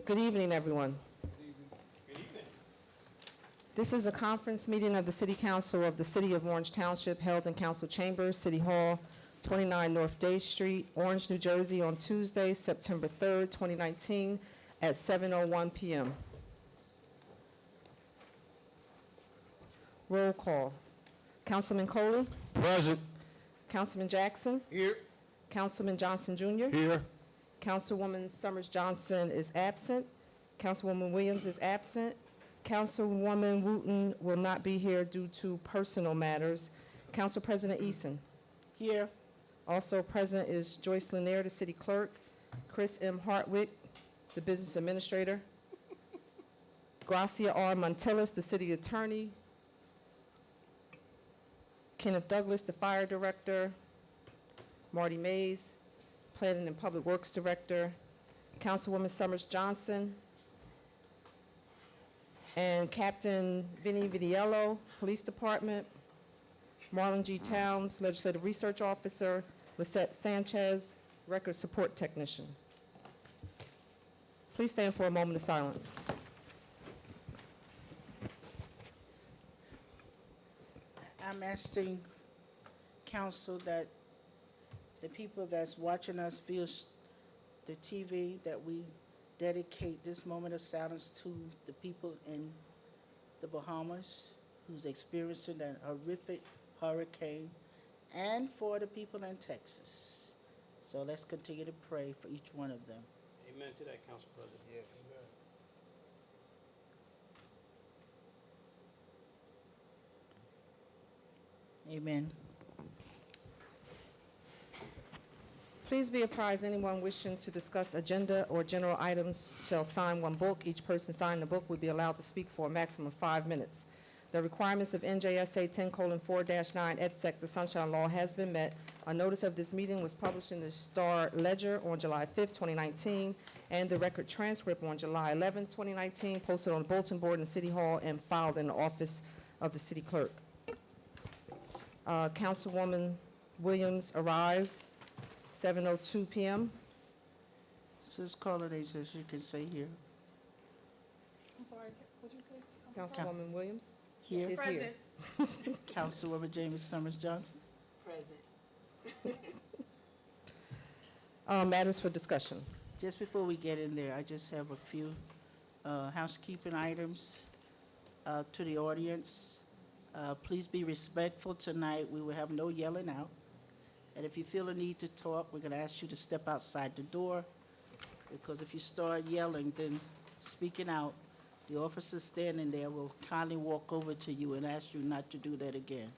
Good evening, everyone. Good evening. This is a conference meeting of the City Council of the City of Orange Township held in Council Chambers, City Hall, 29 North Day Street, Orange, New Jersey, on Tuesday, September 3rd, 2019, at 7:01 p.m. Roll call. Councilman Coley? Present. Councilman Jackson? Here. Councilman Johnson Jr.? Here. Councilwoman Summers Johnson is absent. Councilwoman Williams is absent. Councilwoman Wooten will not be here due to personal matters. Council President Eason. Here. Also present is Joyce Lanier, the city clerk, Chris M. Hartwick, the business administrator, Gracia R. Montillis, the city attorney, Kenneth Douglas, the fire director, Marty Mays, planning and public works director, Councilwoman Summers Johnson, and Captain Vinny Vidiello, police department, Marlon G. Towns, legislative research officer, Lisette Sanchez, record support technician. Please stand for a moment of silence. I'm asking council that the people that's watching us via the TV, that we dedicate this moment of silence to the people in the Bahamas who's experiencing that horrific hurricane, and for the people in Texas. So let's continue to pray for each one of them. Amen to that, Council President. Yes. Amen. Please be apprised, anyone wishing to discuss agenda or general items shall sign one book. Each person signing the book will be allowed to speak for a maximum of 5 minutes. The requirements of NJSA 10:4-9 et seq, the Sunshine Law, has been met. A notice of this meeting was published in the Star Ledger on July 5th, 2019, and the record transcript on July 11th, 2019, posted on the bulletin board in City Hall and filed in the office of the city clerk. Councilwoman Williams arrived 7:02 p.m. Just call it as you can say here. I'm sorry, what'd you say? Councilwoman Williams Here. is here. Councilwoman Jamie Summers Johnson. Matters for discussion. Just before we get in there, I just have a few housekeeping items to the audience. Please be respectful tonight. We will have no yelling out. And if you feel a need to talk, we're going to ask you to step outside the door, because if you start yelling, then speaking out, the officer standing there will kindly walk over to you and ask you not to do that again.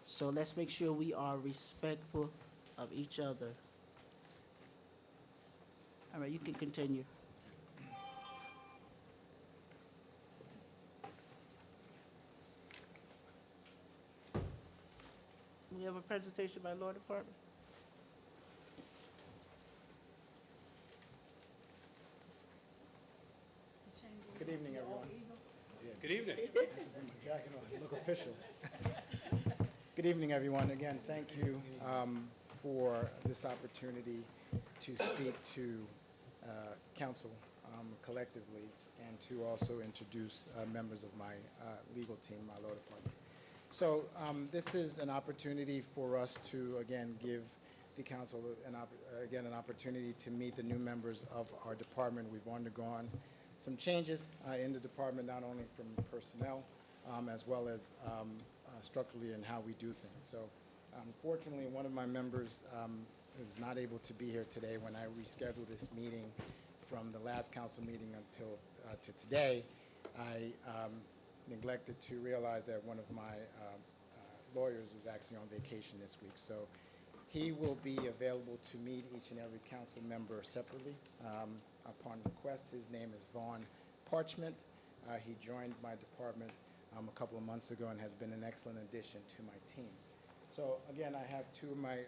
So let's make sure we are respectful of each other. All right, you can continue. We have a presentation by Law Department. Good evening, everyone. Good evening. Put my jacket on, look official. Good evening, everyone. Again, thank you for this opportunity to speak to council collectively, and to also introduce members of my legal team, my law department. So this is an opportunity for us to, again, give the council an opportunity to meet the new members of our department. We've undergone some changes in the department, not only from personnel, as well as structurally in how we do things. So unfortunately, one of my members is not able to be here today. When I rescheduled this meeting from the last council meeting until to today, I neglected to realize that one of my lawyers was actually on vacation this week. So he will be available to meet each and every council member separately upon request. His name is Vaughn Parchment. He joined my department a couple of months ago and has been an excellent addition to my team. So again, I have two of my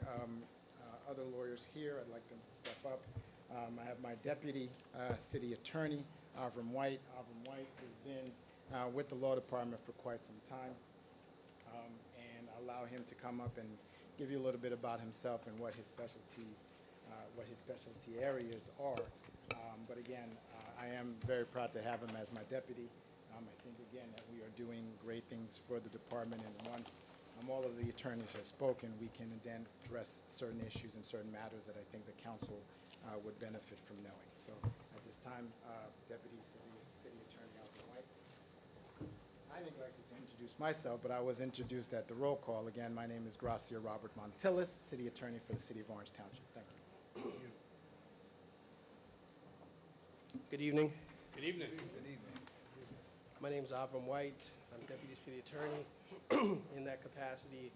other lawyers here. I'd like them to step up. I have my deputy city attorney, Avram White. Avram White has been with the law department for quite some time, and allow him to come up and give you a little bit about himself and what his specialties what his specialty areas are. But again, I am very proud to have him as my deputy. I think, again, that we are doing great things for the department, and once all of the attorneys have spoken, we can then address certain issues and certain matters that I think the council would benefit from knowing. So at this time, Deputy City Attorney Alvin White. I neglected to introduce myself, but I was introduced at the roll call. Again, my name is Gracia Robert Montillis, City Attorney for the City of Orange Township. Thank you. Good evening. Good evening. My name is Avram White. I'm Deputy City Attorney. In that capacity,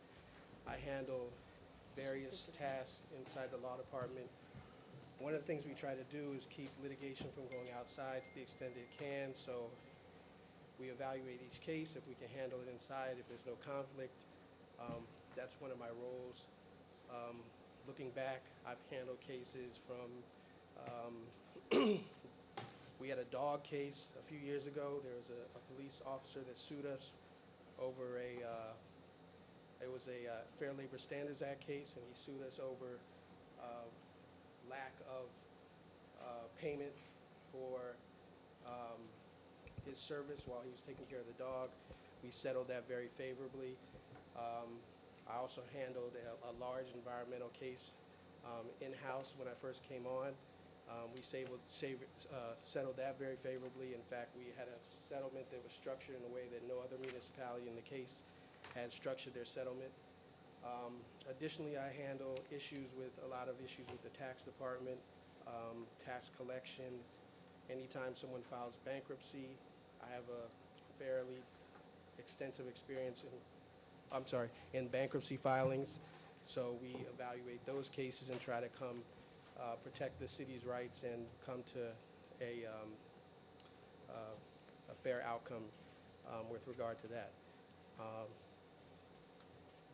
I handle various tasks inside the law department. One of the things we try to do is keep litigation from going outside to the extent it can. So we evaluate each case, if we can handle it inside, if there's no conflict. That's one of my roles. Looking back, I've handled cases from we had a dog case a few years ago. There was a police officer that sued us over it was a Fair Labor Standards Act case, and he sued us over lack of payment for his service while he was taking care of the dog. We settled that very favorably. I also handled a large environmental case in-house when I first came on. We settled that very favorably. In fact, we had a settlement that was structured in a way that no other municipality in the case had structured their settlement. Additionally, I handle a lot of issues with the tax department, tax collection. Anytime someone files bankruptcy, I have a fairly extensive experience in bankruptcy filings. So we evaluate those cases and try to protect the city's rights and come to a fair outcome with regard to that.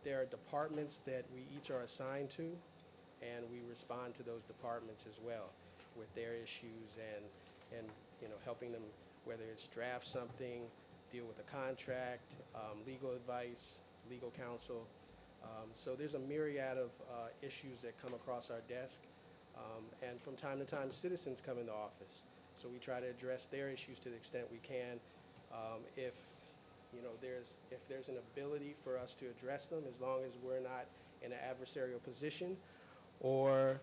There are departments that we each are assigned to, and we respond to those departments as well with their issues and helping them, whether it's draft something, deal with a contract, legal advice, legal counsel. So there's a myriad of issues that come across our desk. And from time to time, citizens come into office. So we try to address their issues to the extent we can. If there's an ability for us to address them, as long as we're not in an adversarial position, or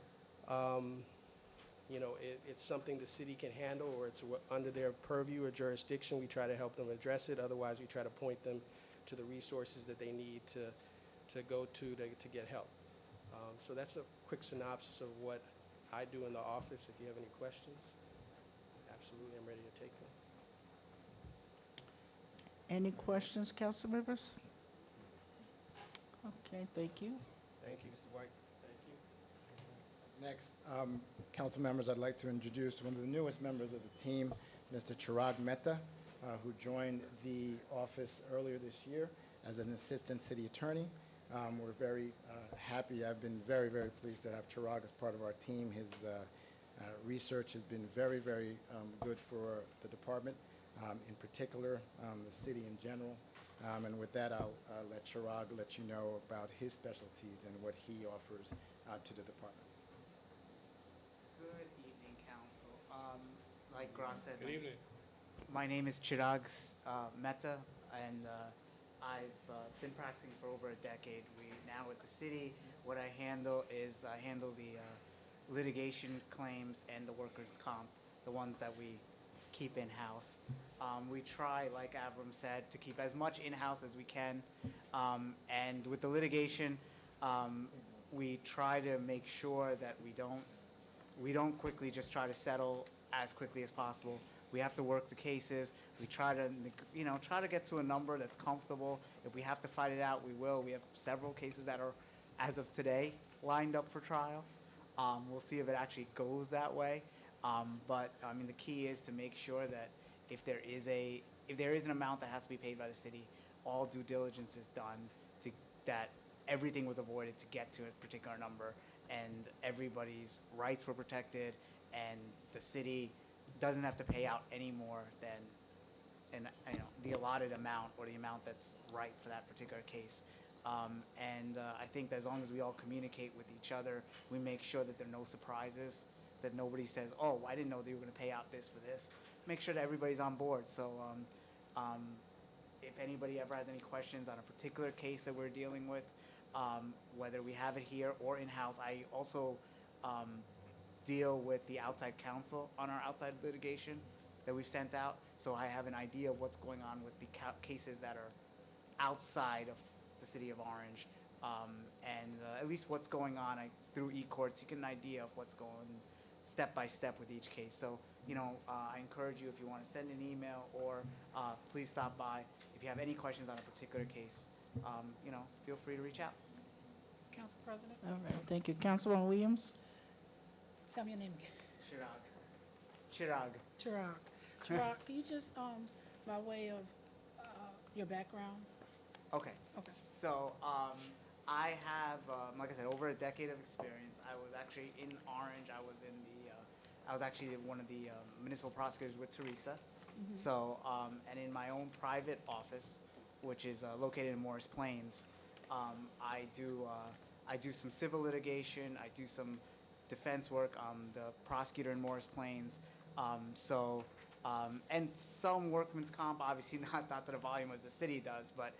it's something the city can handle, or it's under their purview or jurisdiction, we try to help them address it. Otherwise, we try to point them to the resources that they need to go to get help. So that's a quick synopsis of what I do in the office. If you have any questions, absolutely, I'm ready to take them. Any questions, council members? Okay, thank you. Thank you, Mr. White. Thank you. Next, council members, I'd like to introduce one of the newest members of the team, Mr. Chirag Mehta, who joined the office earlier this year as an assistant city attorney. We're very happy. I've been very, very pleased to have Chirag as part of our team. His research has been very, very good for the department, in particular, the city in general. And with that, I'll let Chirag let you know about his specialties and what he offers to the department. Good evening, council. Like Gras said, Good evening. my name is Chirag Mehta, and I've been practicing for over a decade. Now with the city, what I handle is I handle the litigation claims and the workers' comp, the ones that we keep in-house. We try, like Avram said, to keep as much in-house as we can. And with the litigation, we try to make sure that we don't quickly just try to settle as quickly as possible. We have to work the cases. We try to get to a number that's comfortable. If we have to fight it out, we will. We have several cases that are, as of today, lined up for trial. We'll see if it actually goes that way. But I mean, the key is to make sure that if there is an amount that has to be paid by the city, all due diligence is done that everything was avoided to get to a particular number, and everybody's rights were protected, and the city doesn't have to pay out any more than the allotted amount or the amount that's right for that particular case. I think that as long as we all communicate with each other, we make sure that there are no surprises, that nobody says, oh, I didn't know they were going to pay out this for this. Make sure that everybody's on board. So if anybody ever has any questions on a particular case that we're dealing with, whether we have it here or in-house, I also deal with the outside counsel on our outside litigation that we've sent out. So I have an idea of what's going on with the cases that are outside of the city of Orange, and at least what's going on through e-courts. You get an idea of what's going step by step with each case. So, I encourage you, if you want to send an email or please stop by. If you have any questions on a particular case, feel free to reach out. Council President, All right, thank you. Councilwoman Williams? tell me your name again. Chirag. Chirag. Chirag, can you just, by way of your background? Okay. Okay. So I have, like I said, over a decade of experience. I was actually in Orange. I was actually one of the municipal prosecutors with Teresa. So, and in my own private office, which is located in Morris Plains, I do some civil litigation. I do some defense work. I'm the prosecutor in Morris Plains. And some workman's comp, obviously not to the volume as the city does, but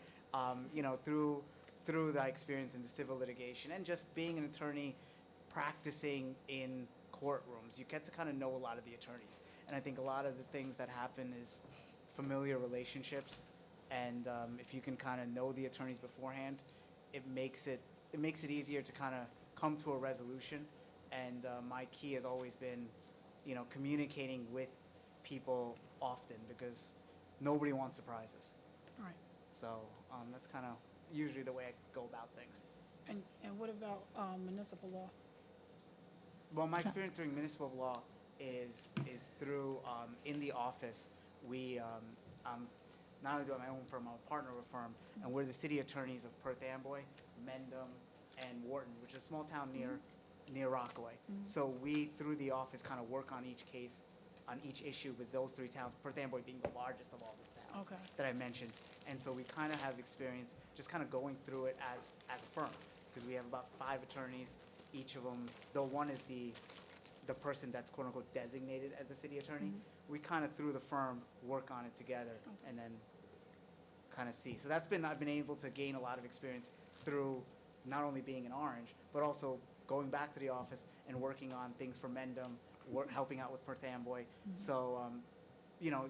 through the experience in the civil litigation and just being an attorney practicing in courtrooms, you get to kind of know a lot of the attorneys. And I think a lot of the things that happen is familiar relationships. And if you can kind of know the attorneys beforehand, it makes it easier to kind of come to a resolution. And my key has always been, communicating with people often, because nobody wants surprises. All right. So that's kind of usually the way I go about things. And what about municipal law? Well, my experience doing municipal law is through in the office. We not only do I have my own firm, I'm a partner of a firm, and we're the city attorneys of Perth Amboy, Mendham, and Wharton, which is a small town near Rockaway. So we, through the office, kind of work on each case, on each issue with those three towns, Perth Amboy being the largest of all the towns Okay. that I mentioned. And so we kind of have experience just kind of going through it as a firm, because we have about 5 attorneys. Each of them, though one is the person that's quote unquote designated as the city attorney, we kind of through the firm work on it together and then kind of see. So I've been able to gain a lot of experience through not only being in Orange, but also going back to the office and working on things for Mendham, helping out with Perth Amboy. So,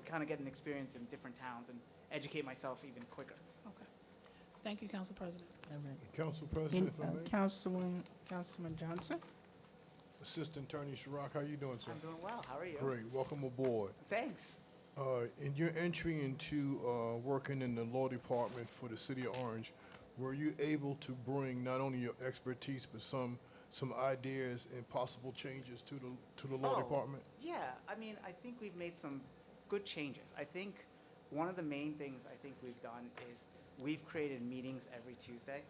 kind of get an experience in different towns and educate myself even quicker. Okay. Thank you, Council President. All right. Council President, if I may. Councilman Johnson? Assistant Attorney Chirac, how you doing, sir? I'm doing well. How are you? Great, welcome aboard. Thanks. In your entry into working in the law department for the city of Orange, were you able to bring not only your expertise, but some ideas and possible changes to the law department? Yeah, I mean, I think we've made some good changes. I think one of the main things I think we've done is we've created meetings every Tuesday.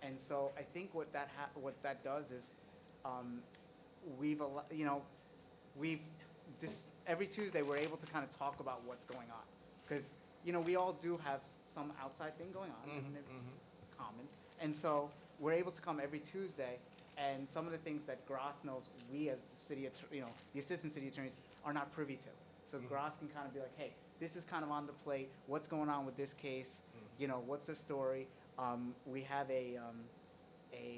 And so I think what that does is every Tuesday we're able to kind of talk about what's going on. Because, we all do have some outside thing going on, and it's common. And so we're able to come every Tuesday, and some of the things that Gross knows we as the city, the assistant city attorneys are not privy to. So Gross can kind of be like, hey, this is kind of on the plate. What's going on with this case? What's the story? We have a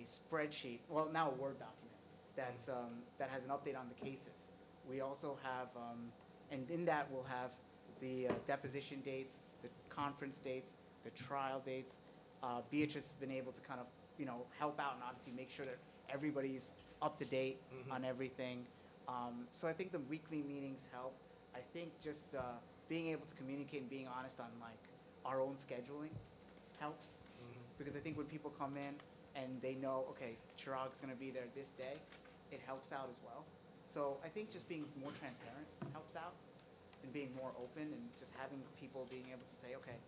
spreadsheet, well, now a Word document that has an update on the cases. We also have, and in that we'll have the deposition dates, the conference dates, the trial dates. Beatrice has been able to kind of, help out and obviously make sure that everybody's up to date on everything. So I think the weekly meetings help. I think just being able to communicate and being honest on like our own scheduling helps, because I think when people come in and they know, okay, Chirag's gonna be there this day, it helps out as well. So I think just being more transparent helps out, and being more open, and just having people being able to say, okay,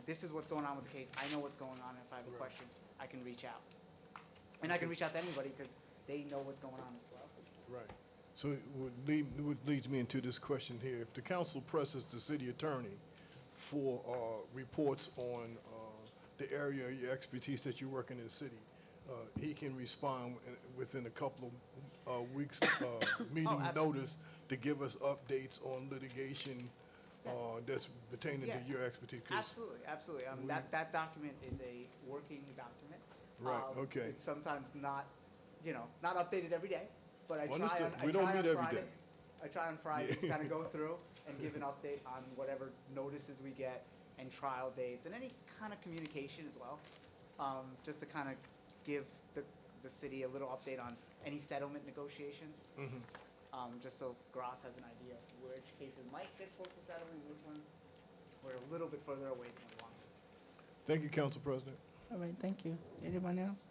this is what's going on with the case. I know what's going on, and if I have a question, I can reach out. And I can reach out to anybody because they know what's going on as well. Right. So what leads me into this question here. If the council presses the city attorney for reports on the area, your expertise that you work in the city, he can respond within a couple of weeks meeting absolutely. notice to give us updates on litigation that's pertaining Yeah. to your expertise. 'Cause- Absolutely, absolutely. That document is a working document. Right, okay. It's sometimes not, not updated every day, but I try Understood. on, I We don't try meet on every Friday. day. I try on Friday to kind of go through and give an update on whatever notices we get and trial dates and any kind of communication as well. Just to kind of give the city a little update on any settlement negotiations. Just so Gross has an idea of which cases might get close to settling, which one we're a little bit further away than we want to. Thank you, Council President. All right, thank you. Anyone else?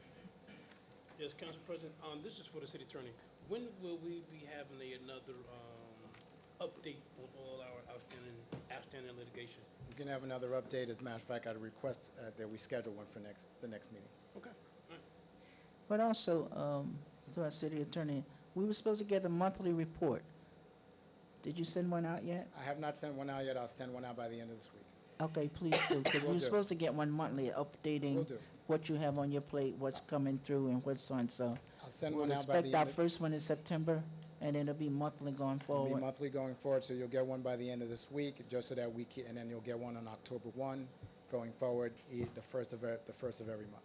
Yes, Council President, this is for the city attorney. When will we be having another update on all our outstanding litigation? You can have another update. As a matter of fact, I'd request that we schedule one for the next meeting. Okay. All right. But also, to our city attorney, we were supposed to get a monthly report. Did you send one out yet? I have not sent one out yet. I'll send one out by the end of this week. Okay, please do, because Will we were do. supposed to get one monthly Will updating do. what you have on your plate, what's coming through and what's on, so. I'll send We'll one out by expect the our end of, first one in September, and then it'll be monthly going it'll be forward. monthly going forward, so you'll get one by the end of this week, just so that we can, and then you'll get one on October 1, going forward, the first of every month.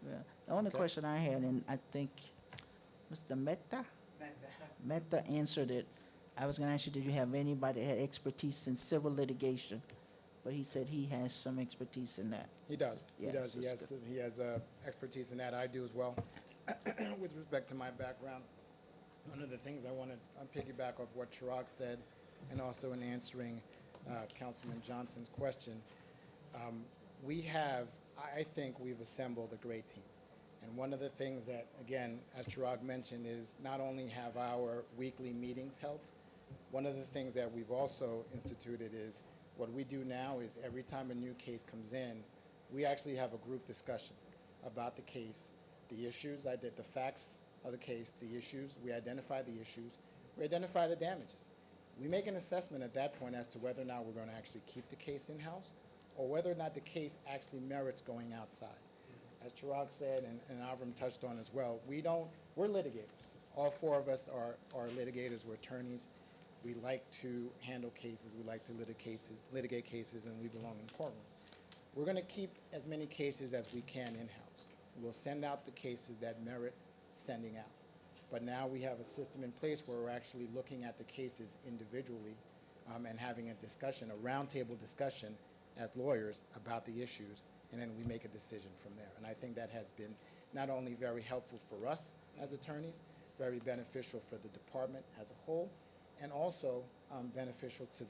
Yeah. The only Okay. question I had, and I think Mr. Mehta answered it. I was gonna ask you, did you have anybody that had expertise in civil litigation? But he said he has some expertise in that. He does. He Yeah, does. so it's good. He has expertise in that. I do as well. With respect to my background, one of the things I want to piggyback off what Chirag said, and also in answering Councilman Johnson's question, I think we've assembled a great team. And one of the things that, again, as Chirag mentioned, is not only have our weekly meetings helped, one of the things that we've also instituted is what we do now is every time a new case comes in, we actually have a group discussion about the case, the issues, the facts of the case, the issues, we identify the issues, we identify the damages. We make an assessment at that point as to whether or not we're going to actually keep the case in-house or whether or not the case actually merits going outside. As Chirag said, and Avram touched on as well, we're litigators. All four of us are litigators, we're attorneys. We like to handle cases, we like to litigate cases, and we belong in courtrooms. We're going to keep as many cases as we can in-house. We'll send out the cases that merit sending out. But now we have a system in place where we're actually looking at the cases individually and having a discussion, a roundtable discussion as lawyers about the issues, and then we make a decision from there. And I think that has been not only very helpful for us as attorneys, very beneficial for the department as a whole, and also beneficial to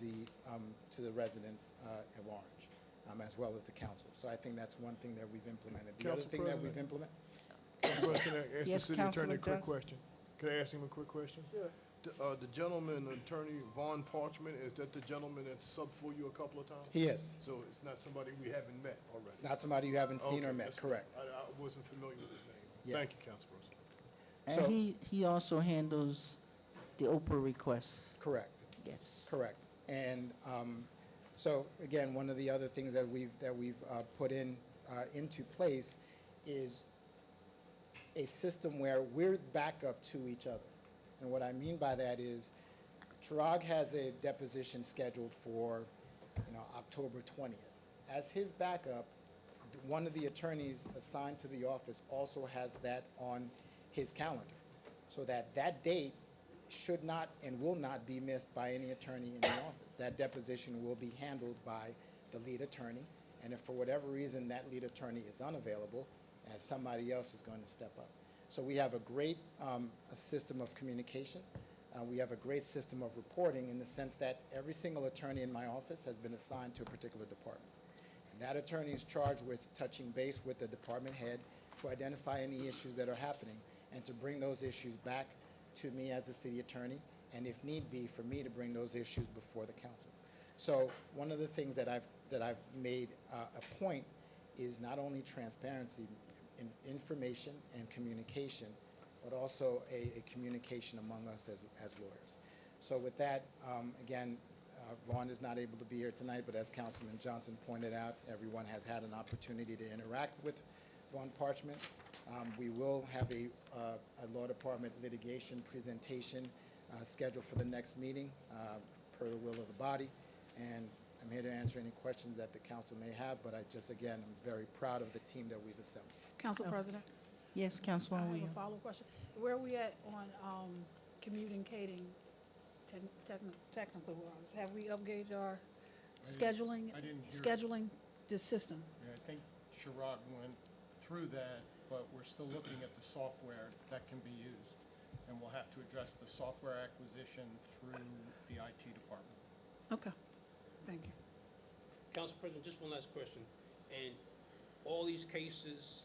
the residents of Orange, as well as the council. So I think that's one thing that we've implemented. The other Council thing that President. we've implemented, Can I ask the Yes, city attorney Councilman a quick Johnson. question? Can I ask him a quick question? Sure. The gentleman, attorney Vaughn Parchment, is that the gentleman that subbed for you a couple of times? he is So it's not somebody we haven't met already? not somebody you haven't seen or Okay, met, that's correct? fine. I wasn't familiar with his name. Yeah. Thank you, Council President. And So- he also handles the Oprah requests. Correct. Yes. Correct. And so again, one of the other things that we've put into place is a system where we're back up to each other. And what I mean by that is Chirag has a deposition scheduled for October 20th. As his backup, one of the attorneys assigned to the office also has that on his calendar, so that that date should not and will not be missed by any attorney in the office. That deposition will be handled by the lead attorney, and if for whatever reason that lead attorney is unavailable, somebody else is going to step up. So we have a great a system of communication. We have a great system of reporting in the sense that every single attorney in my office has been assigned to a particular department. And that attorney is charged with touching base with the department head to identify any issues that are happening and to bring those issues back to me as the city attorney, and if need be, for me to bring those issues before the council. So one of the things that I've made a point is not only transparency in information and communication, but also a communication among us as lawyers. So with that, again, Vaughn is not able to be here tonight, but as Councilman Johnson pointed out, everyone has had an opportunity to interact with Vaughn Parchment. We will have a Law Department litigation presentation scheduled for the next meeting per the will of the body. And I'm here to answer any questions that the council may have, but again, I'm very proud of the team that we've assembled. Council President, Yes, I Councilwoman have a Williams. follow-up question. Where are we at on communicating technical wise? Have we upgraded our scheduling, I didn't hear. scheduling the system? Yeah, I think Chirag went through that, but we're still looking at the software that can be used. And we'll have to address the software acquisition through the IT department. Okay, thank you. Council President, just one last question. And all these cases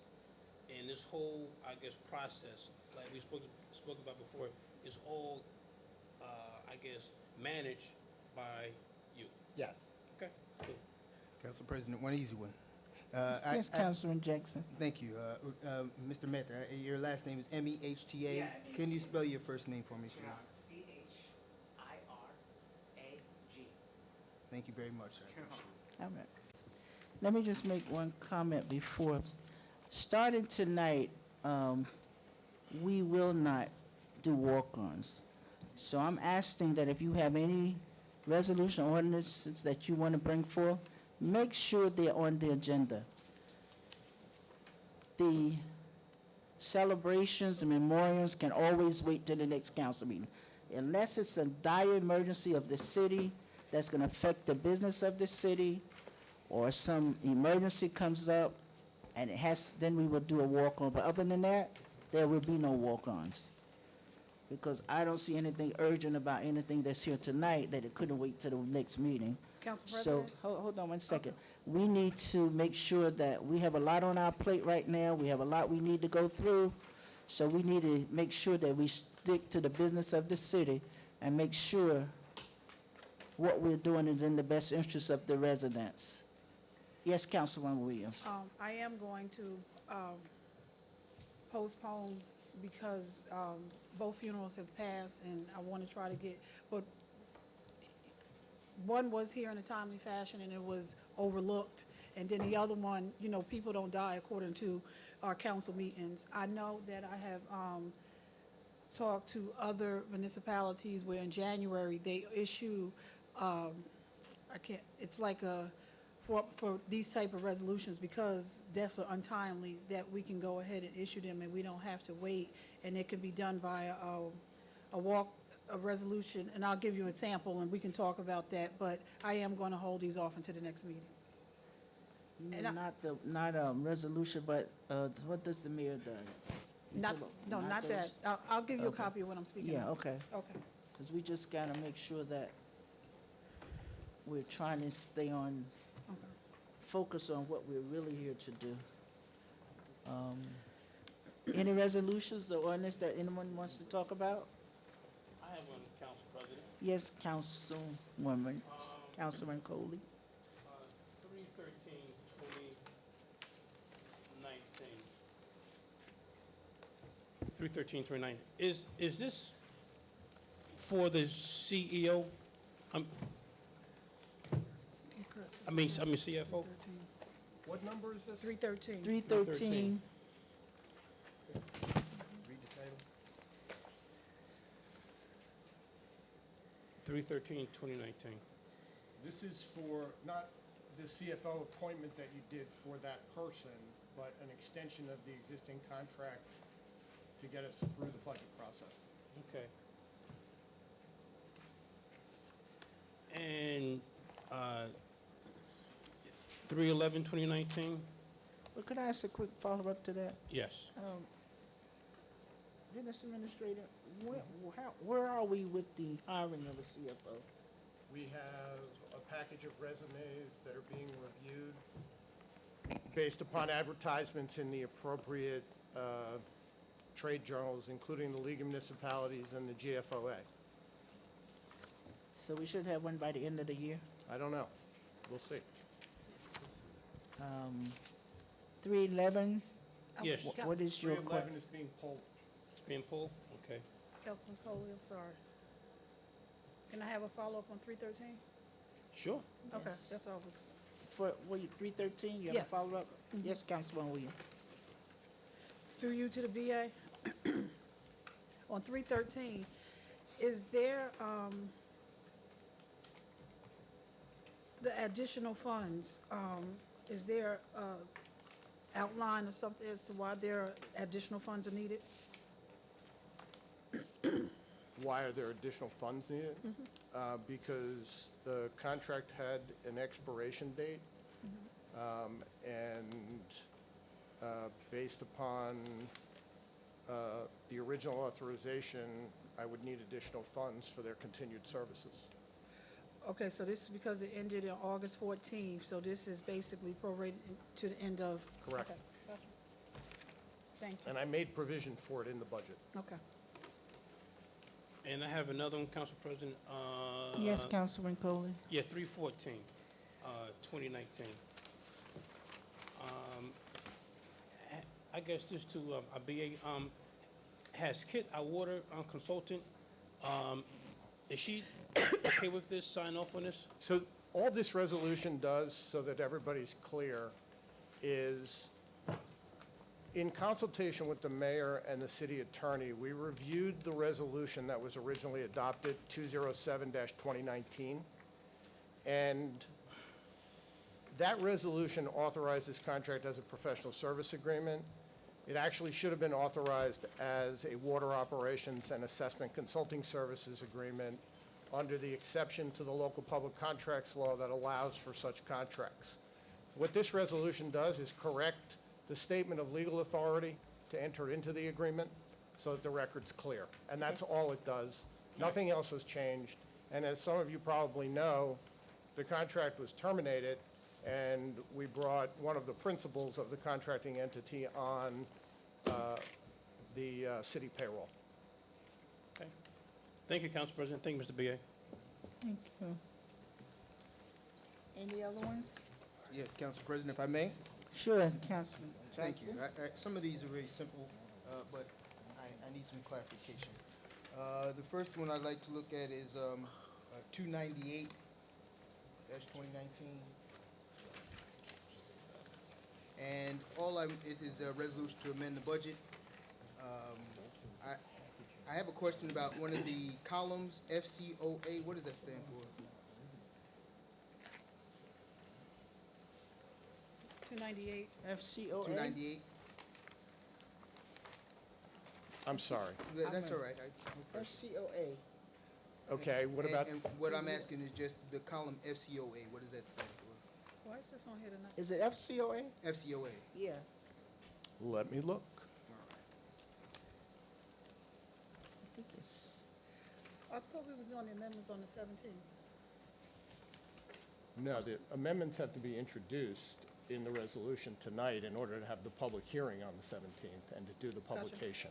and this whole, I guess, process, like we spoke about before, is all, I guess, managed by you. Yes. Okay, cool. Council President, one easy one. Yes, Councilman Jackson. Thank you. Mr. Mehta, your last name is M-E-H-T-A. Yeah, Can you spell your first name for me, Chirag, please? C-H-I-R-A-G. Thank you very much, sir. All right. Let me just make one comment before. Starting tonight, we will not do walk-ons. So I'm asking that if you have any resolution ordinances that you want to bring forth, make sure they're on the agenda. The celebrations and memorials can always wait till the next council meeting. Unless it's a dire emergency of the city that's going to affect the business of the city, or some emergency comes up, and then we will do a walk-on. But other than that, there will be no walk-ons. Because I don't see anything urgent about anything that's here tonight that it couldn't wait till the next meeting. Council So, President? hold on one second. We need to make sure that we have a lot on our plate right now. We have a lot we need to go through. So we need to make sure that we stick to the business of the city and make sure what we're doing is in the best interest of the residents. Yes, Councilwoman Williams. I am going to postpone because both funerals have passed, and I want to try to get, but one was here in a timely fashion, and it was overlooked, and then the other one, you know, people don't die according to our council meetings. I know that I have talked to other municipalities where in January they issue, it's like for these type of resolutions, because deaths are untimely, that we can go ahead and issue them and we don't have to wait, and it can be done by a resolution, and I'll give you an example and we can talk about that, but I am going to hold these off until the next meeting. And Not a resolution, but what does the mayor do? Not that. those? I'll give you a Okay. copy of what I'm speaking Yeah, of. okay. Okay. Because we just got to make sure that we're trying to stay on, Okay. focus on what we're really here to do. Any resolutions or ordinance that anyone wants to talk about? I have one, Council President. Yes, Councilwoman, Councilman Coley. 3/13/2019. 3/13/2019. Is this for the CEO? I mean CFO? What number is this? 313. 313. Read the title. 3/13/2019. This is for not the CFO appointment that you did for that person, but an extension of the existing contract to get us through the budget process. Okay. And 3/11/2019? Well, could I ask a quick follow-up to that? Yes. Business Administrator, where are we with the hiring of a CFO? We have a package of resumes that are being reviewed based upon advertisements in the appropriate trade journals, including the League of Municipalities and the GFOA. So we should have one by the end of the year? I don't know. We'll see. 311, Yes. what is your? 311 is being pulled. It's being pulled? Okay. Councilman Coley, I'm sorry. Can I have a follow-up on 313? Sure. Okay, that's all I was, For, were you 313, you have Yes. a follow-up? Yes, Councilman Williams. through you to the VA. On 313, is there, the additional funds, is there a outline or something as to why there are additional funds are needed? Why are there additional funds needed? Because the contract had an expiration date, and based upon the original authorization, I would need additional funds for their continued services. Okay, so this is because it ended on August 14th, so this is basically prorated to the end of? Correct. Okay, gotcha. Thank you, And I made provision for it in the budget. okay. And I have another one, Council President. Yes, Councilman Coley. Yeah, 314, 2019. I guess this to our BA, has Kit, our water consultant, is she okay with this, sign off on this? So all this resolution does, so that everybody's clear, is in consultation with the mayor and the city attorney, we reviewed the resolution that was originally adopted, 207-2019. And that resolution authorized this contract as a professional service agreement. It actually should have been authorized as a water operations and assessment consulting services agreement under the exception to the local public contracts law that allows for such contracts. What this resolution does is correct the statement of legal authority to enter into the agreement so that the record's clear. And that's all it does. Nothing else has changed. And as some of you probably know, the contract was terminated, and we brought one of the principals of the contracting entity on the city payroll. Okay. Thank you, Council President. Thank you, Mr. BA. Thank you. Any other ones? Yes, Council President, if I may? Sure, Councilman Thank you. Johnson. Some of these are very simple, but I need some clarification. The first one I'd like to look at is 298-2019. And it is a resolution to amend the budget. I have a question about one of the columns, FCOA. What does that stand for? 298, FCOA? 298? I'm sorry. That's all right. FCOA. Okay, what about, And what I'm asking is just the column FCOA. What does that stand for? why is this on here tonight? Is it FCOA? FCOA. Yeah. let me look. I think it's, I thought we was doing the amendments on the 17th. No, the amendments have to be introduced in the resolution tonight in order to have the public hearing on the 17th and to do the Gotcha. publication.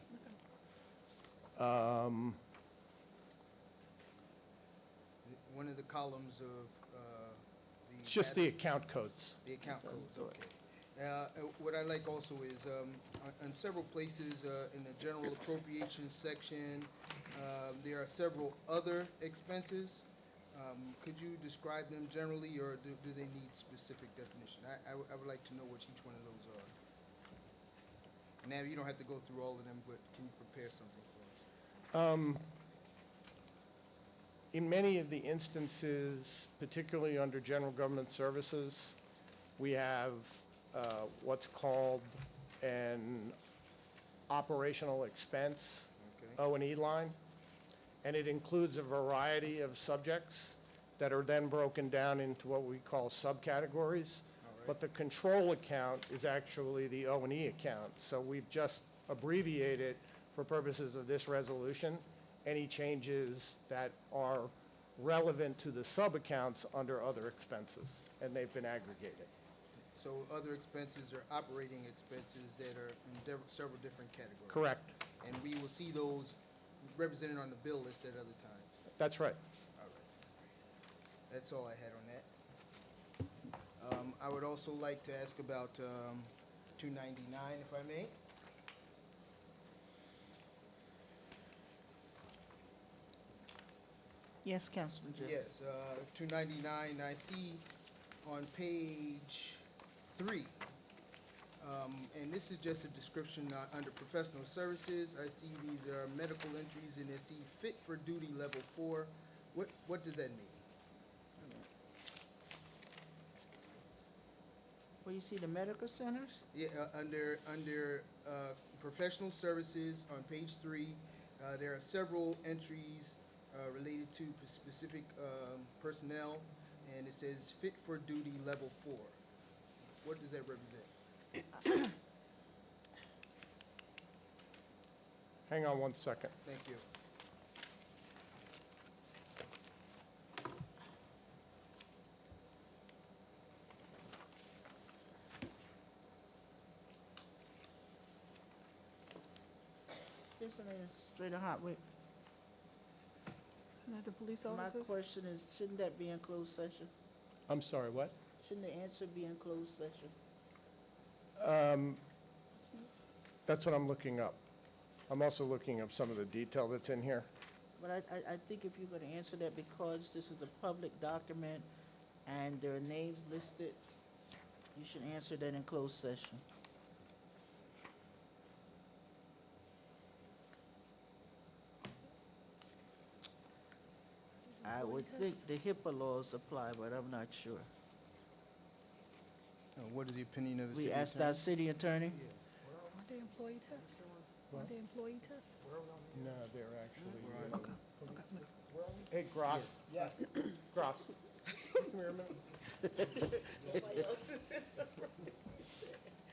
One of the columns of the. It's just the account codes. The account codes, okay. What I like also is, on several places in the general appropriations section, there are several other expenses. Could you describe them generally, or do they need specific definition? I would like to know what each one of those are. Now, you don't have to go through all of them, but can you prepare something for us? In many of the instances, particularly under general government services, we have what's called an operational expense, Okay. O&E line, and it includes a variety of subjects that are then broken down into what we call subcategories. All right. But the control account is actually the O&E account. So we've just abbreviated, for purposes of this resolution, any changes that are relevant to the sub-accounts under other expenses, and they've been aggregated. So other expenses are operating expenses that are in several different categories. Correct. And we will see those represented on the bill list at other times. That's right. All right. That's all I had on that. I would also like to ask about 299, if I may. Yes, Councilman Jones. Yes, 299, I see on page 3, and this is just a description under professional services. I see these are medical entries, and I see fit for duty level 4. What does that mean? Where you see the medical centers? Yeah, under professional services on page 3, there are several entries related to specific personnel, and it says fit for duty level 4. What does that represent? Hang on one second. Thank you. Isn't it straight or hot? Wait, Isn't that the police my officers? question is, shouldn't that be in closed session? I'm sorry, what? Shouldn't the answer be in closed session? That's what I'm looking up. I'm also looking up some of the detail that's in here. But I think if you're gonna answer that, because this is a public document and there are names listed, you should answer that in closed session. I would think the HIPAA laws apply, but I'm not sure. What is the opinion of the city We asked attorney? our city attorney. Yes. Aren't they employee tests? Aren't they employee tests? No, they're actually. We're on- Okay, okay. Hey, Gross. Yes. Gross. Come here a minute.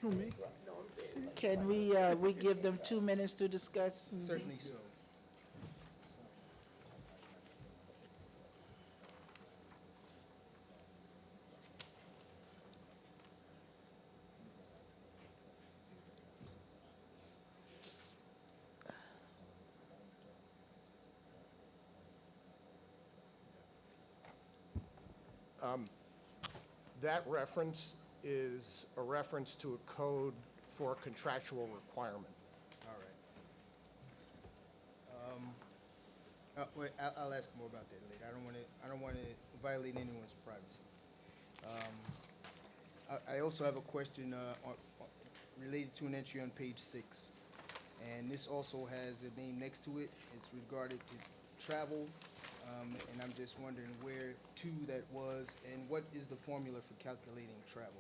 Who, me? Can we give them 2 minutes to discuss? Certainly so. That reference is a reference to a code for a contractual requirement. All right. Wait, I'll ask more about that later. I don't want to violate anyone's privacy. I also have a question related to an entry on page 6. And this also has a name next to it. It's regarded to travel. And I'm just wondering where to that was, and what is the formula for calculating travel?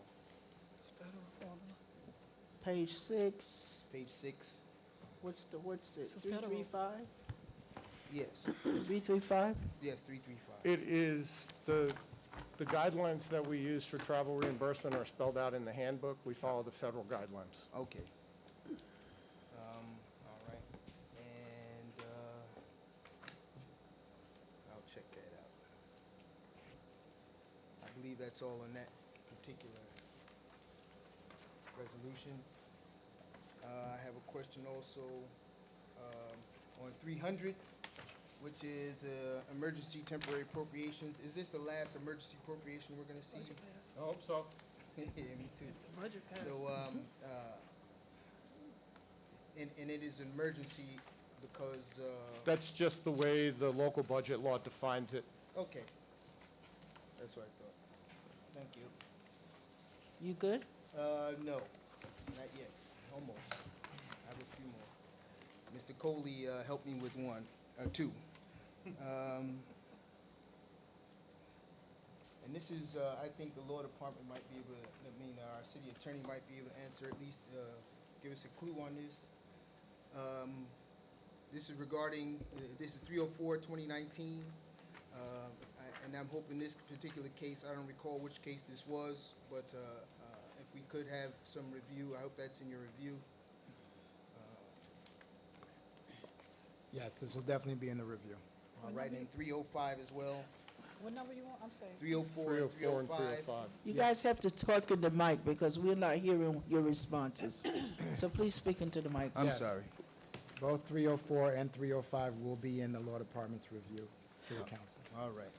It's federal formula. Page 6, Page 6? what's it, It's a federal- 335? Yes, 335? yes, 335. It is, the guidelines that we use for travel reimbursement are spelled out in the handbook. We follow the federal guidelines. Okay. All right. And I'll check that out. I believe that's all on that particular resolution. I have a question also on 300, which is emergency temporary appropriations. Is this the last emergency appropriation we're going to see? Budget passes. I hope so. Yeah, me too. If the budget passes. So, and it is an emergency because, That's just the way the local budget law defines it. okay. That's what I thought. Thank you. You good? No, not yet. Almost. I have a few more. Mr. Coley helped me with two. And this is, I think the law department might be able to, our city attorney might be able to answer, at least give us a clue on this. This is regarding, this is 304/2019. And I'm hoping this particular case, I don't recall which case this was, but if we could have some review, I hope that's in your review. Yes, this will definitely be in the review. All right, and 305 as well, What number you want? I'm sorry. 304 and 304 and 305. 305. You guys have to talk in the mic because we're not hearing your responses. So please speak into the mic. I'm Yes. sorry. Both 304 and 305 will be in the law department's review to the council. All right.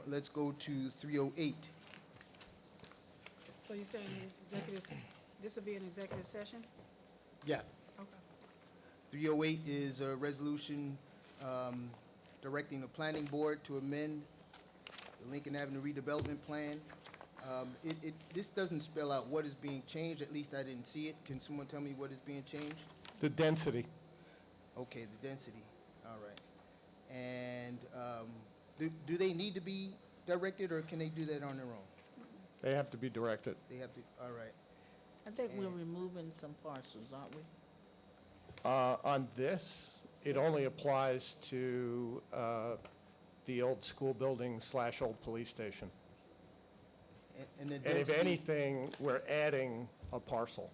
Let's go to 308. So you're saying this will be an executive session? Yes. Okay. 308 is a resolution directing the planning board to amend the Lincoln Avenue redevelopment plan. This doesn't spell out what is being changed, at least I didn't see it. Can someone tell me what is being changed? The density. Okay, the density, all right. And do they need to be directed, or can they do that on their own? They have to be directed. They have to, all right. I think we're removing some parcels, aren't we? On this, it only applies to the old school building / old police station. And the And if density, anything, we're adding a parcel.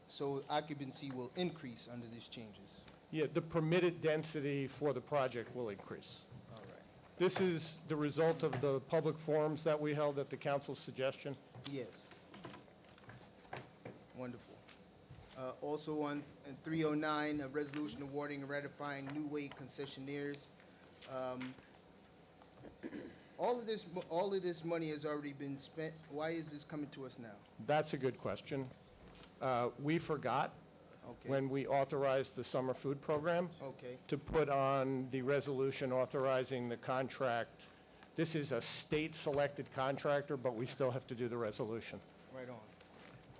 so occupancy will increase under these changes. Yeah, the permitted density for the project will increase. All right. This is the result of the public forums that we held at the council's suggestion. Yes. Wonderful. Also on 309, a resolution awarding and ratifying New Way concessionaires. All of this money has already been spent. Why is this coming to us now? That's a good question. We forgot Okay. when we authorized the summer food program Okay. to put on the resolution authorizing the contract. This is a state-selected contractor, but we still have to do the resolution. Right on.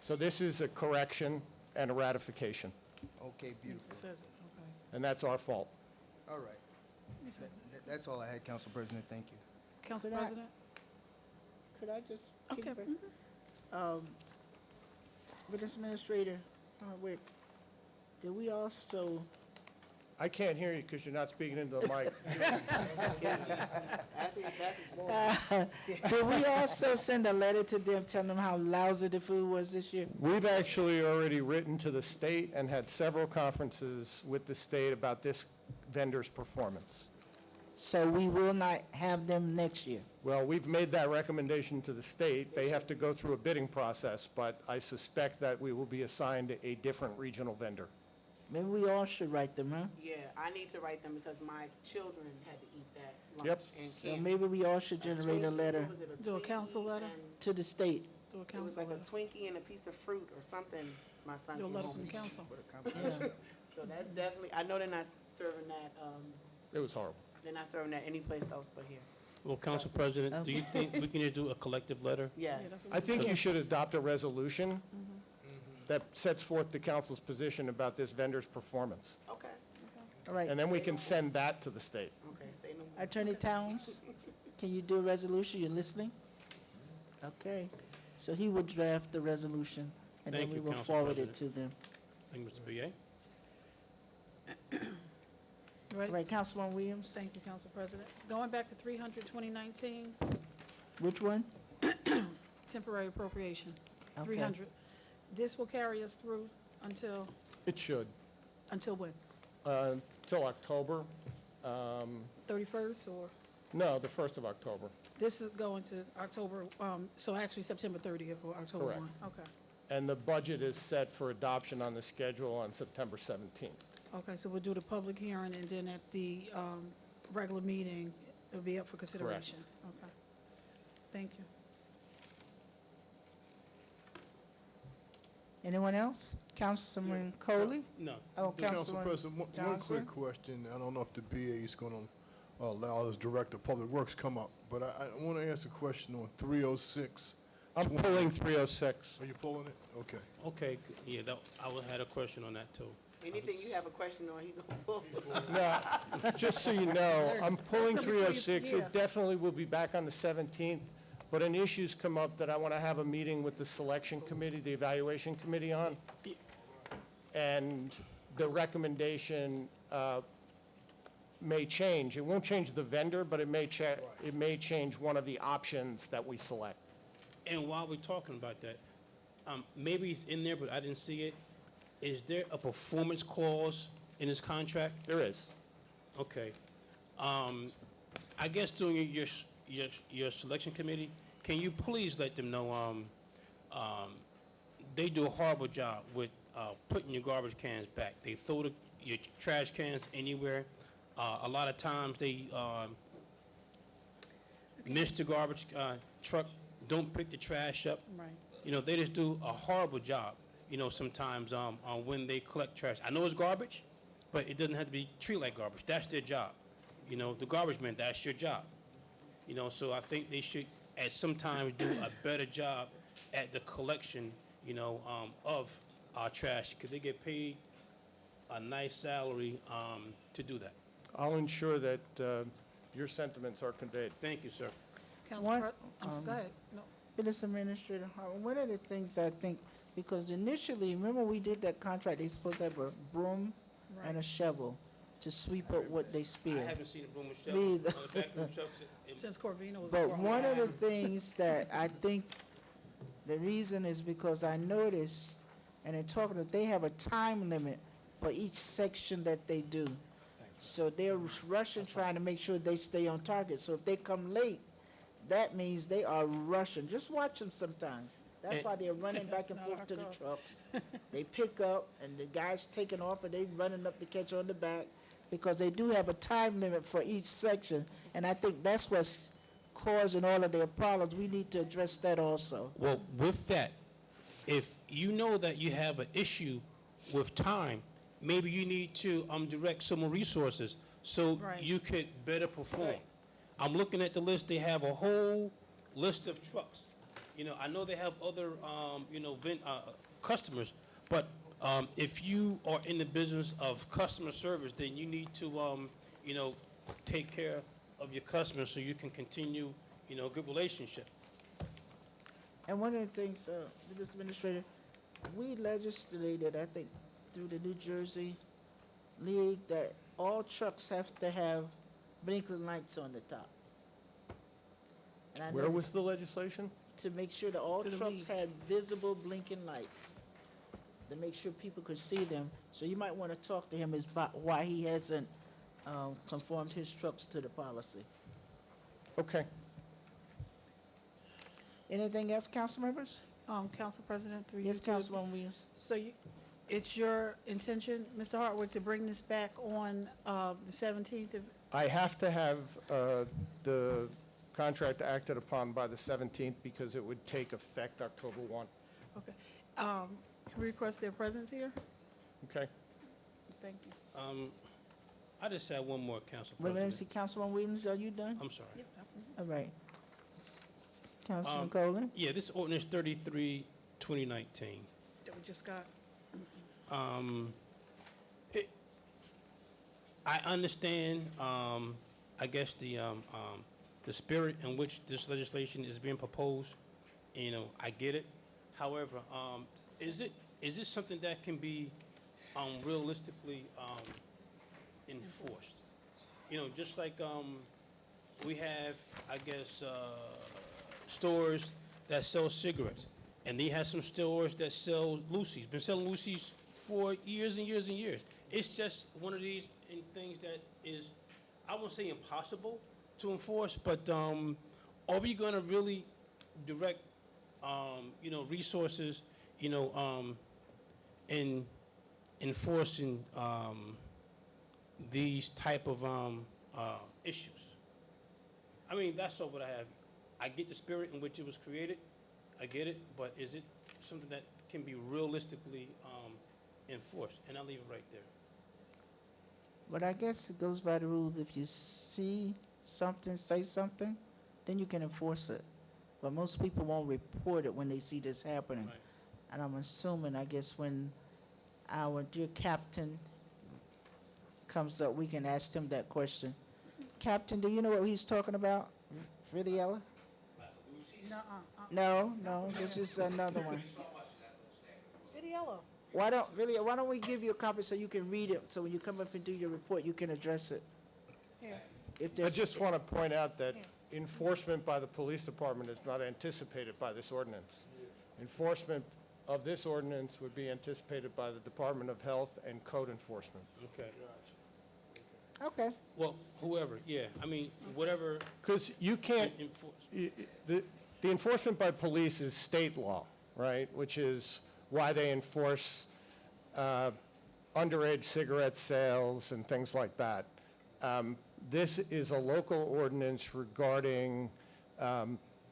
So this is a correction and a ratification, Okay, It beautiful. says it, okay. and that's our fault. All right. That's all I had, Council President. Thank you. Council Could I- President? Could I just? Okay. With this administrator, wait, did we also, I can't hear you because you're not speaking into the mic. did we also send a letter to them telling them how lousy the food was this year? We've actually already written to the state and had several conferences with the state about this vendor's performance. So we will not have them next year? Well, we've made that recommendation to the state. They have to go through a bidding process, but I suspect that we will be assigned a different regional vendor. Maybe we all should write them, huh? Yeah, I need to write them because my children had to eat that lunch. Yep. And So candy. maybe we all should generate a Twinkie, letter what was it, Do a council Twinkie letter? and- to the state. Do a It was council like a letter. Twinkie and a piece of fruit or something my son Do a came letter home from with. council. Yeah. So that definitely, I know they're not serving that, It was horrible. they're not serving that anyplace else but here. Well, Council President, do you think we can just do a collective letter? Yes. Yeah, that's what I think you Yes. should adopt a resolution that sets forth the council's position about this vendor's performance. Okay, All right. And then we can send that to the state. okay, say no more. Attorney Towns, can you do a resolution? You listening? Okay. So he will draft the resolution, and then Thank we you, will Council forward it President. to them. Thank you, Mr. BA. You All ready? right, Councilman Williams? Thank you, Council President. Going back to 300, 2019, Which one? temporary appropriation, Okay. 300. This will carry us through until It should, when? till October. 31st, or? No, the 1st of October. This is going to October, so actually September 30th or October Correct. 1? Okay. And the budget is set for adoption on the schedule on September 17th. Okay, so we'll do the public hearing, and then at the regular meeting, it'll be up for consideration? Okay. Thank you. Anyone else? Councilman Coley? No. Oh, Council Councilman President, one Johnson? quick question. I don't know if the BA is going to allow his Director of Public Works come up, but I want to ask a question on 306. I'm pulling 306. Are you pulling it? Okay. Okay, yeah, I would had a question on that, too. Anything you have a question on, he gonna pull. No, just so you know, I'm pulling That's something for you- 306. yeah. It definitely will be back on the 17th, but an issue's come up that I want to have a meeting with the selection committee, the evaluation committee on. And the recommendation may change. It won't change the vendor, but it may change one of the options that we select. And while we're talking about that, maybe it's in there, but I didn't see it. Is there a performance clause in this contract? There is. Okay. I guess during your selection committee, can you please let them know, they do a horrible job with putting your garbage cans back. They throw your trash cans anywhere. A lot of times they miss the garbage truck, don't pick the trash up. Right. You know, they just do a horrible job, you know, sometimes on when they collect trash. I know it's garbage, but it doesn't have to be treated like garbage. That's their job. You know, the garbage man, that's your job. You know, so I think they should at some time do a better job at the collection, you know, of our trash, because they get paid a nice salary to do that. I'll ensure that your sentiments are conveyed. Thank you, sir. Council One, Go ahead. No. Business Administrator Hartman, one of the things I think, because initially, remember we did that contract, they supposed to have a broom and a shovel to sweep up what they I spilled. haven't seen a broom and Me shovel. either. On the back of the trucks, Since Corvina was. But before. one of the things that I think the reason is because I noticed, and in talking to, they have a time limit for each section that they do. So they're rushing, trying to make sure they stay on target. So if they come late, that means they are rushing. Just watch them sometimes. That's why they're running back That's and not forth our to the call. trucks. They pick up, and the guy's taking off, and they running up to catch on the back, because they do have a time limit for each section. And I think that's what's causing all of their problems. We need to address that also. well, with that, if you know that you have an issue with time, maybe you need to direct some more resources so Right. you could better perform. Right. I'm looking at the list, they have a whole list of trucks. You know, I know they have other, customers, but if you are in the business of customer service, then you need to, take care of your customers so you can continue, a good relationship. And one of the things, Mr. Administrator, we legislated, I think, through the New Jersey League, that all trucks have to have blinking lights on the top. And I Where know was the legislation? to make sure that all To the trucks league. had visible blinking lights, to make sure people could see them. So you might want to talk to him about why he hasn't conformed his trucks to the policy. Okay. Anything else, council members? Council President, through you. Yes, to- Councilwoman Williams. So it's your intention, Mr. Hartwick, to bring this back on the 17th of, I have to have the contract acted upon by the 17th because it would take effect October 1. okay. Can we request their presence here? Okay? Thank you. I just had one more, Council Wait, let me see, President. Councilwoman Williams, are you done? I'm sorry. Yep. All right. Councilman Um, Colin? Yeah, this ordinance 33, 2019. That we just got. I understand, I guess, the spirit in which this legislation is being proposed. You know, I get it. However, is it something that can be realistically enforced? You know, just like we have, I guess, stores that sell cigarettes, and they have some stores that sell Lucy's. Been selling Lucy's for years and years and years. It's just one of these things that is, I won't say impossible to enforce, but are we going to really direct, resources, in enforcing these type of issues? I mean, that's all what I have. I get the spirit in which it was created. I get it, but is it something that can be realistically enforced? And I'll leave it right there. But I guess it goes by the rules, if you see something, say something, then you can enforce it. But most people won't report it when they see this happening. Right. And I'm assuming, I guess, when our dear captain comes up, we can ask him that question. Captain, do you know what he's talking about? Really, Ella? No, this is another one. Yellow. Why don't we give you a copy so you can read it, so when you come up and do your report, you can address it? Here. If I there's, just want to point out that enforcement by the police department is not anticipated by this ordinance. Enforcement of this ordinance would be anticipated by the Department of Health and Code Enforcement. Okay. okay. Well, whoever, yeah. I mean, whatever Because you can't, enforce. the enforcement by police is state law, right? Which is why they enforce underage cigarette sales and things like that. This is a local ordinance regarding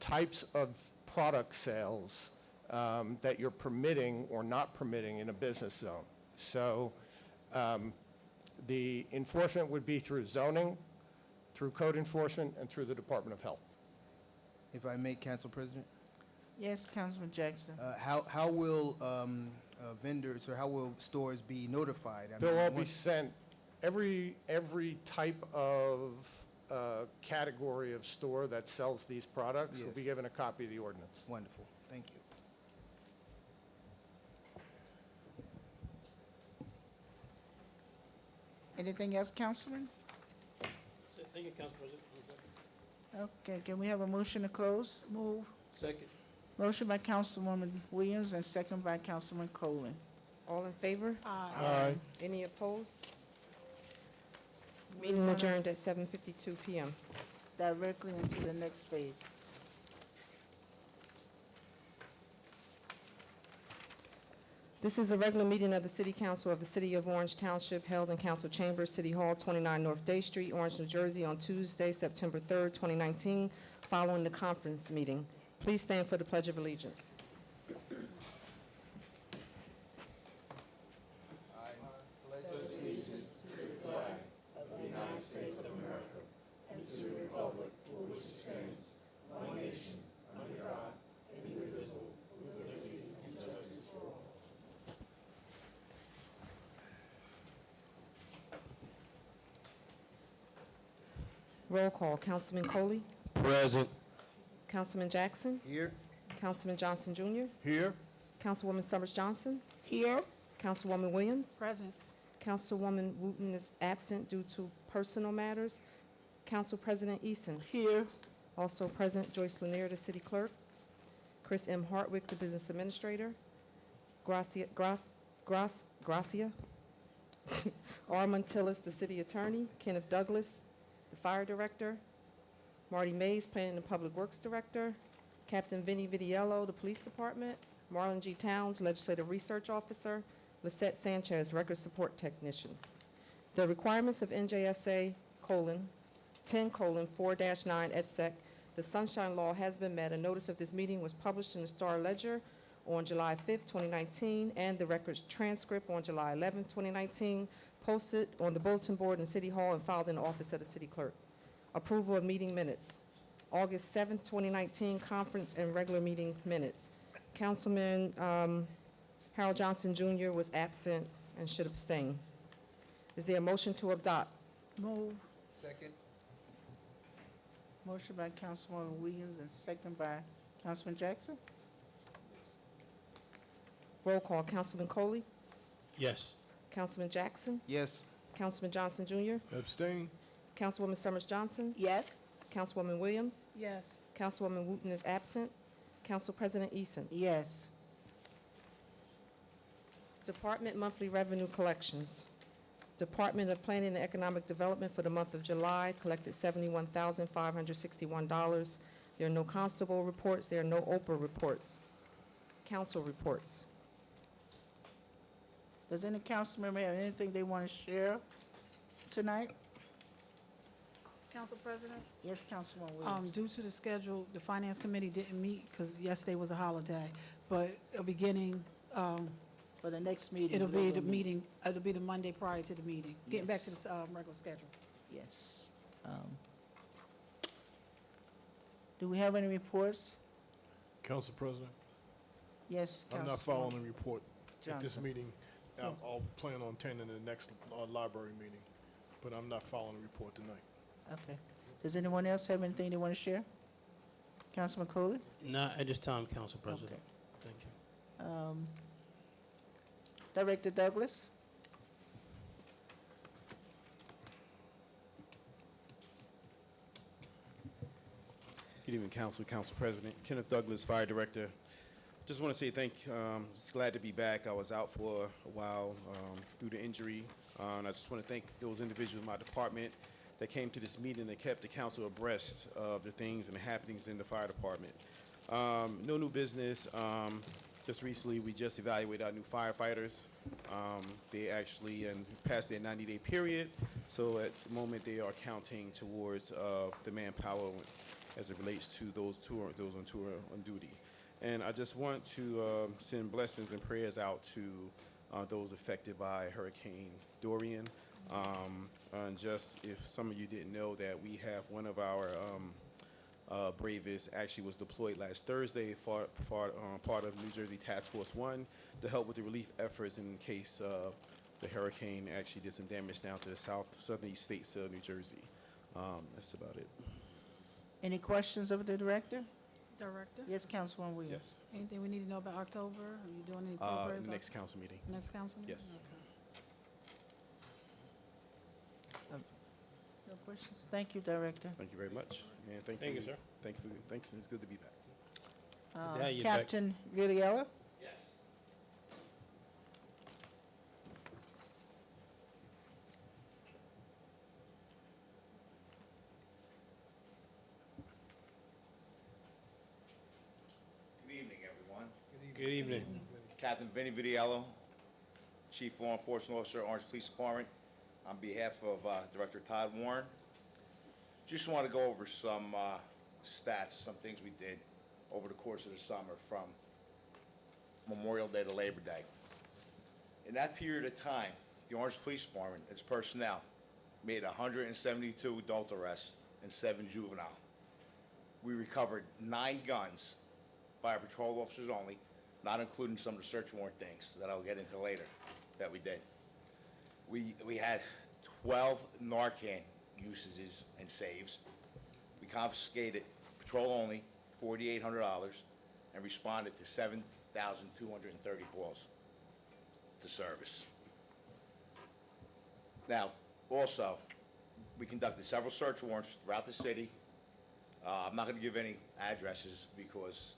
types of product sales that you're permitting or not permitting in a business zone. So The enforcement would be through zoning, through code enforcement, and through the Department of Health. If I may, Council President, Yes, Councilman Jackson. how will vendors or how will stores be notified? I mean, They'll all be once- sent, every type of category of store that sells these products will Yes. be given a copy of the ordinance. Wonderful, thank you. Anything else, Councilman? Thank you, Council President. Okay, can we have a motion to close? Move. Second. Motion by Councilwoman Williams and second by Councilman Colin. All in favor? Aye. Any opposed? Meeting adjourned at 7:52 PM. Directly into the next phase. This is a regular meeting of the City Council of the City of Orange Township held in Council Chambers, City Hall, 29 North Day Street, Orange, New Jersey, on Tuesday, September 3rd, 2019, following the conference meeting. Please stand for the Pledge of Allegiance. Roll call. Councilman Coley? Present. Councilman Jackson? Here? Councilman Johnson Jr.? Here? Councilwoman Summers Johnson? Here? Councilwoman Williams? Present. Councilwoman Wooten is absent due to personal matters. Council President Eason. Here. Also present, Joyce Lanier, the city clerk. Chris M. Hartwick, the business administrator. Gracia R. Montillis, the city attorney. Kenneth Douglas, the fire director. Marty Mays, planning and public works director. Captain Vinny Vitiello, the police department. Marlon G. Towns, legislative research officer. Lisette Sanchez, record support technician. The requirements of NJSA: 10:4-9 et sec. The Sunshine Law has been met. A notice of this meeting was published in the Star Ledger on July 5th, 2019, and the records transcript on July 11th, 2019, posted on the bulletin board in City Hall and filed in the office of the city clerk. Approval of meeting minutes. August 7th, 2019, conference and regular meeting minutes. Councilman Harold Johnson Jr. was absent and should abstain. Is there a motion to adopt? Move. Second? Motion by Councilwoman Williams and second by Councilman Jackson. Roll call. Councilman Coley? Yes. Councilman Jackson? Yes. Councilman Johnson Jr.? Abstain? Councilwoman Summers Johnson? Yes. Councilwoman Williams? Yes. Councilwoman Wooten is absent. Council President Eason. Yes. Department monthly revenue collections. Department of Planning and Economic Development for the month of July collected $71,561. There are no constable reports. There are no Oprah reports. Council reports. Does any council member have anything they want to share tonight? Council President? Yes, Councilwoman Williams. Due to the schedule, the Finance Committee didn't meet because yesterday was a holiday, but beginning, For the next meeting. it'll be the regular meeting, it'll be the Monday prior to the meeting, getting back to the regular schedule. Yes. Do we have any reports? Council President? Yes, I'm not Councilwoman following the report at this Johnson. meeting. I'll plan on attending the next library meeting, but I'm not following the report tonight. Okay. Does anyone else have anything they want to share? Councilman Coley? Not at this time, Council President. Okay. Thank you. Director Douglas? Good evening, Council President. Kenneth Douglas, Fire Director. Just want to say just glad to be back. I was out for a while due to injury. And I just want to thank those individuals in my department that came to this meeting and kept the council abreast of the things and the happenings in the fire department. No new business. Just recently, we just evaluated our new firefighters. They actually passed their 90-day period. So at the moment, they are counting towards the manpower as it relates to those on tour on duty. And I just want to send blessings and prayers out to those affected by Hurricane Dorian. And just if some of you didn't know that we have one of our bravest actually was deployed last Thursday, part of New Jersey Task Force 1 to help with the relief efforts in case the hurricane actually did some damage down to the southern states of New Jersey. That's about it. Any questions of the director? Director? Yes, Councilwoman Williams. Yes. Anything we need to know about October? Are you doing any programs? In the next council meeting. Next council meeting? Yes. Okay. No questions? Thank you, Director. Thank you very much. And thank Thank you, sir. Thanks, and it's good to be back. Good to have you back. Captain Villiella? Yes. Good evening, everyone. Good evening. Captain Vinny Vidiello, Chief Law Enforcement Officer, Orange Police Department. On behalf of Director Todd Warren, just want to go over some stats, some things we did over the course of the summer from Memorial Day to Labor Day. In that period of time, the Orange Police Department, its personnel, made 172 adult arrests and 7 juvenile. We recovered 9 guns by our patrol officers only, not including some of the search warrant things that I'll get into later that we did. We had 12 Narcan usages and saves. We confiscated patrol only $4,800 and responded to 7,230 calls to service. Now, also, we conducted several search warrants throughout the city. I'm not going to give any addresses because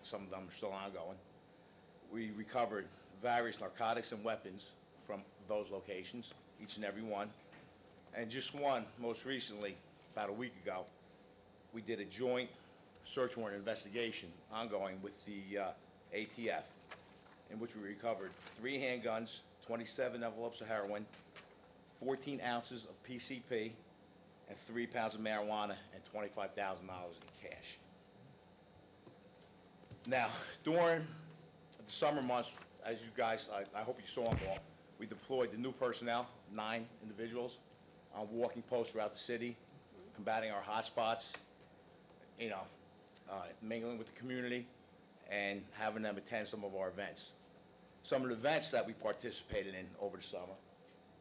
some of them are still ongoing. We recovered various narcotics and weapons from those locations, each and every one. And just one, most recently, about a week ago, we did a joint search warrant investigation ongoing with the ATF, in which we recovered 3 handguns, 27 envelopes of heroin, 14 ounces of PCP, and 3 pounds of marijuana and $25,000 in cash. Now, during the summer months, as you guys, I hope you saw them all, we deployed the new personnel, 9 individuals, on walking posts throughout the city, combating our hotspots, mingling with the community, and having them attend some of our events. Some of the events that we participated in over the summer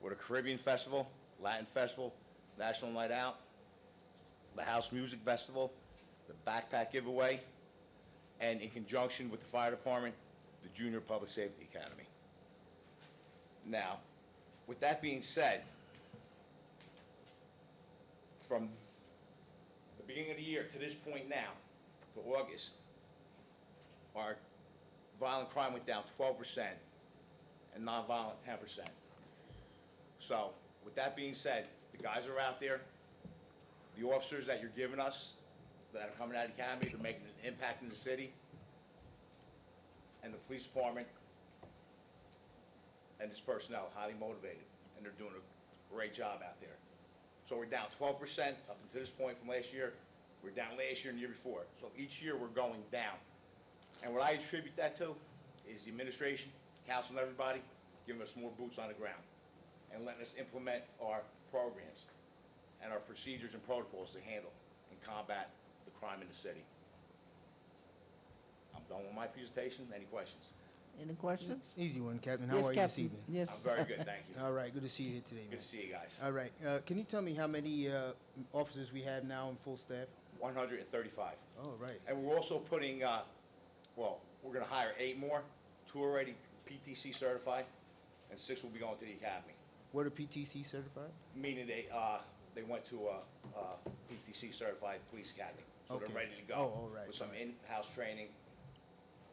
were the Caribbean Festival, Latin Festival, National Night Out, the House Music Festival, the Backpack Giveaway, and in conjunction with the fire department, the Junior Public Safety Academy. Now, with that being said, from the beginning of the year to this point now, to August, our violent crime went down 12% and nonviolent 10%. So, with that being said, the guys are out there, the officers that you're giving us, that are coming out of the academy, they're making an impact in the city, and the police department and its personnel, highly motivated, and they're doing a great job out there. So we're down 12% up until this point from last year. We're down last year and the year before. So each year we're going down. And what I attribute that to is the administration, council, and everybody giving us more boots on the ground and letting us implement our programs and our procedures and protocols to handle and combat the crime in the city. I'm done with my presentation. Any questions? Any questions? Easy one, Captain. How Yes, are you this Captain. evening? I'm Yes. very good, thank you. All right, good to see you here today, man. Good to see you guys. All right, can you tell me how many officers we have now in full staff? 135. All right. And we're also putting, we're gonna hire 8 more, 2 already PTC certified, and 6 will be going to the academy. What are PTC certified? Meaning they went to a PTC certified police academy. So they're Okay. ready to go. Oh, all right, With some all right. in-house training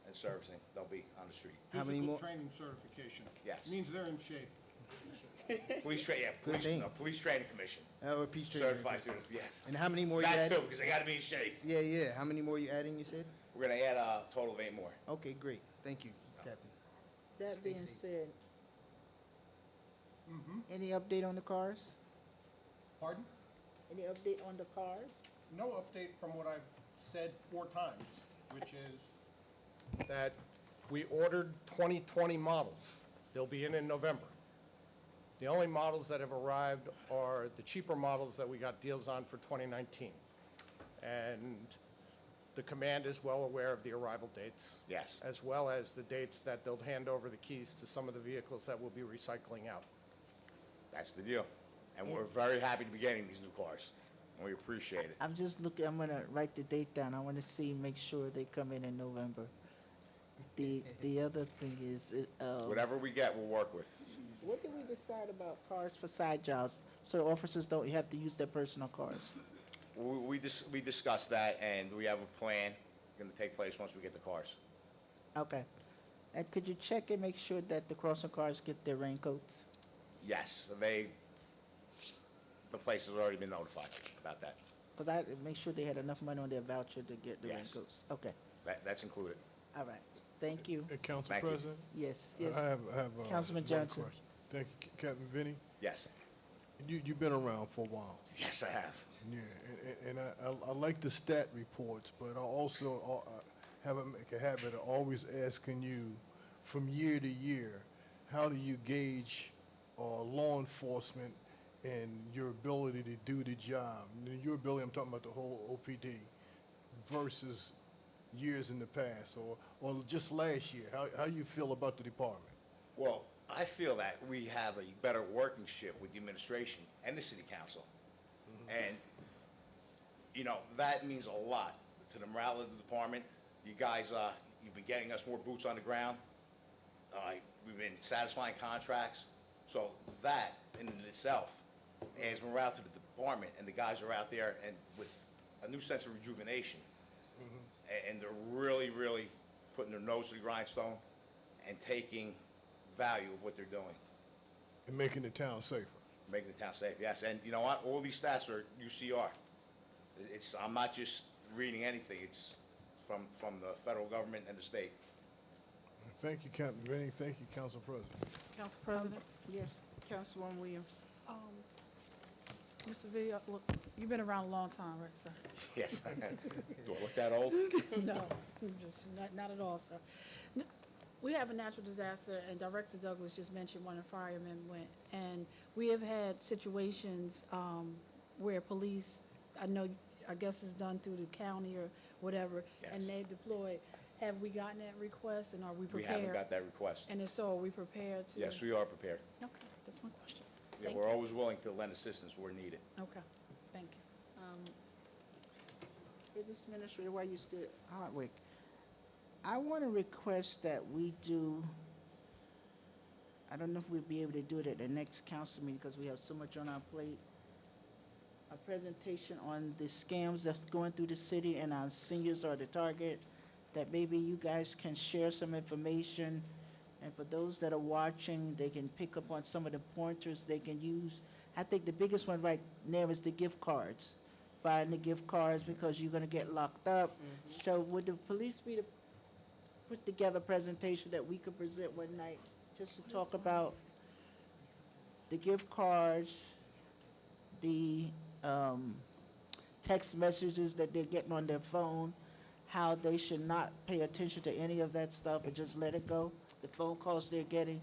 and servicing. They'll be on the street. How many more? Physical training certification. Yes. Means they're in shape. Police Good thing. police training commission. Or peace training. Certified through, yes. And how many more you That too, adding? because they gotta be in shape. Yeah. How many more you adding, you said? We're gonna add a total of 8 more. Okay, great. Thank you, Captain. That Stay being safe. said, any update on the cars? Pardon? Any update on the cars? No update from what I've said 4 times, which is that we ordered 2020 models. They'll be in November. The only models that have arrived are the cheaper models that we got deals on for 2019. And the command is well aware of the arrival dates. Yes. As well as the dates that they'll hand over the keys to some of the vehicles that we'll be recycling out. That's the deal. And we're very happy to be getting these new cars, and we appreciate it. I'm just looking, I'm gonna write the date down. I wanna see, make sure they come in November. The other thing is, Whatever we get, we'll work with. what did we decide about cars for side jobs? So the officers don't have to use their personal cars? We discussed that, and we have a plan going to take place once we get the cars. Okay. And could you check and make sure that the crossing cars get their raincoats? Yes, the place has already been notified about that. Because I make sure they had enough money on their voucher to get the Yes. raincoats. Okay, That's included. all right. Thank you. Council Thank you. President? Yes, I yes. have, Councilman one Johnson. question. Thank you, Captain Vinnie. Yes. You've been around for a while. Yes, I have. Yeah, and I like the stat reports, but I also make a habit of always asking you, from year to year, how do you gauge law enforcement and your ability to do the job? And your ability, I'm talking about the whole OPD, versus years in the past, or just last year. How you feel about the department? Well, I feel that we have a better working ship with the administration and the city council. And, that means a lot to the morale of the department. You guys, you've been getting us more boots on the ground. We've been satisfying contracts. So that in itself adds morale to the department, and the guys are out there and with a new sense of rejuvenation. And they're really, really putting their nose to the grindstone and taking value of what they're doing. And making the town safer. Making the town safe, yes. And you know what? All these stats are UCR. I'm not just reading anything. It's from the federal government and the state. Thank you, Captain Vinnie. Thank you, Council President. Council President? Yes, Councilwoman Williams. Mr. Villa, look, you've been around a long time, right, sir? Yes. Do I look that old? No, not at all, sir. We have a natural disaster, and Director Douglas just mentioned when a fireman went. And we have had situations where police, I guess it's done through the county or whatever, and Yes. they deploy. Have we gotten that request, and are we We prepared? haven't got that request. And if so, are we prepared to? Yes, we are prepared. Okay, that's my question. Yeah, Thank we're you. always willing to lend assistance where needed. Okay, thank you. Business Administrator, while you still Hardwick, I want to request that we do, I don't know if we'll be able to do it at the next council meeting because we have so much on our plate, a presentation on the scams that's going through the city and our seniors are the target, that maybe you guys can share some information. And for those that are watching, they can pick up on some of the pointers they can use. I think the biggest one right now is the gift cards. Buying the gift cards because you're gonna get locked up. So would the police be to put together a presentation that we could present one night, just to talk about the gift cards, the text messages that they're getting on their phone, how they should not pay attention to any of that stuff and just let it go, the phone calls they're getting,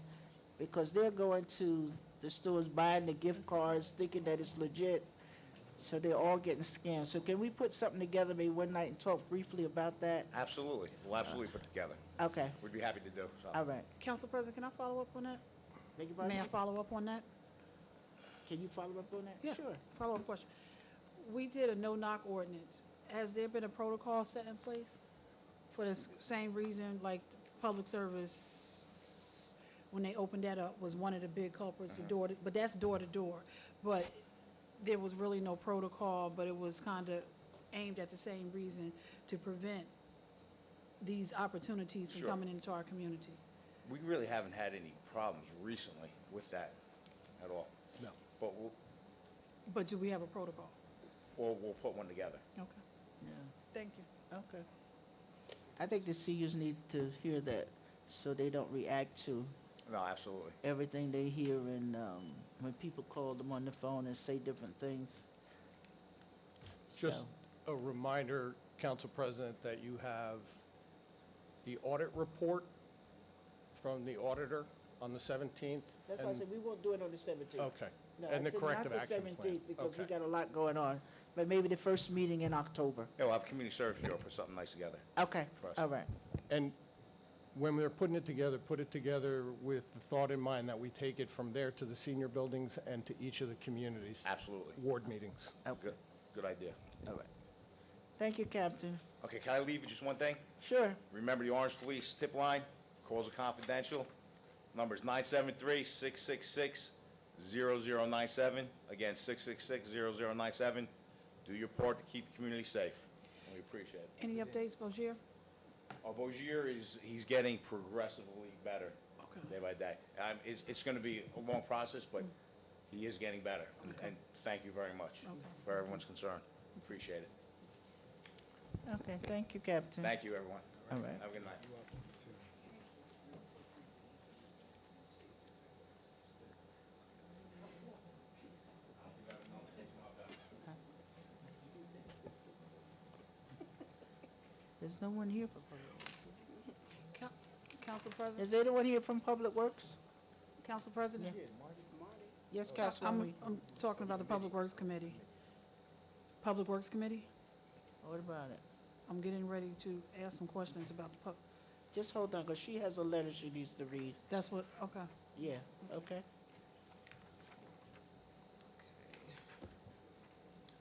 because they're going to the stores buying the gift cards, thinking that it's legit, so they're all getting scammed. So can we put something together maybe one night and talk briefly about that? Absolutely. We'll absolutely put it together. Okay, We'd be happy to do so. all right. Council President, can I follow up on that? Beg your pardon? May I follow up on that? Can you follow up on that? Yeah. Sure. Follow-up question. We did a no-knock ordinance. Has there been a protocol set in place for the same reason, like public service, when they opened that up, was one of the big culprits, the door, but that's door to door. But there was really no protocol, but it was kind of aimed at the same reason, to prevent these opportunities from Sure. coming into our community. We really haven't had any problems recently with that at all. No. But But do we have a protocol? we'll put one together. Okay, Yeah, thank you. okay. I think the seniors need to hear that, so they don't react to No, absolutely. everything they hear, and when people call them on the phone and say different things. Just So, a reminder, Council President, that you have the audit report from the auditor on the 17th. That's why I And- said we won't do it on the 17th. Okay. No, And I the said corrective not action the plan. 17th, because we Okay. got a lot going on, but maybe the first meeting in October. Yeah, we'll have community service bureau put something nice together Okay, for us. all right. And when they're putting it together, put it together with the thought in mind that we take it from there to the senior buildings and to each of the communities. Absolutely. Ward meetings. Good, good idea. All right. Thank you, Captain. Okay, can I leave with just one thing? Sure. Remember the Orange Police tip line, calls are confidential. Number is 973-666-0097. Again, 666-0097. Do your part to keep the community safe. We appreciate it. Any updates, Bozier? Bozier he's getting progressively better day by day. It's going to be a long process, but he is getting better. And thank you very much for everyone's concern. Appreciate it. Okay, thank you, Captain. Thank you, everyone. All right. Have a good night. There's no one here for Public Council Works. President? Is anyone here from Public Works? Council President? Yes, Councilwoman Reed. I'm talking about the Public Works Committee. Public Works Committee? What about it? I'm getting ready to ask some questions about the Just hold on, because she has a letter she needs to read. that's what, okay. Yeah, okay.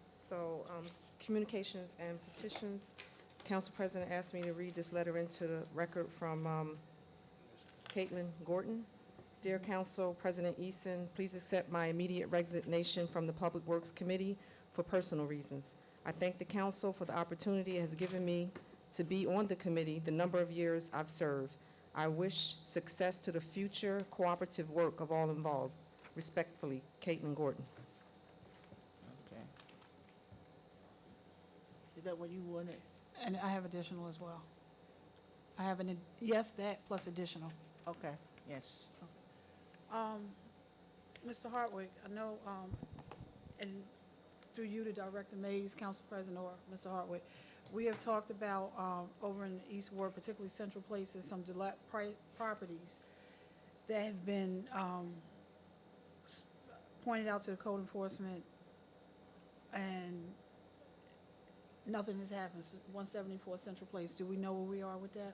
So, communications and petitions. Council President asked me to read this letter into the record from Caitlin Gordon. Dear Council President Easton, please accept my immediate resignation from the Public Works Committee for personal reasons. I thank the council for the opportunity it has given me to be on the committee the number of years I've served. I wish success to the future cooperative work of all involved. Respectfully, Caitlin Gordon. Okay. Is that what you wanted? And I have additional as well. I have yes, that plus additional. Okay, yes. Mr. Hartwick, I know, and through you to Director Mays, Council President, or Mr. Hartwick, we have talked about, over in the East Ward, particularly Central Places, some properties that have been, pointed out to the code enforcement, and nothing has happened. 174 Central Place, do we know where we are with that?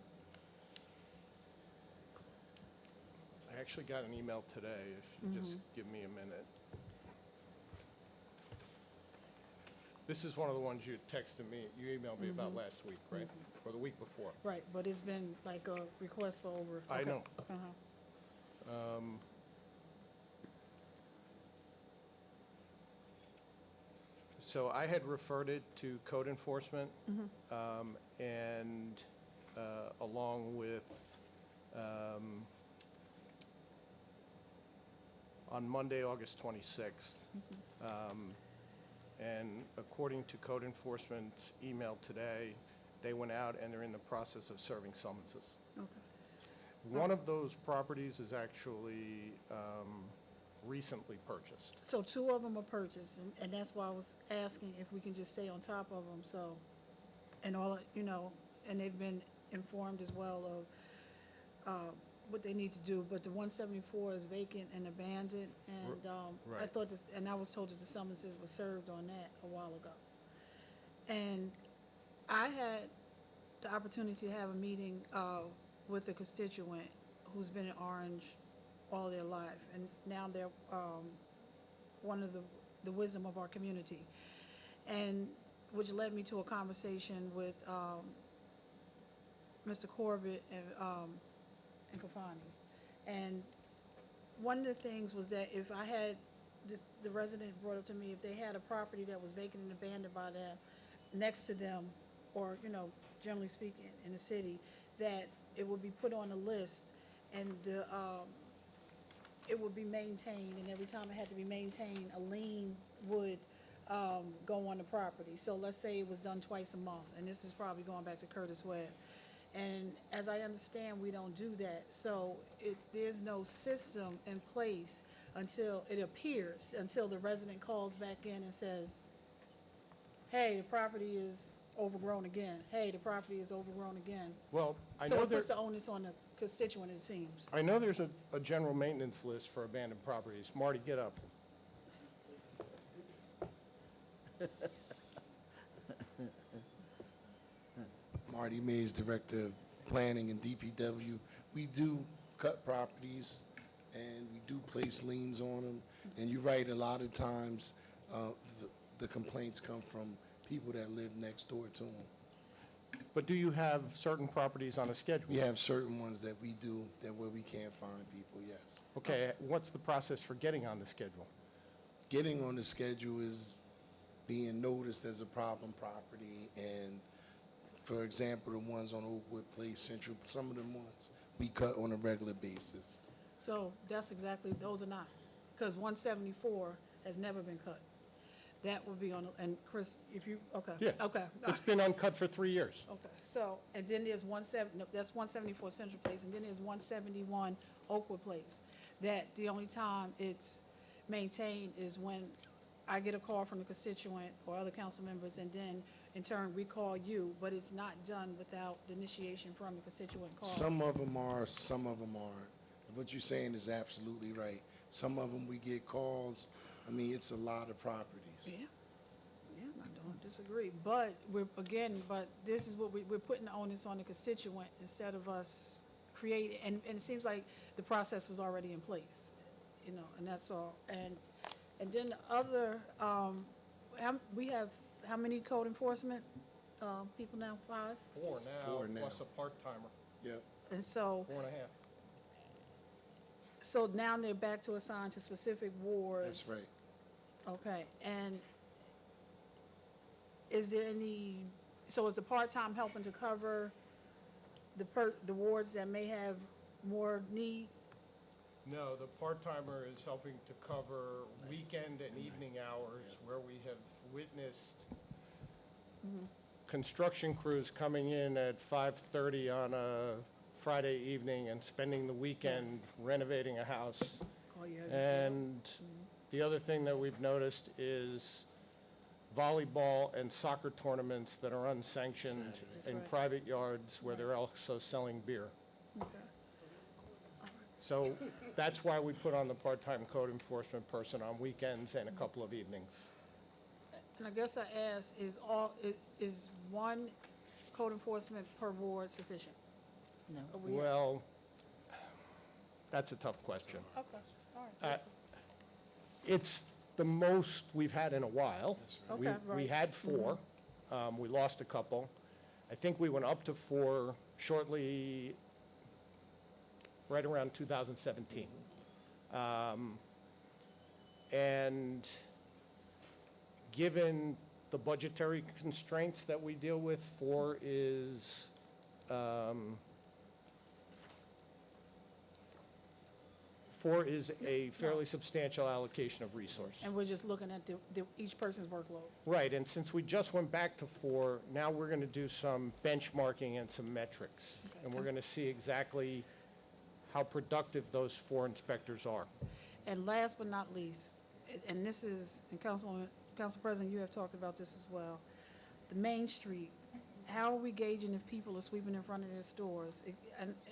I actually got an email today, if you just give me a minute. This is one of the ones you texted me, you emailed me about last week, right? Or the week before. Right, but it's been like a request for over. I okay. know. Uh-huh. So I had referred it to code enforcement, and along with, on Monday, August 26th. And according to code enforcement's email today, they went out and they're in the process of serving summonses. Okay. One of those properties is actually recently purchased. So two of them are purchased, and that's why I was asking if we can just stay on top of them, so, and all, and they've been informed as well of what they need to do, but the 174 is vacant and abandoned, and I Right. thought this, and I was told that the summonses were served on that a while ago. And I had the opportunity to have a meeting with a constituent who's been in Orange all their life, and now they're one of the wisdom of our community, and which led me to a conversation with Mr. Corbett and Kafani. And one of the things was that if I had, the resident brought up to me, if they had a property that was vacant and abandoned by them, next to them, or, generally speaking, in the city, that it would be put on a list, and it would be maintained, and every time it had to be maintained, a lien would go on the property. So let's say it was done twice a month, and this is probably going back to Curtis Webb. And as I understand, we don't do that. So there's no system in place until it appears, until the resident calls back in and says, hey, the property is overgrown again. Hey, the property is overgrown again. Well, I So know it puts there, the onus on the constituent, it seems. I know there's a general maintenance list for abandoned properties. Marty, get up. Marty Mays, Director of Planning and DPW. We do cut properties and we do place liens on them. And you're right, a lot of times, the complaints come from people that live next door to them. But do you have certain properties on a schedule? We have certain ones that we do that where we can't find people, yes. Okay, what's the process for getting on the schedule? Getting on the schedule is being noticed as a problem property, and for example, the ones on Oakwood Place Central, some of them ones we cut on a regular basis. So that's exactly, those are not, because 174 has never been cut. That would be on, and Chris, if you, okay. Yeah. Okay. It's been uncut for 3 years. Okay, so, and then there's that's 174 Central Place, and then there's 171 Oakwood Place. That the only time it's maintained is when I get a call from the constituent or other council members, and then in turn we call you, but it's not done without the initiation from the constituent call. Some of them are, some of them aren't. What you're saying is absolutely right. Some of them we get calls. I mean, it's a lot of properties. Yeah, I don't disagree, but but this is what we're putting the onus on the constituent instead of us creating, and it seems like the process was already in place, and that's all. And then the other, we have, how many code enforcement people now? 5? Four now, now. plus a part-timer. Yep. And so, 4.5. so now they're back to assigned to specific wards. That's right. Okay, and is there any, so is the part-time helping to cover the wards that may have more need? No, the part-timer is helping to cover weekend and evening hours where we have witnessed construction crews coming in at 5:30 on a Friday evening and spending the weekend Yes. renovating a house. Call you every And the other thing that we've noticed is volleyball and soccer tournaments that are unsanctioned That's in right. private yards where they're also selling beer. Okay. So that's why we put on the part-time code enforcement person on weekends and a couple of evenings. And I guess I ask, is one code enforcement per ward sufficient? No. Are we- Well, that's a tough question. Okay, all right. It's the most we've had in a while. Okay, We right. had 4. We lost a couple. I think we went up to 4 shortly, right around 2017. And given the budgetary constraints that we deal with, 4 is, a fairly substantial allocation of resource. And we're just looking at each person's workload. Right, and since we just went back to 4, now we're going to do some benchmarking and some metrics. Okay. And we're going to see exactly how productive those 4 inspectors are. And last but not least, and this is, and Council President, you have talked about this as well, the Main Street, how are we gauging if people are sweeping in front of their stores?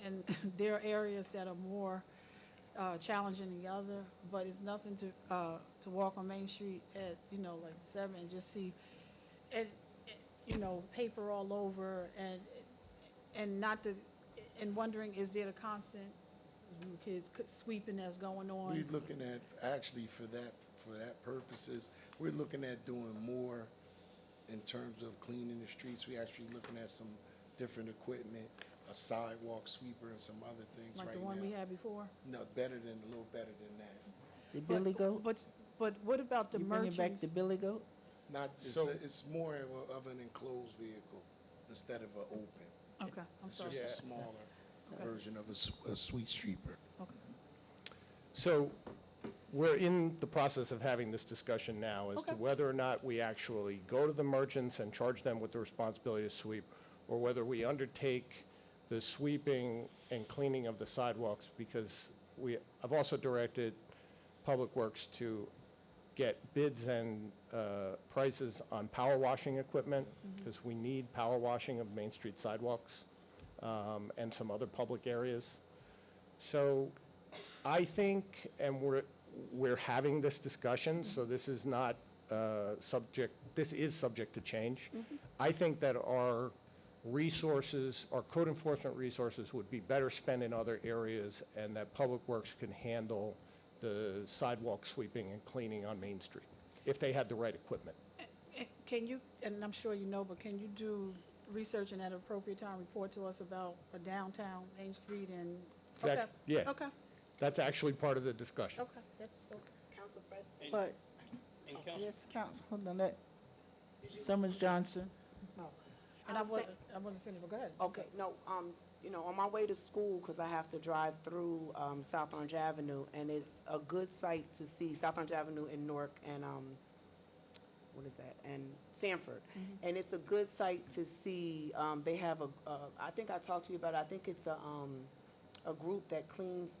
And there are areas that are more challenging than the other, but it's nothing to walk on Main Street at, like 7 and just see, and, paper all over and wondering, is there a constant kids sweeping that's going on? We're looking at, actually for that purposes, we're looking at doing more in terms of cleaning the streets. We're actually looking at some different equipment, a sidewalk sweeper and some other things right now. Like the one we had before? No, a little better than that. The Billy Goat? But what about the You bringing back merchants? the Billy Goat? Not, So- it's more of an enclosed vehicle instead of an open. Okay, I'm It's sorry. just a Yeah. smaller version of a sweet sweeper. Okay. So we're in the process of having this discussion now as to Okay. whether or not we actually go to the merchants and charge them with the responsibility to sweep, or whether we undertake the sweeping and cleaning of the sidewalks, because I've also directed Public Works to get bids and prices on power washing equipment, because we need power washing of Main Street sidewalks and some other public areas. So I think, and we're having this discussion, so this is not this is subject to change. I think that our resources, our code enforcement resources would be better spent in other areas, and that Public Works can handle the sidewalk sweeping and cleaning on Main Street, if they had the right equipment. Can you, and I'm sure you know, but can you do research and at an appropriate time report to us about a downtown Main Street and? Okay. Yeah. Okay, That's actually part of the discussion. okay, that's, okay. Council President? And, But, and council, yes, Council, hold on, that, Summers Johnson. And I'll I wasn't finished, but go ahead. Okay, no, you know, on my way to school, because I have to drive through South Orange Avenue, and it's a good sight to see South Orange Avenue in Newark and, what is that, and Sanford. And it's a good sight to see, they have I think I talked to you about it, I think it's a group that cleans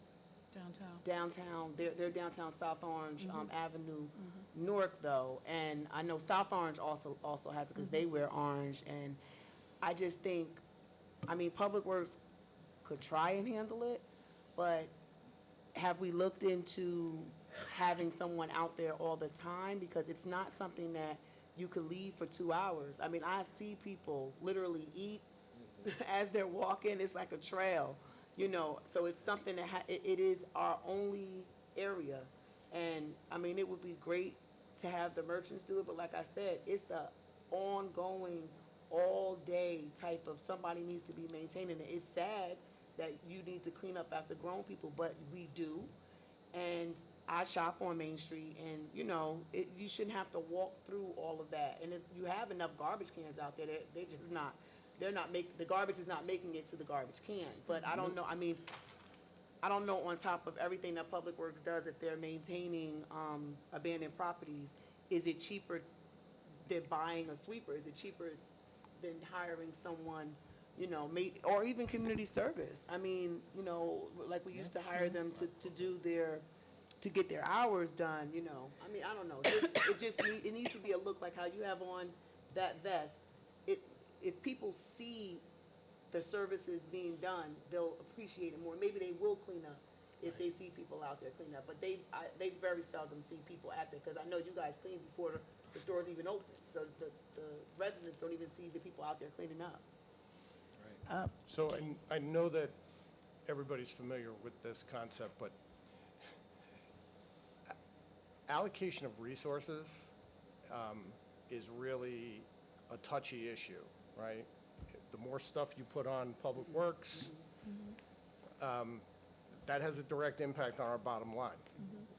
downtown, they're downtown South Orange Avenue, Newark though, and I know South Orange also has it because they wear orange, and I just think, I mean, Public Works could try and handle it, but have we looked into having someone out there all the time? Because it's not something that you could leave for 2 hours. I mean, I see people literally eat as they're walking. It's like a trail, you know, so it's something that it is our only area. And I mean, it would be great to have the merchants do it, but like I said, it's a ongoing, all day type of, somebody needs to be maintaining it. It's sad that you need to clean up after grown people, but we do. And I shop on Main Street, and you know, you shouldn't have to walk through all of that. And if you have enough garbage cans out there, they're just not, the garbage is not making it to the garbage can. But I don't know, I mean, I don't know, on top of everything that Public Works does, if they're maintaining abandoned properties, is it cheaper than buying a sweeper? Is it cheaper than hiring someone, you know, or even community service? I mean, you know, like we used to hire them to do to get their hours done, you know. I mean, I don't know. It needs to be a look like how you have on that vest. If people see the services being done, they'll appreciate it more. Maybe they will clean up if they see people out there cleaning up. But they very seldom see people out there, because I know you guys clean before the stores even open. So the residents don't even see the people out there cleaning up. So I know that everybody's familiar with this concept, but allocation of resources is really a touchy issue, right? The more stuff you put on Public Works, that has a direct impact on our bottom line.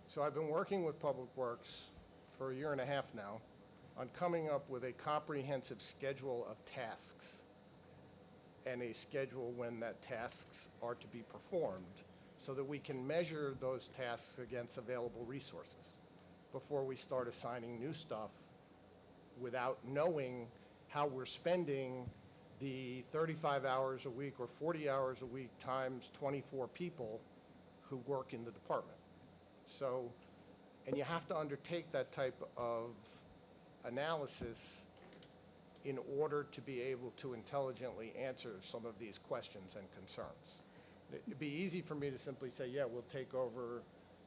So I've been working with Public Works for 1.5 years now on coming up with a comprehensive schedule of tasks and a schedule when that tasks are to be performed, so that we can measure those tasks against available resources before we start assigning new stuff without knowing how we're spending the 35 hours a week or 40 hours a week times 24 people who work in the department. So, and you have to undertake that type of analysis in order to be able to intelligently answer some of these questions and concerns. It'd be easy for me to simply say, yeah, we'll take over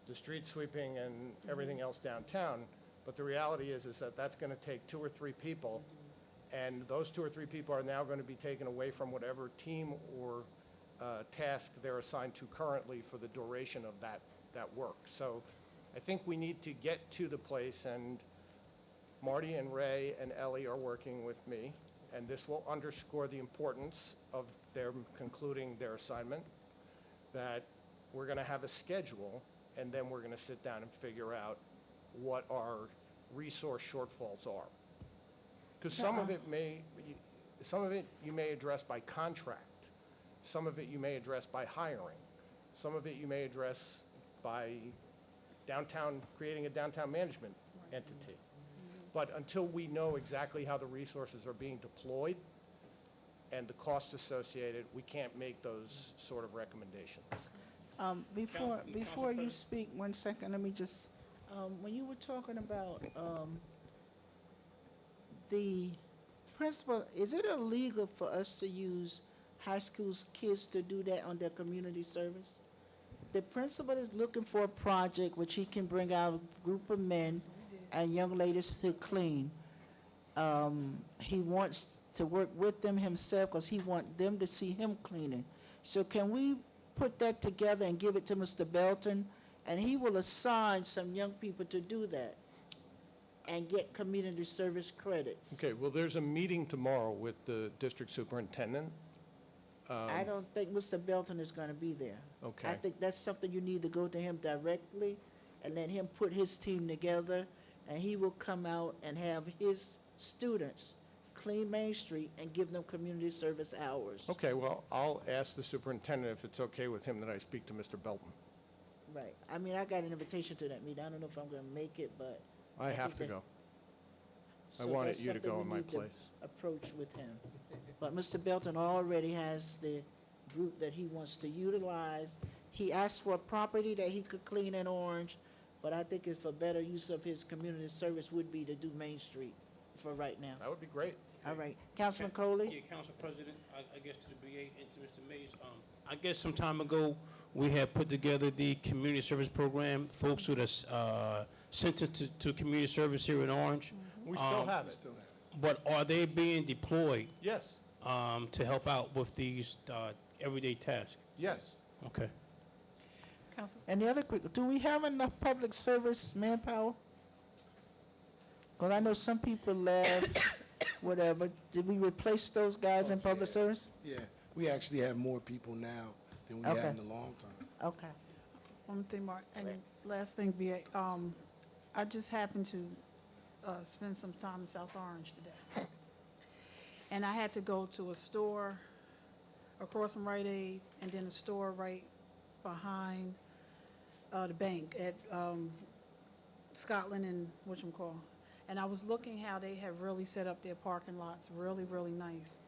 the street sweeping and everything else downtown, but the reality is that that's going to take 2 or 3 people, and those 2 or 3 people are now going to be taken away from whatever team or task they're assigned to currently for the duration of that work. So I think we need to get to the place, and Marty and Ray and Ellie are working with me, and this will underscore the importance of them concluding their assignment, that we're going to have a schedule, and then we're going to sit down and figure out what our resource shortfalls are. Because some of it you may address by contract. Some of it you may address by hiring. Some of it you may address by creating a downtown management entity. But until we know exactly how the resources are being deployed and the costs associated, we can't make those sort of recommendations. Before you speak, 1 second, let me just, When you were talking about, the principal, is it illegal for us to use high school kids to do that on their community service? The principal is looking for a project which he can bring out a group of men and young ladies to clean. He wants to work with them himself because he wants them to see him cleaning. So can we put that together and give it to Mr. Belton? And he will assign some young people to do that and get community service credits. Okay, well, there's a meeting tomorrow with the district superintendent. I don't think Mr. Belton is gonna be there. I Okay, think that's something you need to go to him directly and let him put his team together, and he will come out and have his students clean Main Street and give them community service hours. okay, well, I'll ask the superintendent if it's okay with him that I speak to Mr. Belton. Right. I mean, I got an invitation to that meeting. I don't know if I'm gonna make it, but. I have to think go. I so wanted that's you to something go we in my need to place. Approach with him. But Mr. Belton already has the group that he wants to utilize. He asked for a property that he could clean in Orange, but I think if a better use of his community service would be to do Main Street for right now. That would be great. All right. Councilman Coley? Yeah, Council President, I guess to the BA and to Mr. Mays, I guess some time ago, we had put together the community service program, folks who are sent to community service here in Orange. We still have it. But are they being deployed Yes, to help out with these everyday tasks? yes. Okay. Council, And the other quick, do we have enough public service manpower? Because I know some people left, whatever. Did we replace those guys in public service? Yeah, we actually have more people now than we Okay. had in a long time. Okay. one thing, Mark, and last thing, BA, I just happened to spend some time in South Orange today. And I had to go to a store across from Rite Aid, and then a store right behind the bank at Scotland and whatchamacallit. And I was looking how they have really set up their parking lots, really, really nice.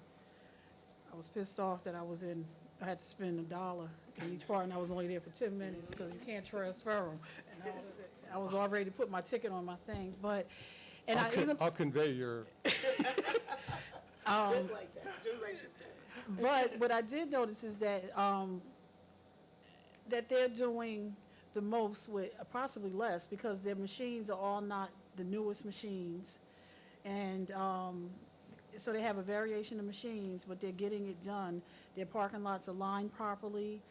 I was pissed off that I had to spend $1 in each part, and I was only there for 10 minutes, because you can't transfer them. And I was already put my ticket on my thing, but, and I even. I'll convey your, Just like that, just like she said. But what I did notice is that, that they're doing the most with possibly less, because their machines are all not the newest machines. And so they have a variation of machines, but they're getting it done. Their parking lots are lined properly.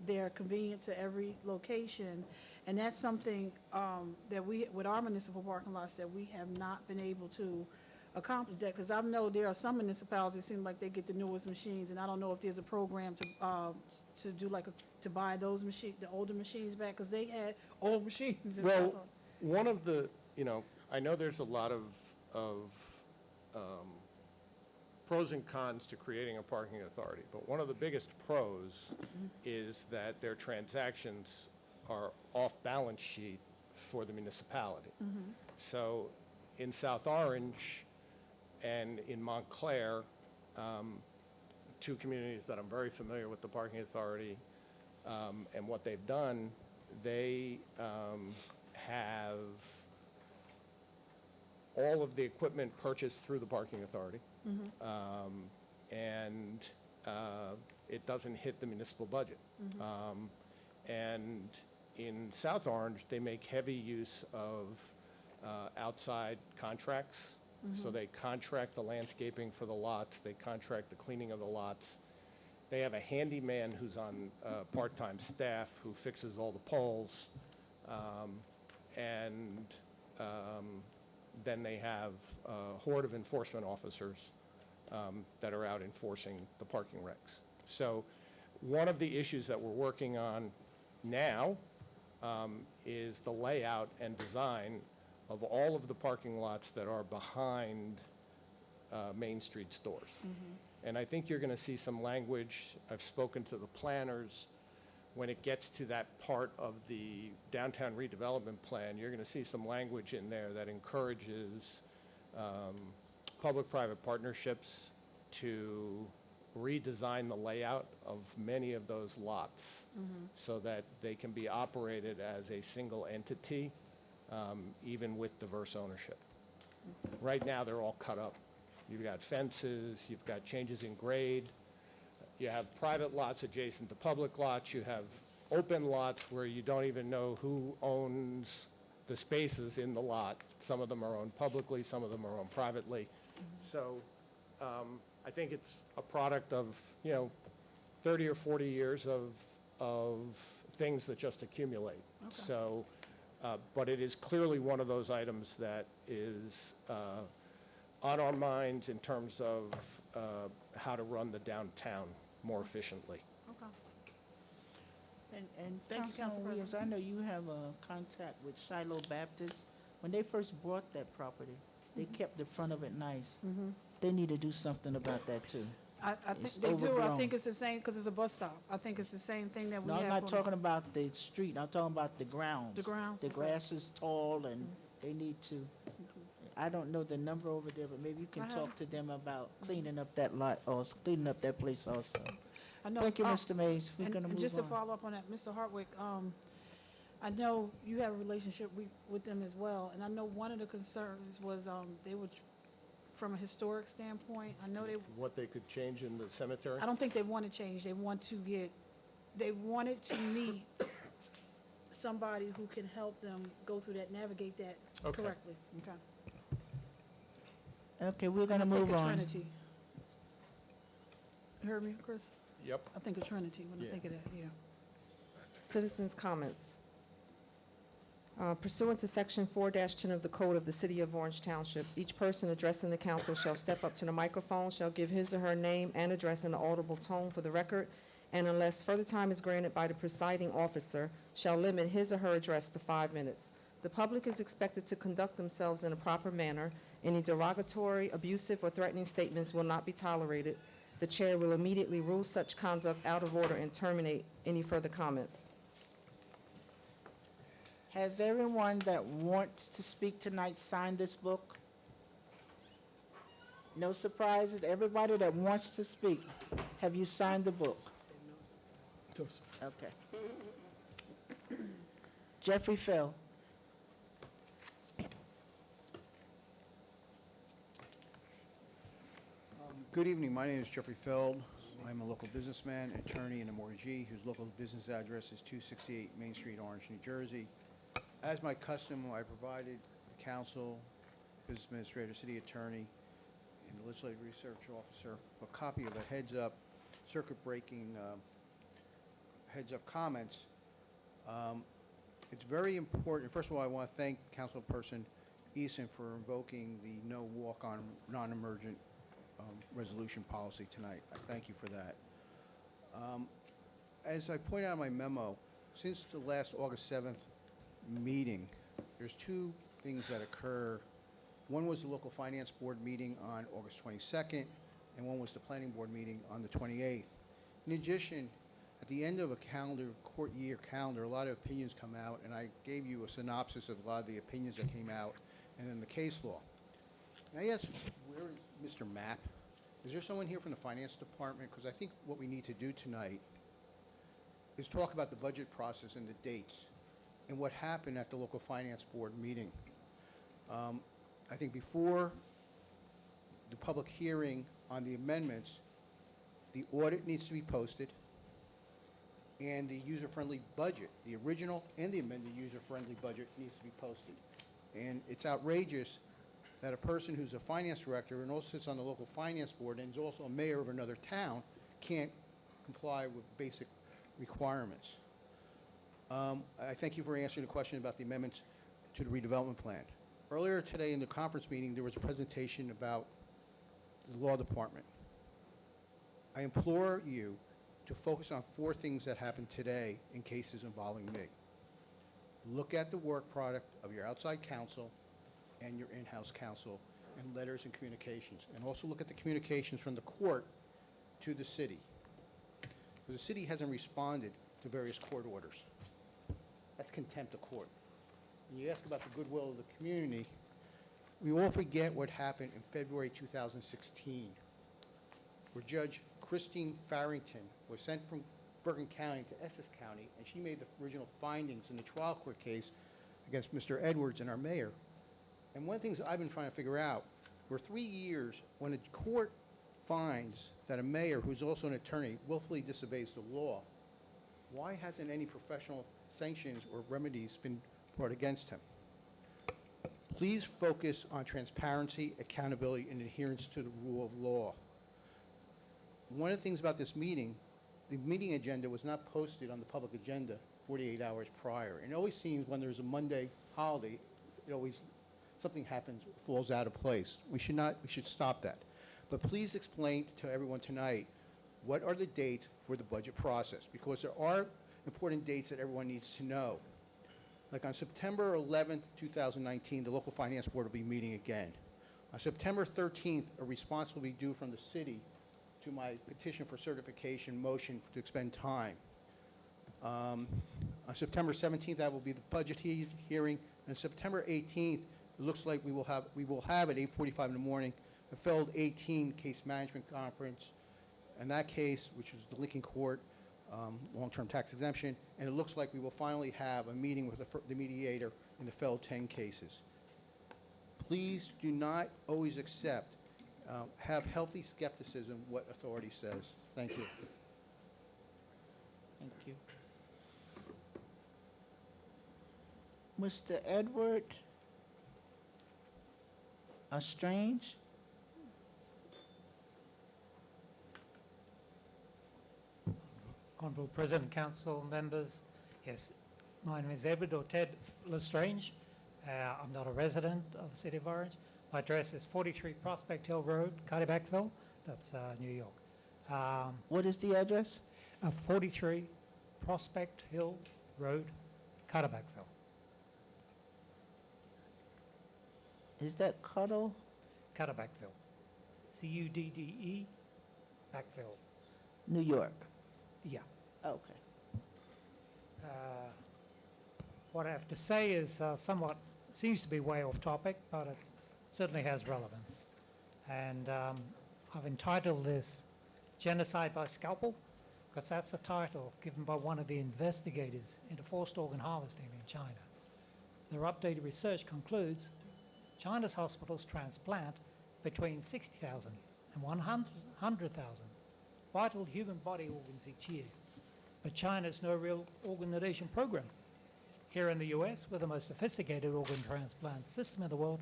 They're convenient to every location. And that's something that we, with our municipal parking lots, that we have not been able to accomplish that, because I know there are some municipalities, it seems like they get the newest machines, and I don't know if there's a program to do like, to buy those machines, the older machines back, because they had old machines. And well, stuff. one of the, I know there's a lot of pros and cons to creating a parking authority, but one of the biggest pros is that their transactions are off balance sheet for the municipality. So in South Orange and in Montclair, two communities that I'm very familiar with the parking authority, and what they've done, they have all of the equipment purchased through the parking authority. And it doesn't hit the municipal budget. And in South Orange, they make heavy use of outside contracts. So they contract the landscaping for the lots, they contract the cleaning of the lots. They have a handyman who's on part-time staff who fixes all the poles. And then they have a horde of enforcement officers that are out enforcing the parking regs. So one of the issues that we're working on now is the layout and design of all of the parking lots that are behind Main Street stores. And I think you're going to see some language. I've spoken to the planners. When it gets to that part of the downtown redevelopment plan, you're going to see some language in there that encourages public-private partnerships to redesign the layout of many of those lots so that they can be operated as a single entity even with diverse ownership. Right now, they're all cut up. You've got fences, you've got changes in grade, you have private lots adjacent to public lots, you have open lots where you don't even know who owns the spaces in the lot. Some of them are owned publicly, some of them are owned privately. So I think it's a product of, 30 or 40 years of things that just accumulate. So, but it is clearly one of those items that is on our minds in terms of how to run the downtown more efficiently. Okay. And Thank you, Council Councilman Williams, I President. know you have a contact with Shiloh Baptist. When they first bought that property, they kept the front of it nice. They need to do something about that too. I It's think they do. I overgrown. think it's the same, because it's a bus stop. I think it's the same thing that we No, have. I'm not on- talking about the street, I'm talking about the grounds. The grounds, The okay. grass is tall and they need to, I don't know the number over there, but maybe you can I have talk to them about cleaning up that lot, or cleaning up that place also. I know, Thank you, uh, Mr. Mays, we're gonna And move just to on. follow up on that, Mr. Hartwick, I know you have a relationship with them as well, and I know one of the concerns was, they would, from a historic standpoint, I know What they could change in the cemetery? I don't think they want to change, they wanted to meet somebody who can help them go through that, navigate that Okay. correctly, okay? Okay, we're gonna And I move think of on. Trinity. You heard me, Chris? Yep. I think of Trinity when I Yeah. think of that, yeah. Citizens' comments. Pursuant to Section 4-10 of the Code of the City of Orange Township, each person addressing the council shall step up to the microphone, shall give his or her name and address in an audible tone for the record, and unless further time is granted by the presiding officer, shall limit his or her address to 5 minutes. The public is expected to conduct themselves in a proper manner. Any derogatory, abusive, or threatening statements will not be tolerated. The chair will immediately rule such conduct out of order and terminate any further comments. Has everyone that wants to speak tonight signed this book? No surprises, everybody that wants to speak, have you signed the book? Okay. Jeffrey Fell. Good evening. My name is Jeffrey Feld. I'm a local businessman, attorney, and a mortgagee whose local business address is 268 Main Street, Orange, New Jersey. As my custom, I provided the council, business administrator, city attorney, and the legislative research officer a copy of a heads-up, circuit-breaking heads-up comments. It's very important. First of all, I want to thank Councilperson Eason for invoking the no walk-on non-emergent resolution policy tonight. I thank you for that. As I point out in my memo, since the last August 7th meeting, there's two things that occur. One was the local finance board meeting on August 22nd, and one was the planning board meeting on the 28th. In addition, at the end of a calendar, court year calendar, a lot of opinions come out, and I gave you a synopsis of a lot of the opinions that came out, and then the case law. Now, yes, where is Mr. Mapp? Is there someone here from the finance department? Because I think what we need to do tonight is talk about the budget process and the dates and what happened at the local finance board meeting. I think before the public hearing on the amendments, the audit needs to be posted, and the user-friendly budget, the original and the amended user-friendly budget needs to be posted. And it's outrageous that a person who's a finance director and also sits on the local finance board and is also a mayor of another town can't comply with basic requirements. I thank you for answering the question about the amendments to the redevelopment plan. Earlier today in the conference meeting, there was a presentation about the law department. I implore you to focus on 4 things that happened today in cases involving me. Look at the work product of your outside counsel and your in-house counsel and letters and communications. And also look at the communications from the court to the city. Because the city hasn't responded to various court orders. That's contempt of court. When you ask about the goodwill of the community, we all forget what happened in February 2016, where Judge Christine Farrington was sent from Bergen County to Essex County, and she made the original findings in the trial court case against Mr. Edwards and our mayor. And one of the things I've been trying to figure out, for 3 years, when a court finds that a mayor who's also an attorney willfully disobeys the law, why hasn't any professional sanctions or remedies been brought against him? Please focus on transparency, accountability, and adherence to the rule of law. One of the things about this meeting, the meeting agenda was not posted on the public agenda 48 hours prior. And it always seems when there's a Monday holiday, something happens, falls out of place. We should stop that. But please explain to everyone tonight, what are the dates for the budget process? Because there are important dates that everyone needs to know. Like on September 11th, 2019, the local finance board will be meeting again. On September 13th, a response will be due from the city to my petition for certification motion to expend time. On September 17th, that will be the budget hearing. And September 18th, it looks like we will have at 8:45 in the morning a failed 18 case management conference. In that case, which is the Lincoln Court, long-term tax exemption, and it looks like we will finally have a meeting with the mediator in the failed 10 cases. Please do not always accept, have healthy skepticism what authority says. Thank you. Thank you. Mr. Edward Strange? Honourable President, Council members, yes, my name is Edward or Ted Lestrange. I'm not a resident of the City of Orange. My address is 43 Prospect Hill Road, Cardibackville. That's New York. What is the address? 43 Prospect Hill Road, Cardibackville. Is that Cuddle? Cardibackville. C-U-D-D-E, Backville. New York. Yeah. Okay. What I have to say is somewhat, seems to be way off topic, but it certainly has relevance. And I've entitled this Genocide by Scalpel, because that's the title given by one of the investigators into forced organ harvesting in China. Their updated research concludes China's hospitals transplant between 60,000 and 100,000 vital human body organs each year. But China's no real organ donation program. Here in the US, with the most sophisticated organ transplant system in the world,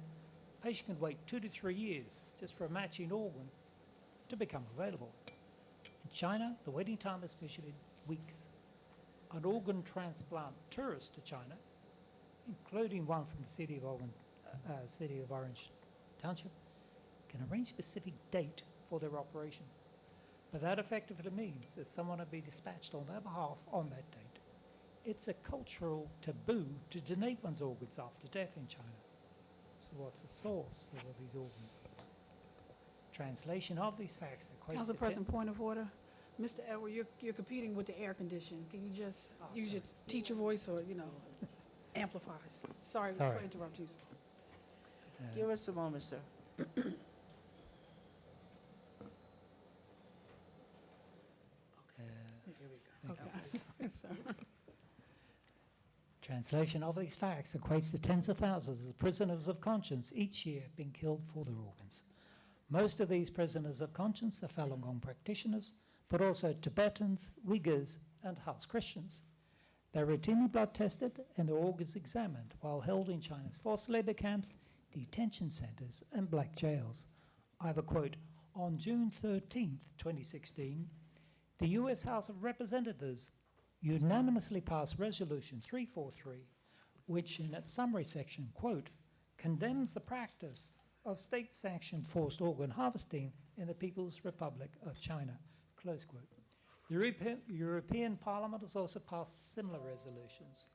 a patient can wait 2 to 3 years just for a matching organ to become available. In China, the waiting time is measured in weeks. An organ transplant tourist to China, including one from the City of Orange Township, can arrange a specific date for their operation. But that effectively means that someone will be dispatched on their behalf on that date. It's a cultural taboo to donate one's organs after death in China. So what's the source of all these organs? Translation of these facts equates Council to President, point of order. Mr. Edward, you're competing with the air condition. Can you just use your teacher voice or, amplifies? Sorry Sorry. for interrupting you, sir. Give us a moment, sir. Okay. Sorry. Translation of these facts equates to tens of thousands of prisoners of conscience each year being killed for their organs. Most of these prisoners of conscience are Falun Gong practitioners, but also Tibetans, Uyghurs, and House Christians. They're routinely blood tested and their organs examined while held in China's forced labor camps, detention centers, and black jails. I have a quote. On June 13th, 2016, the U.S. House of Representatives unanimously passed Resolution 343, which in its summary section, quote, condemns the practice of state-sanctioned forced organ harvesting in the People's Republic of China, close quote. The European Parliament has also passed similar resolutions.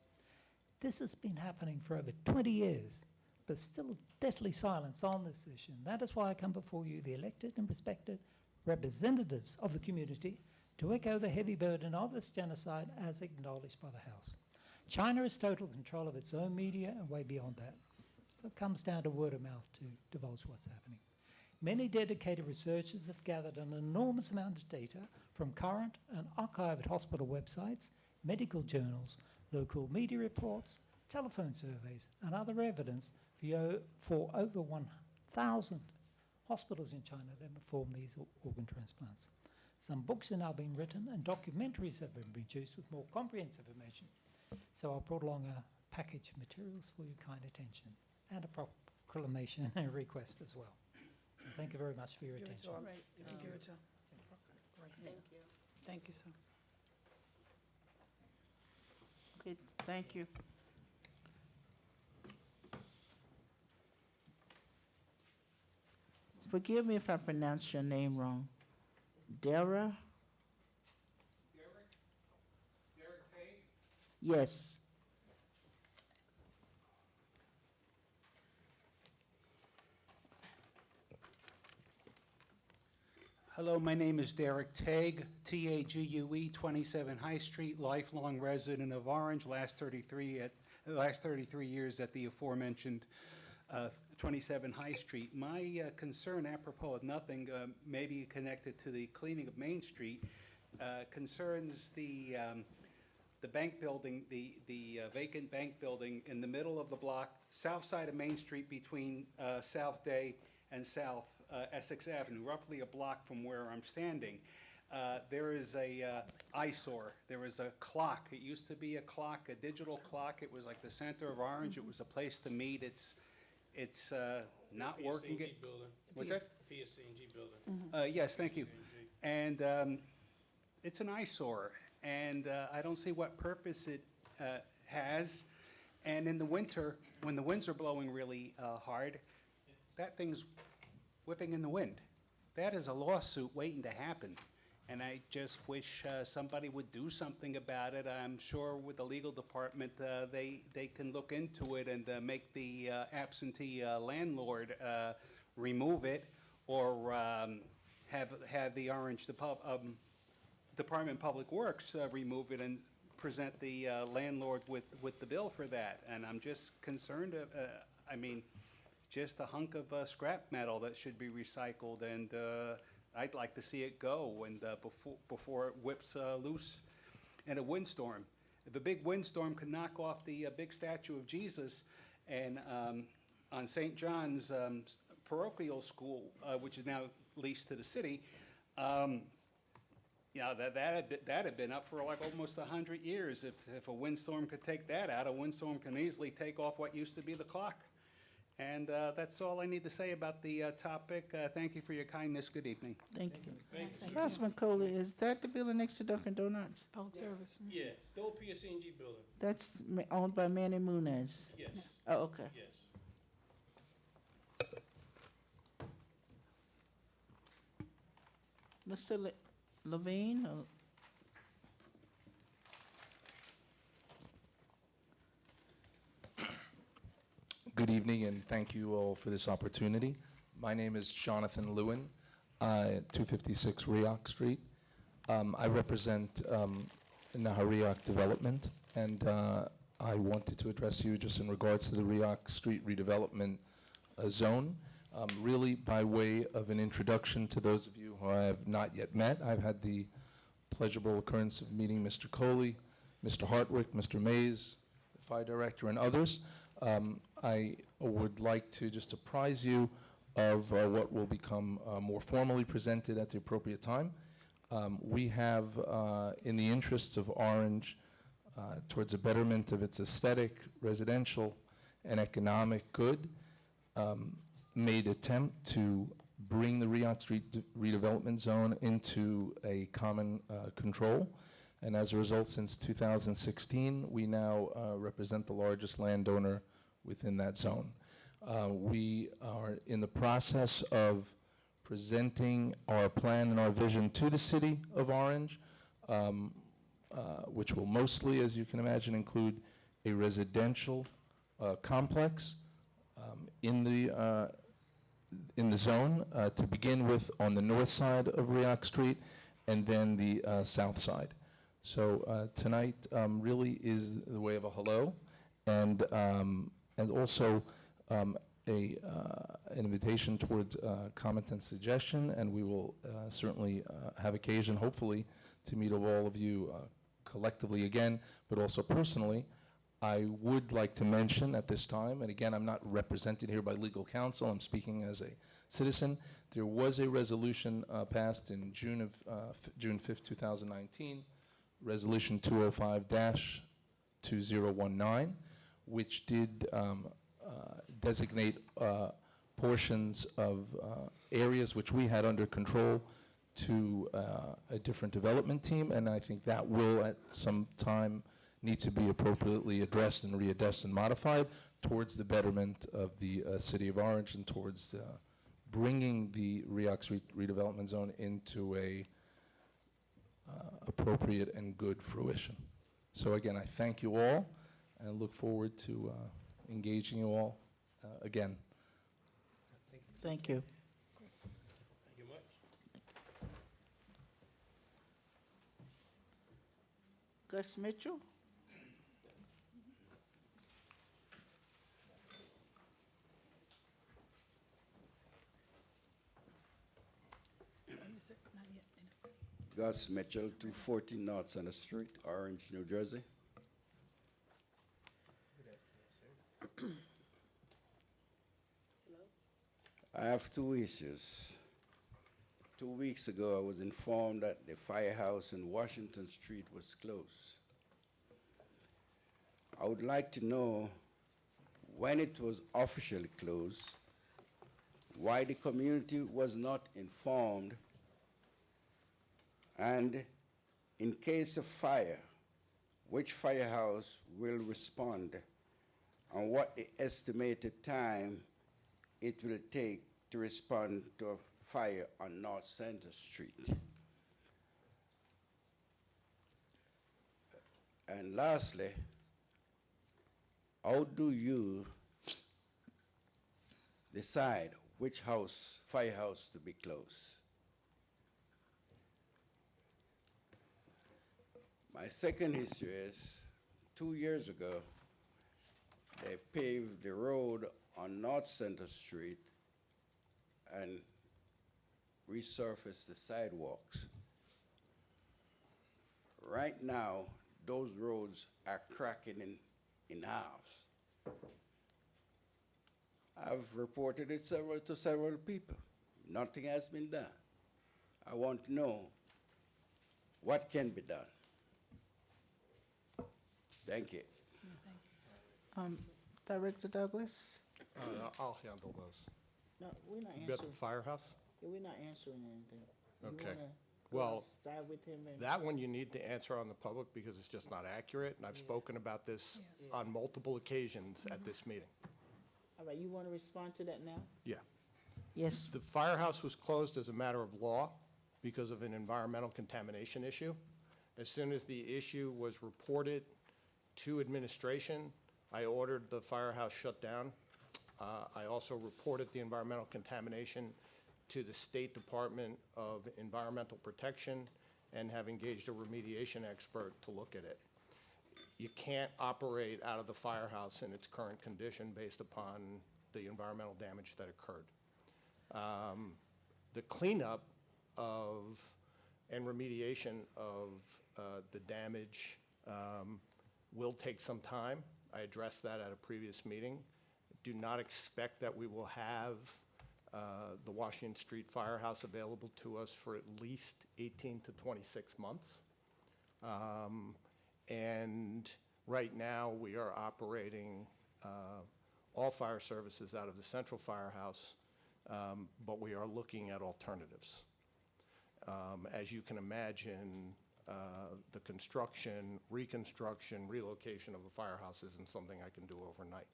This has been happening for over 20 years, but still deathly silence on this issue. And that is why I come before you, the elected and respected representatives of the community, to echo the heavy burden of this genocide as acknowledged by the House. China has total control of its own media and way beyond that. So it comes down to word of mouth to divulge what's happening. Many dedicated researchers have gathered an enormous amount of data from current and archived hospital websites, medical journals, local media reports, telephone surveys, and other evidence for over 1,000 hospitals in China that perform these organ transplants. Some books are now being written and documentaries have been produced with more comprehensive information. So I brought along a package of materials for your kind attention and a proclamation and a request as well. And thank you very much for your attention. All right, if you give it to him. Right here. Thank you. Thank you, sir. Okay, thank you. Forgive me if I pronounce your name wrong. Dara? Derek Tate? Yes. Hello, my name is Derek Tague, T-A-G-U-E, 27 High Street, lifelong resident of Orange, last 33 years at the aforementioned 27 High Street. My concern, apropos of nothing, maybe connected to the cleaning of Main Street, concerns the bank building, the vacant bank building in the middle of the block, south side of Main Street between South Day and South Essex Avenue, roughly a block from where I'm standing. There is a eyesore. There is a clock. It used to be a clock, a digital clock. It was like the center of Orange. It was a place to meet. It's not working. PSC&G building. What's that? PSC&G building. Yes, thank you. And it's an eyesore, and I don't see what purpose it has. And in the winter, when the winds are blowing really hard, that thing's whipping in the wind. That is a lawsuit waiting to happen. And I just wish somebody would do something about it. I'm sure with the legal department, they can look into it and make the absentee landlord remove it, or have the Orange Department of Public Works remove it and present the landlord with the bill for that. And I'm just concerned, I mean, just a hunk of scrap metal that should be recycled, and I'd like to see it go and before it whips loose in a windstorm. If a big windstorm could knock off the big statue of Jesus and on St. John's parochial school, which is now leased to the city, that had been up for like almost 100 years. If a windstorm could take that out, a windstorm can easily take off what used to be the clock. And that's all I need to say about the topic. Thank you for your kindness. Good evening. Thank you. Thank you, sir. Councilman Coley, is that the building next to Dunkin' Donuts? Public service. Yeah, the old PSC&G building. That's owned by Manny Munez? Yes, Oh, okay. yes. Mr. Levine? Or- Good evening, and thank you all for this opportunity. My name is Jonathan Lewin, 256 Rioch Street. I represent Nahariak Development, and I wanted to address you just in regards to the Rioch Street redevelopment zone. Really by way of an introduction to those of you who I have not yet met. I've had the pleasurable occurrence of meeting Mr. Coley, Mr. Hartwick, Mr. Mays, the fire director, and others. I would like to just apprise you of what will become more formally presented at the appropriate time. We have, in the interests of Orange, towards the betterment of its aesthetic, residential, and economic good, made attempt to bring the Rioch Street redevelopment zone into a common control. And as a result, since 2016, we now represent the largest landowner within that zone. We are in the process of presenting our plan and our vision to the city of Orange, which will mostly, as you can imagine, include a residential complex in the zone to begin with on the north side of Rioch Street, and then the south side. So tonight really is the way of a hello, and also an invitation towards comment and suggestion, and we will certainly have occasion, hopefully, to meet all of you collectively again, but also personally. I would like to mention at this time, and again, I'm not represented here by legal counsel, I'm speaking as a citizen. There was a resolution passed in June 5th, 2019, Resolution 205-2019, which did designate portions of areas which we had under control to a different development team, and I think that will at some time need to be appropriately addressed and readdressed and modified towards the betterment of the city of Orange and towards bringing the Riox redevelopment zone into a appropriate and good fruition. So again, I thank you all and look forward to engaging you all again. Thank you. Thank you much. Gus Mitchell? Not yet. Gus Mitchell, 214 North Center Street, Orange, New Jersey. I have two issues. 2 weeks ago, I was informed that the firehouse in Washington Street was closed. I would like to know when it was officially closed, why the community was not informed, and in case of fire, which firehouse will respond, and what the estimated time it will take to respond to a fire on North Center Street. And lastly, how do you decide which firehouse to be closed? My second issue is, 2 years ago, they paved the road on North Center Street and resurfaced the sidewalks. Right now, those roads are cracking in half. I've reported it to several people. Nothing has been done. I want to know what can be done. Thank you. Director Douglas? I'll handle those. No, we're not You got the answering. firehouse? Yeah, we're not answering anything. You Okay. wanna go Well, outside with him and- That one you need to answer on the public because it's just not accurate, and I've spoken about this on multiple occasions at this meeting. All right, you want to respond to that now? Yeah. Yes. The firehouse was closed as a matter of law because of an environmental contamination issue. As soon as the issue was reported to administration, I ordered the firehouse shut down. I also reported the environmental contamination to the State Department of Environmental Protection and have engaged a remediation expert to look at it. You can't operate out of the firehouse in its current condition based upon the environmental damage that occurred. The cleanup of and remediation of the damage will take some time. I addressed that at a previous meeting. Do not expect that we will have the Washington Street Firehouse available to us for at least 18 to 26 months. And right now, we are operating all fire services out of the central firehouse, but we are looking at alternatives. As you can imagine, the construction, reconstruction, relocation of a firehouse isn't something I can do overnight.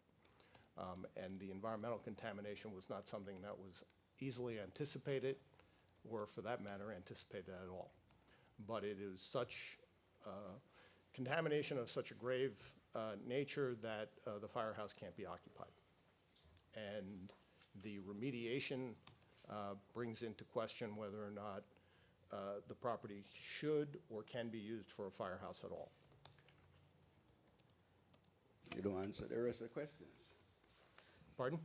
And the environmental contamination was not something that was easily anticipated, or for that matter, anticipated at all. But it is such contamination of such a grave nature that the firehouse can't be occupied. And the remediation brings into question whether or not the property should or can be used for a firehouse at all. You don't answer the rest of the questions. Pardon?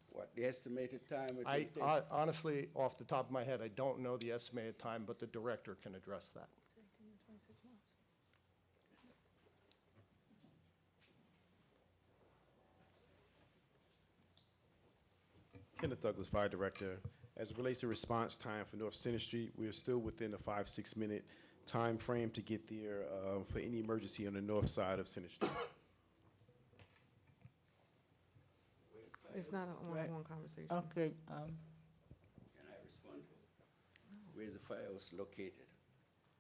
What the estimated time it will I take? honestly, off the top of my head, I don't know the estimated time, but the director can address that. Kenneth Douglas, Fire Director. As it relates to response time for North Center Street, we are still within a 5-6 minute time frame to get there for any emergency on the north side of Center Street. It's not a Right. one-on-one conversation. Okay, Can I respond? Where's the firehouse located?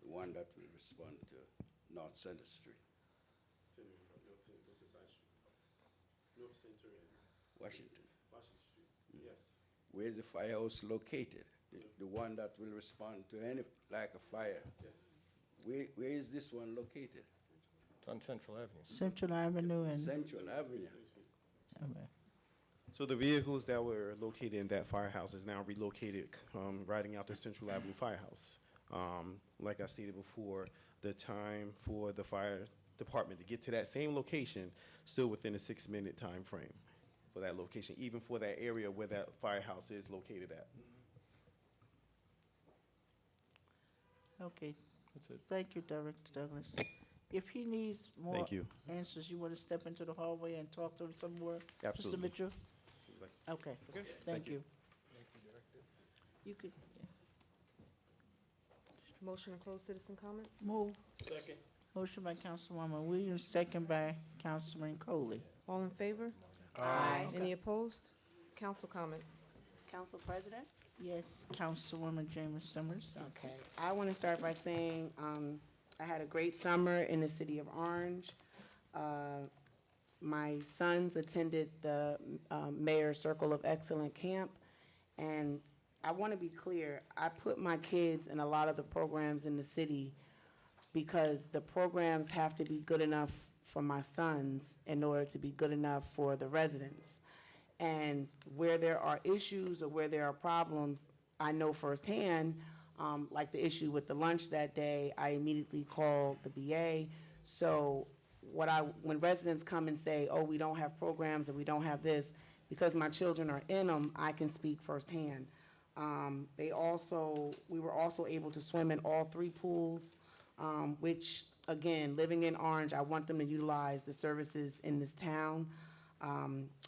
The one that will respond to North Center Street, North Center and Washington. Washington Street, yes. Where's the firehouse located? The one that will respond to any, like a fire? Where is this one located? It's on Central Avenue. Central Avenue and, Central Avenue. okay. So the vehicles that were located in that firehouse is now relocated, riding out the Central Avenue Firehouse. Like I stated before, the time for the fire department to get to that same location, still within a 6-minute time frame for that location, even for that area where that firehouse is located at. Okay. That's it. Thank you, Director Douglas. If he needs more Thank you. answers, you want to step into the hallway and talk to him some more? Absolutely. Mr. Mitchell? Okay, Okay, thank you. You could, Motion to close citizen comments? move. Second. Motion by Councilwoman Williams, second by Councilman Coley. All in favor? Aye. Any opposed? Council comments? Council President? Yes, Councilwoman James Summers. Okay, I want to start by saying, I had a great summer in the city of Orange. My sons attended the Mayor's Circle of Excellence Camp, and I want to be clear, I put my kids in a lot of the programs in the city because the programs have to be good enough for my sons in order to be good enough for the residents. And where there are issues or where there are problems, I know firsthand, like the issue with the lunch that day, I immediately called the BA. So when residents come and say, oh, we don't have programs or we don't have this, because my children are in them, I can speak firsthand. We were also able to swim in all 3 pools, which, again, living in Orange, I want them to utilize the services in this town.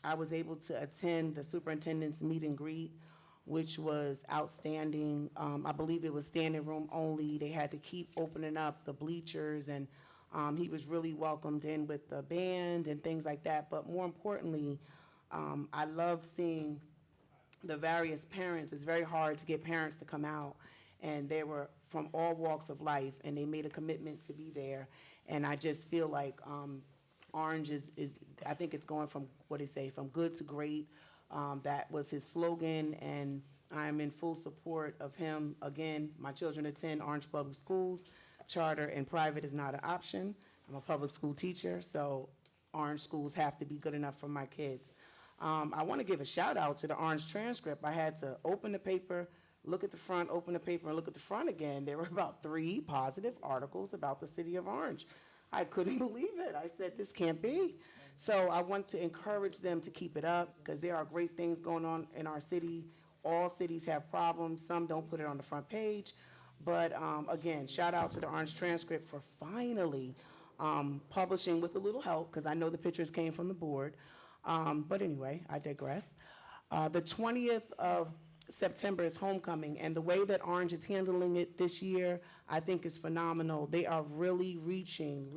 I was able to attend the superintendent's meet and greet, which was outstanding. I believe it was standing room only. They had to keep opening up the bleachers, and he was really welcomed in with the band and things like that. But more importantly, I loved seeing the various parents. It's very hard to get parents to come out, and they were from all walks of life, and they made a commitment to be there. And I just feel like Orange is I think it's going from, from good to great. That was his slogan, and I'm in full support of him. Again, my children attend Orange Public Schools. Charter and private is not an option. I'm a public school teacher, so Orange schools have to be good enough for my kids. I want to give a shout out to the Orange transcript. I had to open the paper, look at the front, open the paper, and look at the front again. There were about 3 positive articles about the city of Orange. I couldn't believe it. I said, this can't be. So I want to encourage them to keep it up, because there are great things going on in our city. All cities have problems. Some don't put it on the front page. But again, shout out to the Orange Transcript for finally publishing with a little help, because I know the pictures came from the board. But anyway, I digress. The 20th of September is homecoming, and the way that Orange is handling it this year, I think is phenomenal. They are really reaching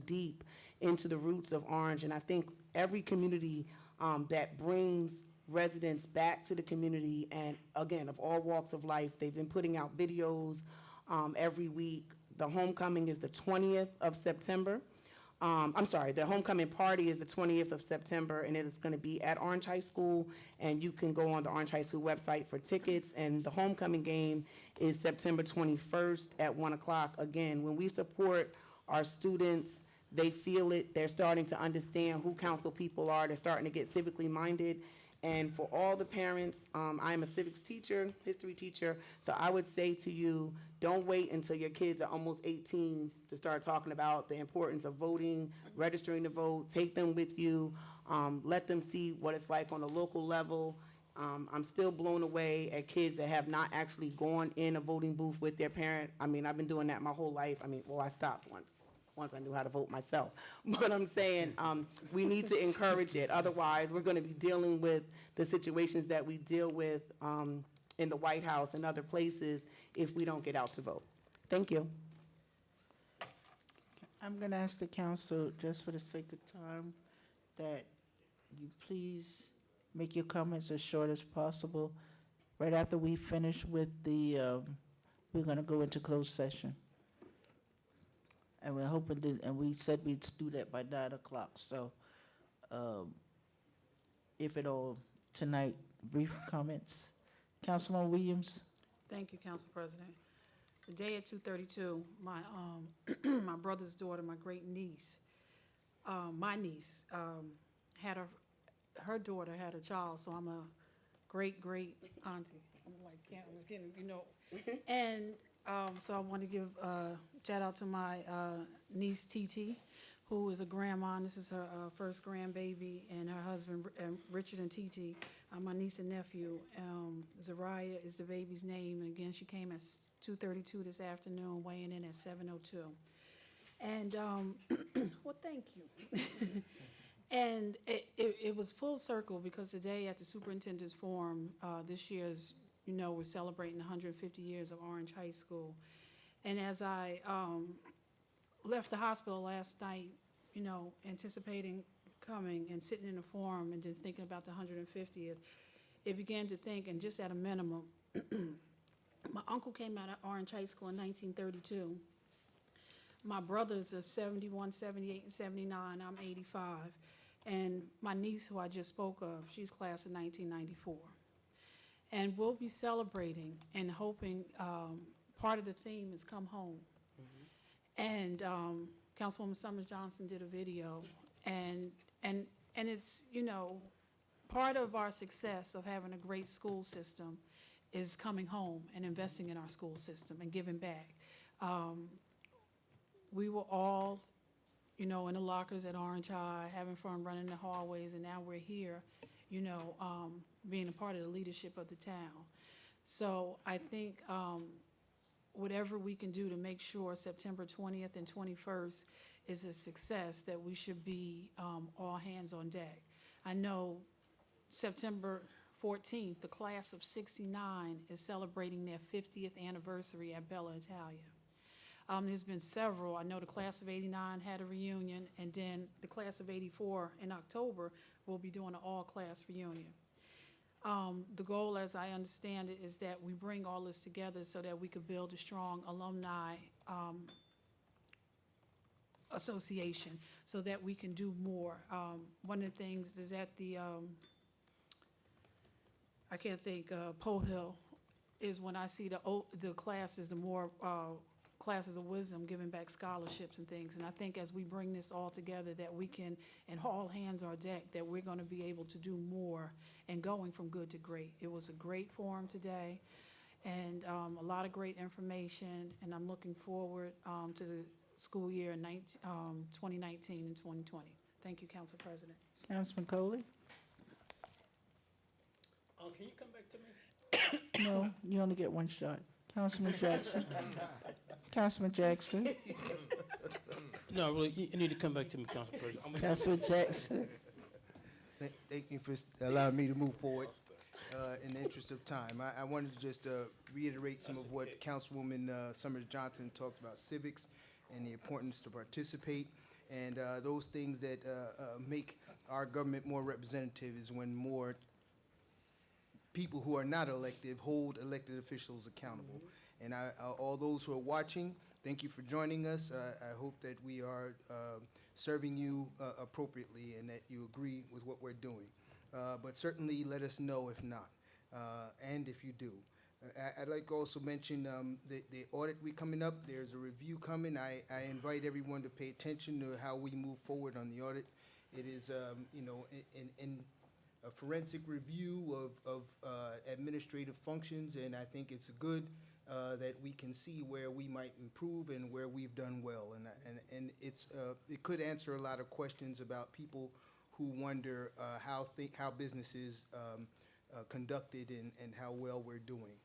deep into the roots of Orange, and I think every community that brings residents back to the community, and again, of all walks of life, they've been putting out videos every week. The homecoming is the 20th of September. The homecoming party is the 20th of September, and it is going to be at Orange High School, and you can go on the Orange High School website for tickets, and the homecoming game is September 21st at 1 o'clock. Again, when we support our students, they feel it. They're starting to understand who council people are. They're starting to get civically minded. And for all the parents, I'm a civics teacher, history teacher, so I would say to you, don't wait until your kids are almost 18 to start talking about the importance of voting, registering to vote. Take them with you. Let them see what it's like on a local level. I'm still blown away at kids that have not actually gone in a voting booth with their parent. I mean, I've been doing that my whole life. I stopped once. once I knew how to vote myself. But I'm saying, we need to encourage it. Otherwise, we're gonna be dealing with the situations that we deal with, in the White House and other places if we don't get out to vote. Thank you. I'm going to ask the council, just for the sake of time, that you please make your comments as short as possible. Right after we finish with the, we're going to go into closed session. And we're hoping to, and we said we'd do that by 9 o'clock. So if at all, tonight, brief comments. Councilman Williams? Thank you, Council President. The day at 2:32, my my brother's daughter, my great niece, my niece, had her daughter had a child, so I'm a great auntie. I'm like, I was getting, and so I want to give a shout out to my niece TT, who is a grandma. And this is her first grandbaby, and her husband Richard and TT. My niece and nephew. Zariah is the baby's name, and again, she came at 2:32 this afternoon, weighing in at 7:02. And well, thank you. And it was full circle because today at the superintendent's forum, this year's, we're celebrating 150 years of Orange High School. And as I left the hospital last night, anticipating coming and sitting in the forum and then thinking about the 150th, it began to think, and just at a minimum, my uncle came out of Orange High School in 1932. My brothers are 71, 78, and 79. I'm 85. And my niece, who I just spoke of, she's class of 1994. And we'll be celebrating and hoping, part of the theme is come home. And Councilwoman Summers Johnson did a video, and it's, part of our success of having a great school system is coming home and investing in our school system and giving back. We were all, in the lockers at Orange High, having fun running the hallways, and now we're here, being a part of the leadership of the town. So I think whatever we can do to make sure September 20th and 21st is a success, that we should be all hands on deck. I know September 14th, the class of 69 is celebrating their 50th anniversary at Bella Italia. There's been several. I know the class of 89 had a reunion, and then the class of 84 in October will be doing an all-class reunion. The goal, as I understand it, is that we bring all this together so that we could build a strong alumni association, so that we can do more. One of the things is at the, I can't think, Poe Hill, is when I see the classes, the more classes of wisdom, giving back scholarships and things. And I think as we bring this all together, that we can, and all hands are deck, that we're going to be able to do more and going from good to great. It was a great forum today, and a lot of great information, and I'm looking forward to the school year 2019 and 2020. Thank you, Council President. Councilman Coley? Can you come back to me? No, you only get one shot. Councilman Jackson? Councilman Jackson? No, really, you need to come back to me, Council President. Councilman Jackson? Thank you for allowing me to move forward in the interest of time. I wanted to just reiterate some of what Councilwoman Summers Johnson talked about, civics and the importance to participate. And those things that make our government more representative is when more people who are not elected hold elected officials accountable. And all those who are watching, thank you for joining us. I hope that we are serving you appropriately and that you agree with what we're doing. But certainly let us know if not, and if you do. I'd like to also mention the audit week coming up. There's a review coming. I invite everyone to pay attention to how we move forward on the audit. It is, in a forensic review of administrative functions, and I think it's good that we can see where we might improve and where we've done well. And it could answer a lot of questions about people who wonder how business is conducted and how well we're doing.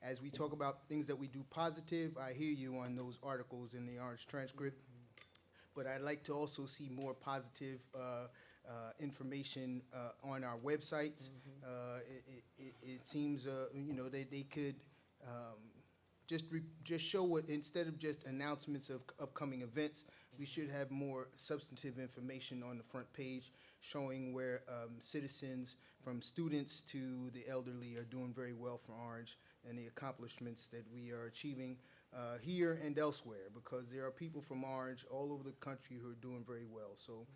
as we talk about things that we do positive, I hear you on those articles in the Orange transcript. But I'd like to also see more positive information on our websites. It seems, they could just show what, instead of just announcements of upcoming events, we should have more substantive information on the front page showing where citizens, from students to the elderly, are doing very well for Orange and the accomplishments that we are achieving here and elsewhere, because there are people from Orange all over the country who are doing very well. So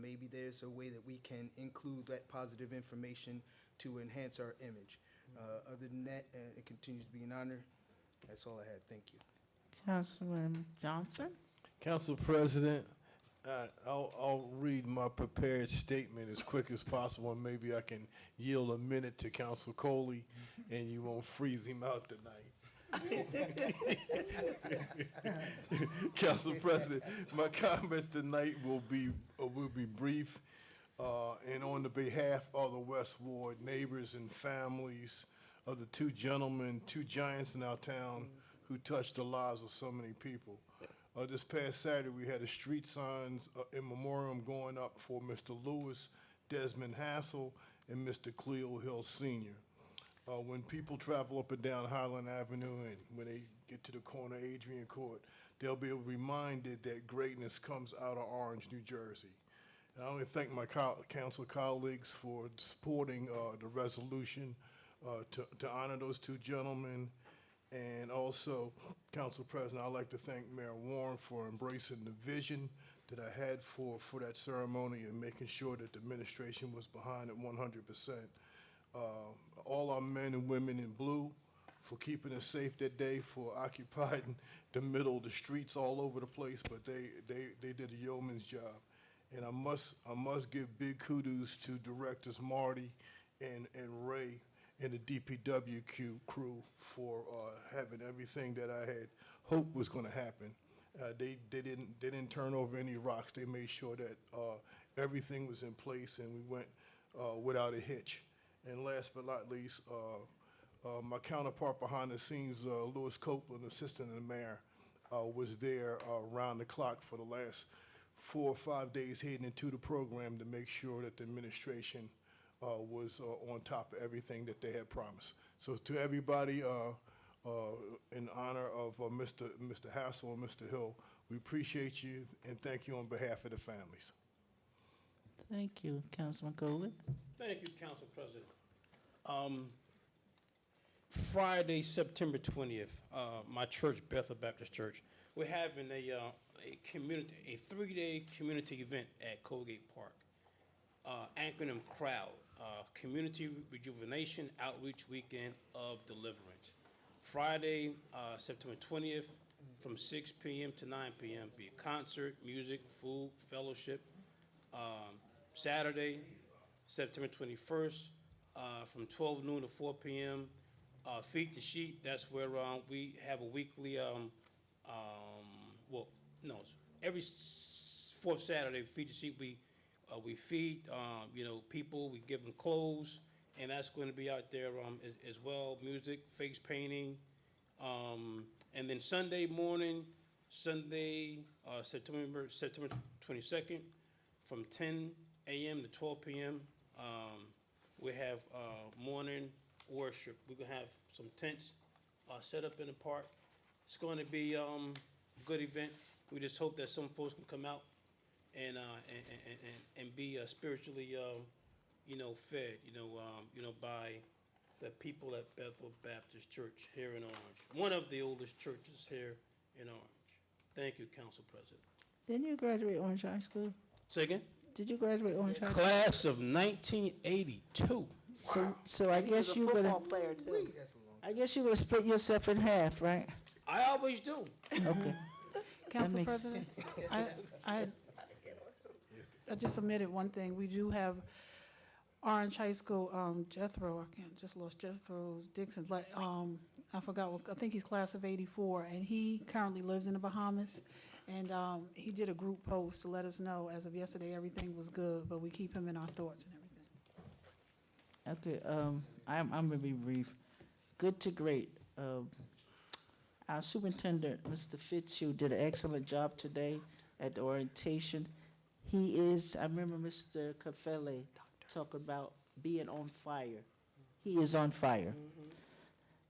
maybe there's a way that we can include that positive information to enhance our image. Other than that, it continues to be an honor. That's all I had. Thank you. Councilman Johnson? Council President, I'll read my prepared statement as quick as possible, and maybe I can yield a minute to Council Coley, and you won't freeze him out tonight. Council President, my comments tonight will be brief, and on the behalf of the West Ward neighbors and families of the two gentlemen, two giants in our town who touched the lives of so many people. This past Saturday, we had a street signs in memoriam going up for Mr. Lewis Desmond Hassel and Mr. Cleo Hill Sr. When people travel up and down Highland Avenue and when they get to the corner of Adrian Court, they'll be reminded that greatness comes out of Orange, New Jersey. And I want to thank my council colleagues for supporting the resolution to honor those two gentlemen. And also, Council President, I'd like to thank Mayor Warren for embracing the vision that I had for that ceremony and making sure that the administration was behind it 100%. All our men and women in blue for keeping us safe that day, for occupying the middle of the streets all over the place, but they did a yeoman's job. And I must give big kudos to directors Marty and Ray and the DPW crew for having everything that I had hoped was going to happen. They didn't turn over any rocks. They made sure that everything was in place and we went without a hitch. And last but not least, my counterpart behind the scenes, Louis Copeland, assistant of the mayor, was there around the clock for the last 4 or 5 days heading into the program to make sure that the administration was on top of everything that they had promised. So to everybody, in honor of Mr. Hassel and Mr. Hill, we appreciate you and thank you on behalf of the families. Thank you, Councilman Coley. Thank you, Council President. Friday, September 20th, my church, Bethel Baptist Church, we're having a 3-day community event at Colgate Park. Acronym CROWD, Community Rejuvenation Outreach Weekend of Deliverance. Friday, September 20th, from 6 p.m. to 9 p.m. be a concert, music, food, fellowship. Saturday, September 21st, from 12 noon to 4 p.m. Feed the Sheep. That's where we have a weekly, every fourth Saturday, Feed the Sheep. We feed, people. We give them clothes, and that's going to be out there as well. Music, face painting, and then Sunday morning, September 22nd, from 10 a.m. to 12 p.m. We have morning worship. We're gonna have some tents set up in the park. It's going to be a good event. We just hope that some folks can come out and be spiritually, fed, by the people at Bethel Baptist Church here in Orange, one of the oldest churches here in Orange. Thank you, Council President. Didn't you graduate Orange High School? Say again? Did you graduate Orange High School? Class of 1982. So I guess you would have. Player too. I guess you would have split yourself in half, right? I always do. Okay. Council makes President, I just omitted one thing. We do have Orange High School, Jethro, I just lost Jethro's Dixon. I forgot, I think he's class of 84, and he currently lives in the Bahamas. And he did a group post to let us know, as of yesterday, everything was good, but we keep him in our thoughts and everything. Okay, I'm gonna be brief. Good to great. Our superintendent, Mr. Fitzhugh, did an excellent job today at the orientation. He is, I remember Mr. Cafele talk about being on fire. He is on fire.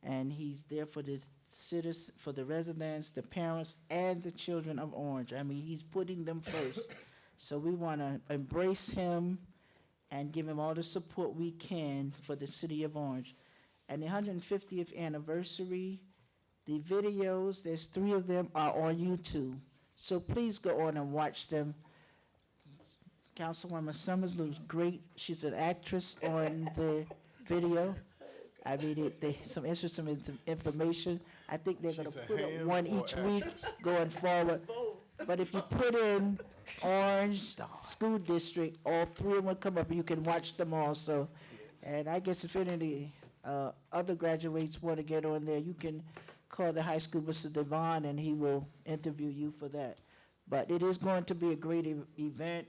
And he's there for the citizens, for the residents, the parents, and the children of Orange. I mean, he's putting them first. So we want to embrace him and give him all the support we can for the city of Orange. And the 150th anniversary, the videos, there's 3 of them, are on YouTube. So please go on and watch them. Councilwoman Summers looks great. She's an actress on the video. I mean, some interesting information. I think they're going to She's a put up ham one or each week actress? going forward. But if you put in Orange School District, all 3 of them will come up, and you can watch them also. And I guess if any other graduates want to get on there, you can call the high school, Mr. Devon, and he will interview you for that. But it is going to be a great event.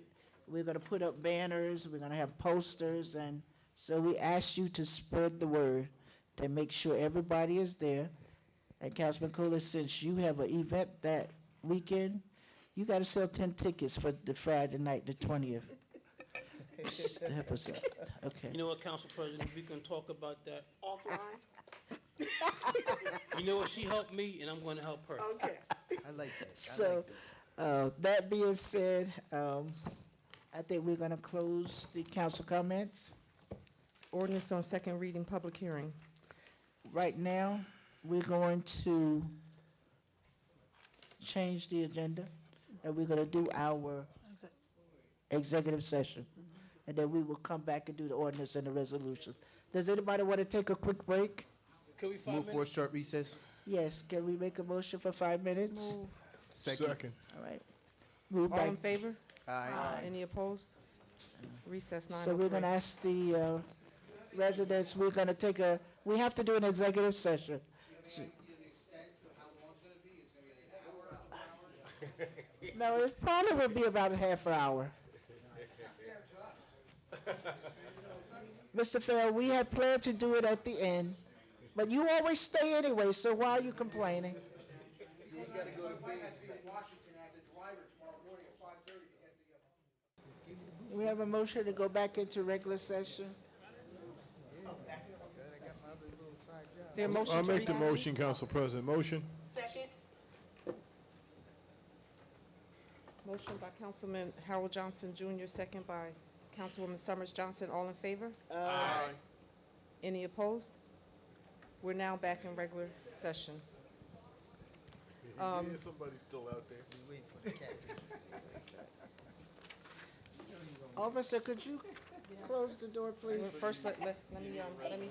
We're going to put up banners, we're going to have posters, and so we ask you to spread the word to make sure everybody is there. And Councilman Kohler, since you have an event that weekend, you got to sell 10 tickets for the Friday night, the 20th. To help us out. Okay. You know what, Council President, we can talk about that. Offline? You know what, she helped me, and I'm going to help her. Okay. I like that. So, that being said, I think we're going to close the council comments. Ordinance on second reading, public hearing. Right now, we're going to change the agenda, and we're going to do our executive session. And then we will come back and do the ordinance and the resolution. Does anybody want to take a quick break? Can we 5 Move for a minutes? short recess. Yes, can we make a motion for 5 minutes? Second. All right. Move All back. in favor? Aye. Any opposed? Recess 9:03. So we're going to ask the residents, we're going to take we have to do an executive session. No, it probably will be about a half an hour. Mr. Farrell, we had planned to do it at the end, but you always stay anyway, so why are you complaining? We have a motion to go back into regular session. Is there a motion I'll to make the reconvene? motion, Council President. Motion? Second? Motion by Councilman Harold Johnson Jr., second by Councilwoman Summers Johnson. All in favor? Aye. Any opposed? We're now back in regular session. Somebody's still out there. Officer, could you close the door, Well, please? First, let me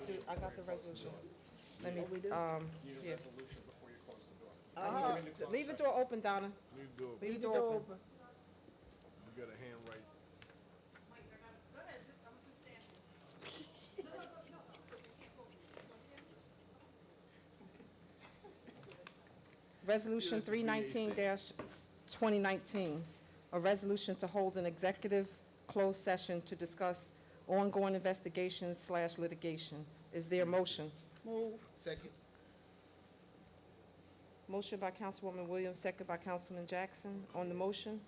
do, I got the resolution. Let me, yeah. Leave the door open, Donna. Leave the door open. You got a hand right. Resolution 319-2019, a resolution to hold an executive closed session to discuss ongoing investigations / litigation. Is there a motion? Move. Second. Motion by Councilwoman Williams, second by Councilman Jackson. On the motion,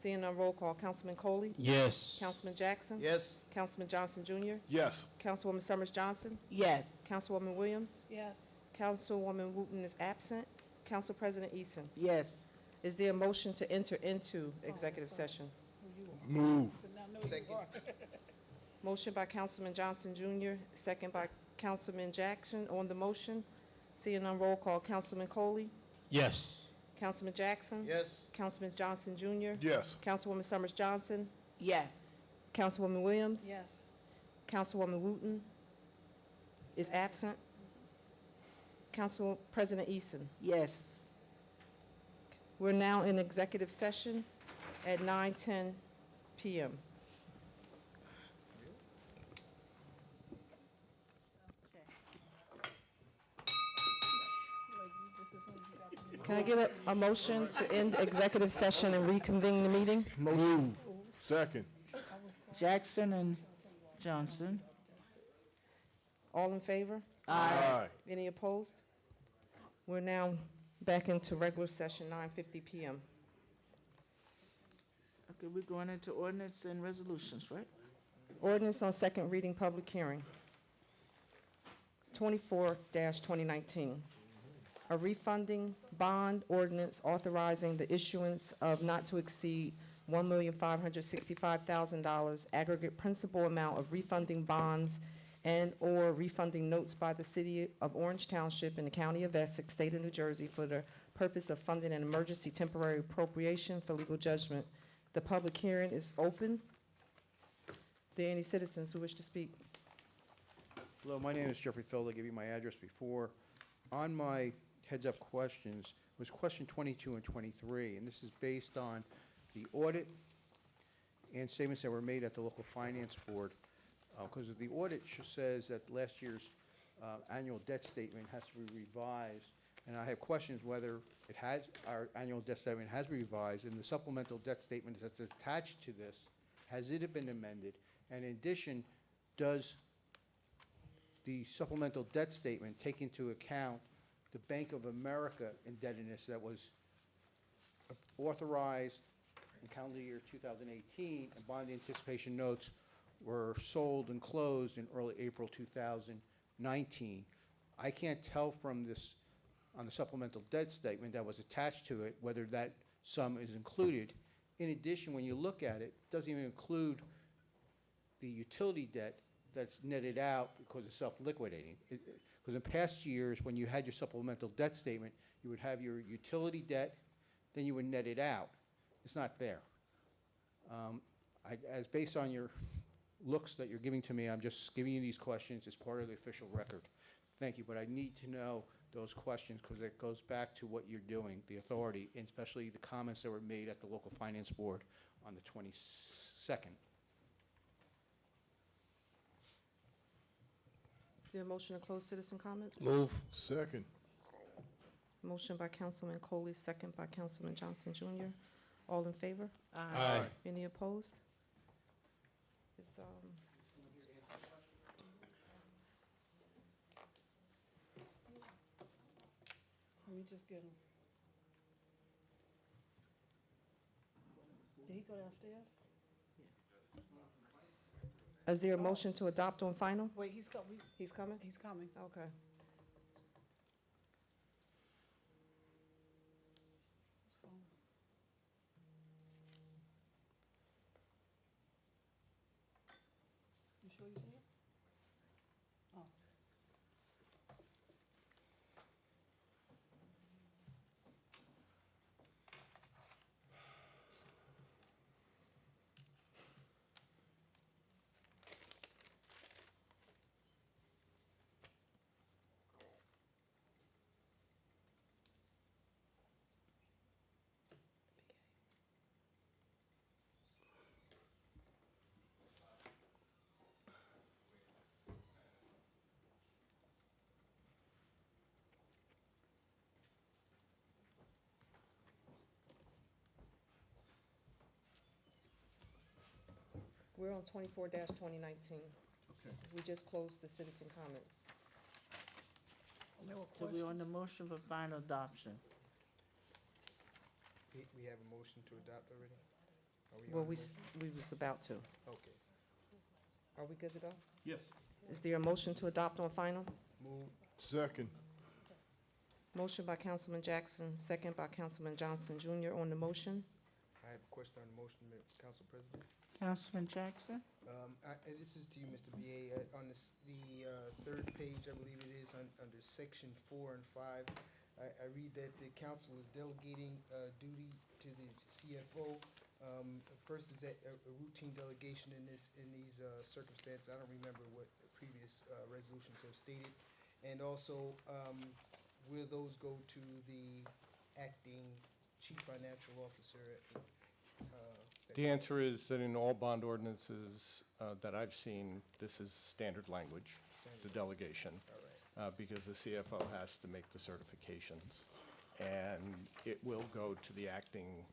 seeing none, roll call. Councilman Coley? Yes. Councilman Jackson? Yes. Councilman Johnson Jr.? Yes. Councilwoman Summers Johnson? Yes. Councilwoman Williams? Yes. Councilwoman Wooten is absent. Council President Eason. Yes. Is there a motion to enter into executive session? Move. Second. Motion by Councilman Johnson Jr., second by Councilman Jackson. On the motion, seeing none, roll call. Councilman Coley? Yes. Councilman Jackson? Yes. Councilman Johnson Jr.? Yes. Councilwoman Summers Johnson? Yes. Councilwoman Williams? Yes. Councilwoman Wooten is absent. Council President Eason. Yes. We're now in executive session at 9:10 p.m. Can I get a motion to end executive session and reconvene the meeting? Move. Second. Jackson and Johnson. All in favor? Aye. Any opposed? We're now back into regular session, 9:50 PM. Okay, we're going into ordinance and resolutions, right? Ordinance on second reading, public hearing. 24-2019. A refunding bond ordinance authorizing the issuance of not to exceed $1,565,000 aggregate principal amount of refunding bonds and/or refunding notes by the City of Orange Township and the County of Essex, State of New Jersey, for the purpose of funding an emergency temporary appropriation for legal judgment. The public hearing is open. Are there any citizens who wish to speak? Hello, my name is Jeffrey Field. I gave you my address before. On my heads-up questions was question 22 and 23, and this is based on the audit and statements that were made at the local finance board. Because the audit says that last year's annual debt statement has to be revised, and I have questions whether it has, our annual debt statement has been revised, and the supplemental debt statement that's attached to this, has it been amended? And in addition, does the supplemental debt statement take into account the Bank of America indebtedness that was authorized in calendar year 2018, and bond anticipation notes were sold and closed in early April 2019. I can't tell from this, on the supplemental debt statement that was attached to it, whether that sum is included. In addition, when you look at it, it doesn't even include the utility debt that's netted out because it's self-liquidating. Because in past years, when you had your supplemental debt statement, you would have your utility debt, then you would net it out. It's not there. As based on your looks that you're giving to me, I'm just giving you these questions as part of the official record. Thank you, but I need to know those questions because it goes back to what you're doing, the authority, and especially the comments that were made at the local finance board on the 22nd. Is there a motion to close citizen comments? Move. Second. Motion by Councilman Coley, second by Councilman Johnson Jr. All in favor? Aye. Any opposed? Is, Let me just get him. Did he go downstairs? Is there a motion to adopt on final? Wait, he's coming. He's coming? He's coming. Okay. You sure you see it? Oh. We're on 24-2019. We just closed the citizen comments. So we're on the motion for final adoption. We have a motion to adopt already? Are we Well, on we, the s- we was about to. motion? Okay. Are we good to go? Yes. Is there a motion to adopt on final? Move. Second. Motion by Councilman Jackson, second by Councilman Johnson Jr. On the motion. I have a question on the motion, Council President. Councilman Jackson? And this is to you, Mr. BA. On this, the third page, I believe it is, under section 4 and 5, I read that the council is delegating duty to the CFO. First, is that a routine delegation in these circumstances? I don't remember what the previous resolutions have stated. And also, will those go to the acting chief financial officer? The answer is that in all bond ordinances that I've seen, this is standard language, the delegation, because the CFO has to make the certifications, and it will go to the acting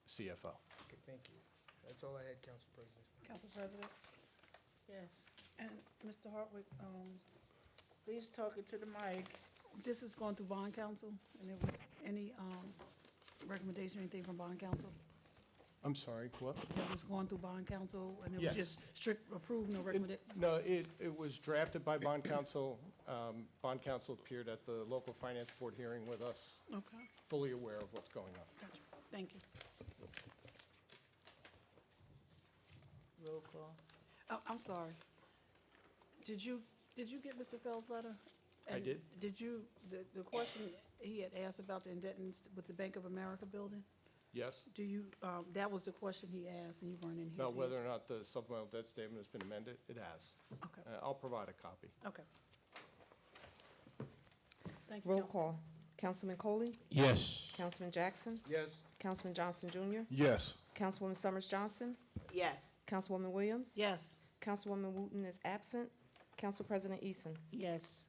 CFO. Okay, thank you. That's all I had, Council President. Council President? Yes. And Mr. Hartwick, Please talk into the mic. This is going through bond council, and there was any, recommendation, anything from bond council? I'm sorry, what? This is going through bond council, and it Yes. was just strict approve, no recommendation? No, it was drafted by bond council. Bond council appeared at the local finance board hearing with us, Okay, fully aware of what's going on. gotcha. Thank you. Roll call. I'm sorry. Did you get Mr. Fell's letter? I And did. Did you, the question he had asked about the indebtedness with the Bank of America building? Yes? Do you, that was the question he asked, and you weren't in here. About did whether you? or not the supplemental debt statement has been amended? It has. Okay, I'll provide a copy. okay. Thank you, Roll Council. call. Councilman Coley? Yes. Councilman Jackson? Yes. Councilman Johnson Jr.? Yes. Councilwoman Summers Johnson? Yes. Councilwoman Williams? Yes. Councilwoman Wooten is absent. Council President Eason. Yes.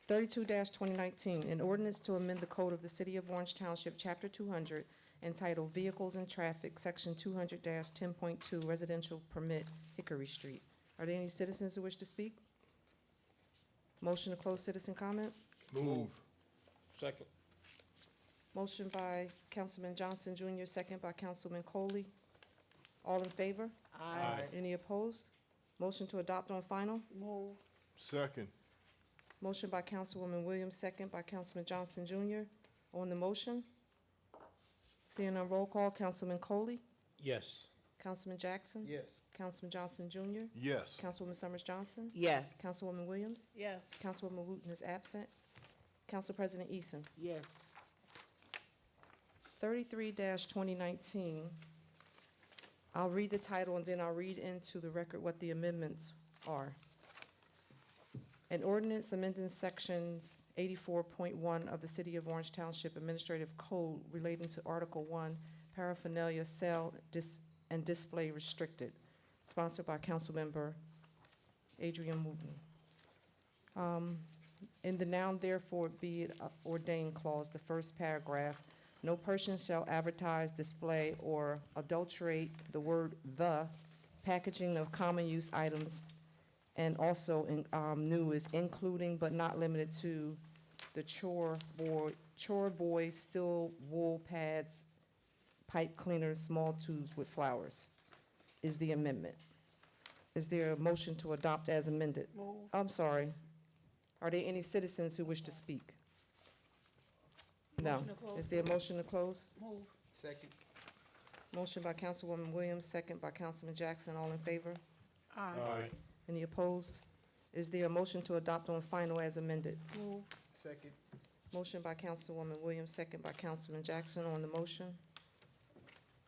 32-2019, an ordinance to amend the code of the City of Orange Township, Chapter 200, entitled Vehicles and Traffic, Section 200-10.2, Residential Permit, Hickory Street. Are there any citizens who wish to speak? Motion to close citizen comment? Move. Second. Motion by Councilman Johnson Jr., second by Councilman Coley. All in favor? Aye. Any opposed? Motion to adopt on final? Move. Second. Motion by Councilwoman Williams, second by Councilman Johnson Jr. On the motion? Seeing none, roll call. Councilman Coley? Yes. Councilman Jackson? Yes. Councilman Johnson Jr.? Yes. Councilwoman Summers Johnson? Yes. Councilwoman Williams? Yes. Councilwoman Wooten is absent. Council President Eason. Yes. 33-2019. I'll read the title and then I'll read into the record what the amendments are. An ordinance amending sections 84.1 of the City of Orange Township Administrative Code relating to Article 1, paraphernalia, sale, and display restricted, sponsored by Councilmember Adrian Wooten. In the now therefore be it ordained clause, the first paragraph, no person shall advertise, display, or adulterate the word "the" packaging of common use items, and also new is including but not limited to the chore boy, steel wool pads, pipe cleaners, small tubes with flowers, is the amendment. Is there a motion to adopt as amended? Move. I'm sorry. Are there any citizens who wish to speak? No. Motion to close. Is there a motion to close? Move. Second. Motion by Councilwoman Williams, second by Councilman Jackson. All in favor? Aye. Any opposed? Is there a motion to adopt on final as amended? Move. Second. Motion by Councilwoman Williams, second by Councilman Jackson on the motion.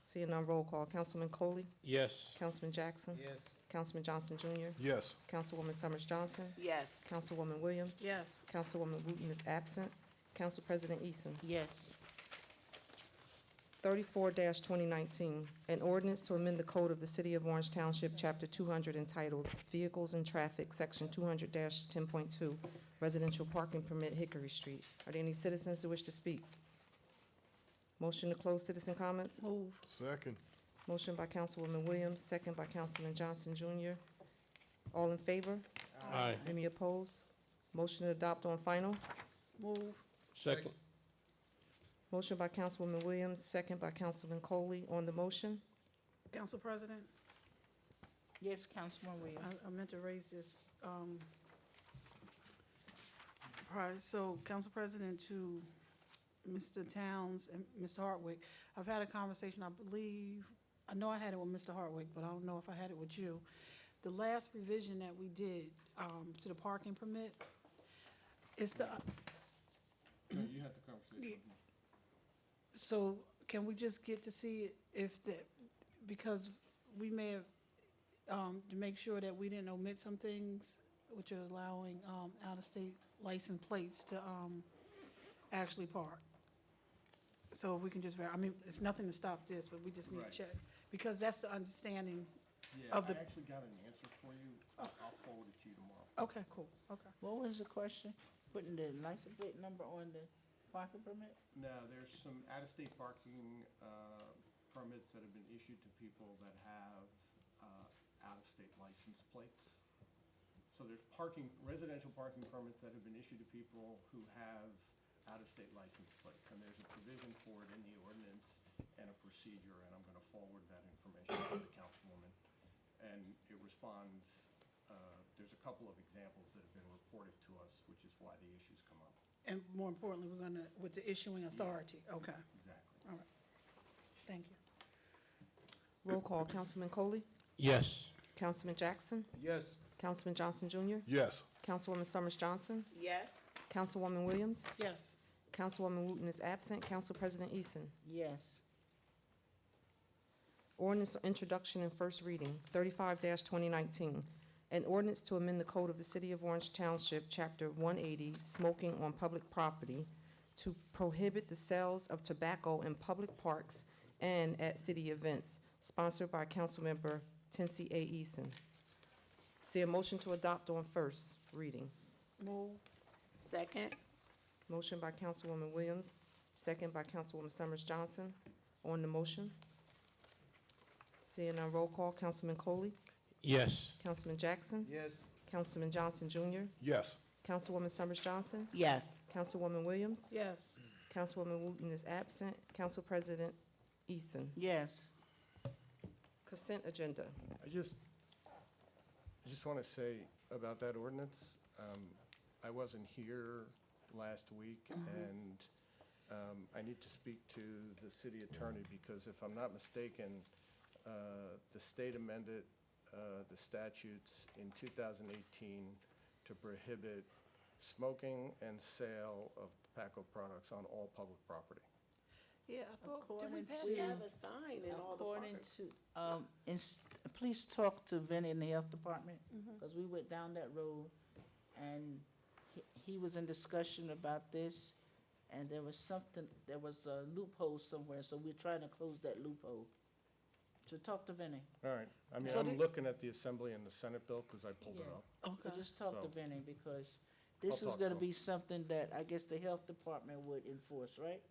Seeing none, roll call. Councilman Coley? Yes. Councilman Jackson? Yes. Councilman Johnson Jr.? Yes. Councilwoman Summers Johnson? Yes. Councilwoman Williams? Yes. Councilwoman Wooten is absent. Council President Eason. Yes. 34-2019, an ordinance to amend the code of the City of Orange Township, Chapter 200, entitled Vehicles and Traffic, Section 200-10.2, Residential Parking Permit, Hickory Street. Are there any citizens who wish to speak? Motion to close citizen comments? Move. Second. Motion by Councilwoman Williams, second by Councilman Johnson Jr. All in favor? Aye. Any opposed? Motion to adopt on final? Move. Second. Motion by Councilwoman Williams, second by Councilman Coley. On the motion? Council President, Yes, Councilman Williams. I meant to raise this, prior, so, Council President, to Mr. Towns and Mr. Hartwick, I've had a conversation, I believe, I know I had it with Mr. Hartwick, but I don't know if I had it with you. The last revision that we did, to the parking permit, is the, No, you had the conversation. so, can we just get to see it if the, because we may have, to make sure that we didn't omit some things, which are allowing, out-of-state license plates to, actually park. So if we can just I mean, it's nothing to stop this, but we just need Right. to check, because that's the understanding. Yeah, Of I the- actually got an answer for you. I'll forward it to you tomorrow. Okay, cool, okay. What was the question? Putting the license plate number on the parking permit? No, there's some out-of-state parking permits that have been issued to people that have out-of-state license plates. So there's parking, residential parking permits that have been issued to people who have out-of-state license plates. And there's a provision for it in the ordinance and a procedure, and I'm gonna forward that information to the councilwoman. And it responds, there's a couple of examples that have been reported to us, which is why the issues come up. And more importantly, we're gonna, with the issuing authority, okay, Exactly. all right. Thank you. Roll call, Councilman Coley, Yes. Councilman Jackson, Yes. Councilman Johnson Jr., Yes. Councilwoman Summers Johnson, Yes. Councilwoman Williams, Yes. Councilwoman Wooten is absent, Council President Eason. Yes. Ordinance introduction and first reading, 35-2019. An ordinance to amend the code of the City of Orange Township, Chapter 180, smoking on public property, to prohibit the sales of tobacco in public parks and at city events, sponsored by Councilmember Tensie A. Eason. Is there a motion to adopt on first reading? Move. Second. Motion by Councilwoman Williams, second by Councilwoman Summers Johnson. On the motion? Seeing none, roll call, Councilman Coley, Yes. Councilman Jackson, Yes. Councilman Johnson Jr., Yes. Councilwoman Summers Johnson, Yes. Councilwoman Williams, Yes. Councilwoman Wooten is absent, Council President Eason. Yes. Consent agenda. I just want to say about that ordinance, I wasn't here last week, and I need to speak to the city attorney, because if I'm not mistaken, the state amended the statutes in 2018 to prohibit smoking and sale of tobacco products on all public property. Yeah, I thought, did we According pass to- We that? have a sign in all the According parks. to, please talk to Vinnie in the health department, because we went down that road, and he was in discussion about this, and there was something, there was a loophole somewhere, so we're trying to close that loophole. So talk to Vinnie. All right, I mean, So I'm the- looking at the Assembly and the Senate bill, because I pulled it Yeah. up. But Okay. just talk to So- Vinnie, because this I'll is talk gonna to him. be something that I guess the health department would enforce, right?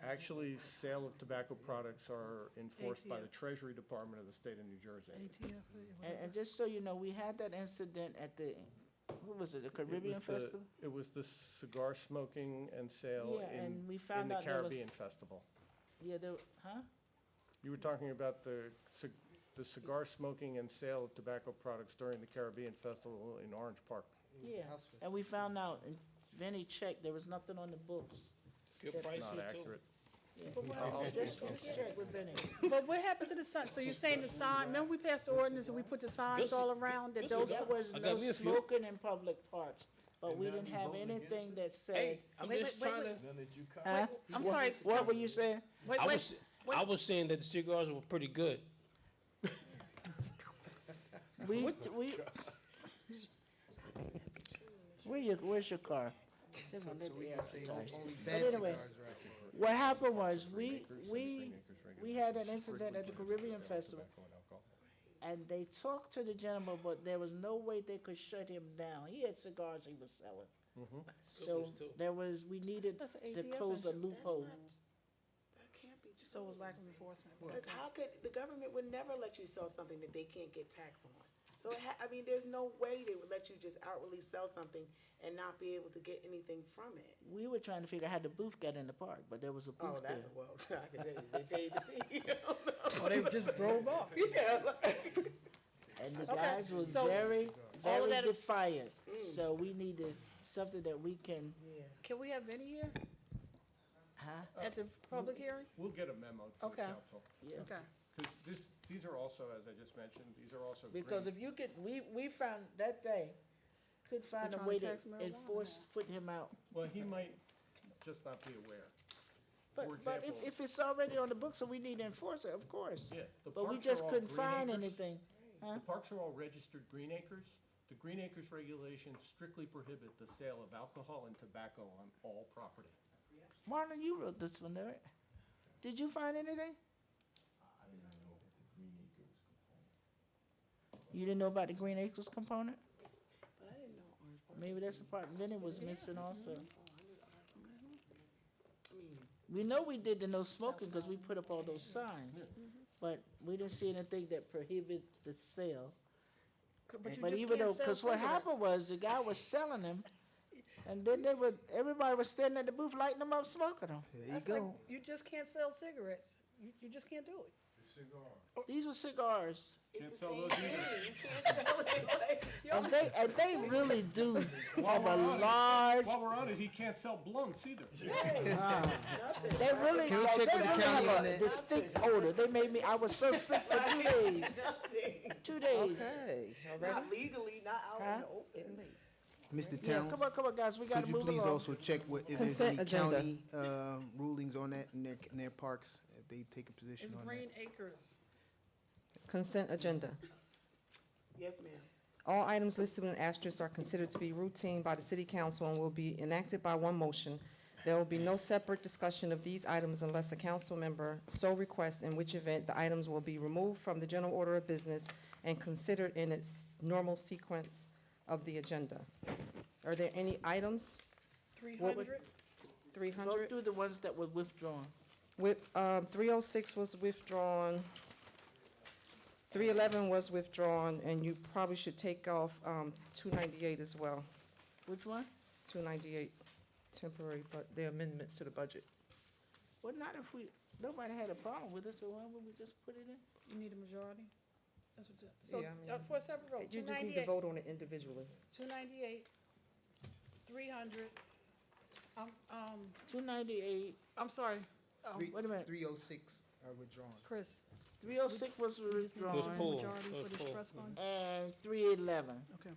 Actually, sale of tobacco products are enforced by ATF. the Treasury Department of the state of New Jersey. ATF, And just so you know, we had that incident at the, what was it, the Caribbean Festival? It was the cigar smoking and sale Yeah, and we in found the out there was- Caribbean Festival. Yeah, there, huh? You were talking about the cigar smoking and sale of tobacco products during the Caribbean Festival in Orange Park. Yeah, and we found out, and Vinnie checked, there was nothing on the books. Good That's prices Not too. accurate. Yeah. But what- Just check with Vinnie. But what happened to the sign? So you're saying the sign, remember we passed the ordinance and we put the signs Good all ci- around that good those, There was I no got me a few. smoking in public parks, but we didn't have anything that said, Hey, I'm Wait, just wait, trying wait, to, huh? I'm sorry. What were you saying? Wait, I wait, was, I was saying that the cigars were pretty good. We, where's your car? So we can say only But bad anyway, cigars are actually. what happened was, Green Acres we had an incident at the Caribbean Festival, Tobacco and alcohol. and they talked to the gentleman, but there was no way they could shut him down. He had cigars he was selling. So Good too. there was, we needed That's an to ATF close a and- loophole. That can't be so it true. was lack of enforcement. Because how could, the government would never let you sell something that they can't get tax on. So, I mean, there's no way they would let you just outwardly sell something and not be able to get anything from it. We were trying to figure out how the booth got in the park, but there was a Oh, booth that's, there. well, I can tell you, they paid the fee. Or they just drove off. Yeah, like, And the Okay, guys was so very, all of very that- defiant. So we needed something that we can, yeah. Can we have Vinnie here huh? at the public hearing? We'll get a memo to the Okay. council. Yeah. Okay. Because these are also, as I just mentioned, these are also. Because green- if you could, we found that day, could find a trying way to to tax marijuana enforce, put him out. Well, he might just not be aware. But, For but example- if it's already on the books and we need to enforce it, of course. Yeah, the But we parks are just all couldn't Green find Acres. anything. Huh? The parks are all registered Green Acres. The Green Acres regulations strictly prohibit the sale of alcohol and tobacco on all property. Marlon, you wrote this one, right? Did you find anything? You didn't know about the Green Acres component? But I didn't know Orange Park. Maybe that's the part Vinnie was missing also. I mean, We know we did the no smoking because we put up all those signs, but we didn't see anything that prohibited the sale. But you But just even can't though, sell because what cigarettes. happened was the guy was selling them, and then everybody was standing at the booth lighting them up, smoking them. There you That's like, go. you just can't sell cigarettes. You just can't do it. These were cigars. Can't sell those either. And they really do have a large, While we're on it, he can't sell blunts either. they really, Can we like, check they with the really county on have a that? distinct odor. They made me, I was so sick for 2 days. 2 days. Okay, already? Not legally, not out in the open. Mr. Yeah, Towns, come on, guys, we could gotta you move please along. also check if there's Consent any agenda. county rulings on that in their parks, if they take a position It's on Green that? Acres. Consent agenda. Yes, ma'am. All items listed with an asterisk are considered to be routine by the city council and will be enacted by one motion. There will be no separate discussion of these items unless a council member so requests, in which event the items will be removed from the general order of business and considered in its normal sequence of the agenda. Are there any items? 300. 300? Go through the ones that were withdrawn. With, 306 was withdrawn. 311 was withdrawn, and you probably should take off 298 as well. Which one? 298, temporary, but the amendments to the budget. Well, not if nobody had a problem with it, so why would we just put it in? You need a majority? That's what, so, Yeah, I mean, for a separate vote, You just need to 298, vote on it individually. 298, 300, 298, I'm sorry, wait a minute, 306 are withdrawn. Chris. 306 was Let's withdrawn, pull. Majority Let's for this pull. trust fund? and 311. Okay.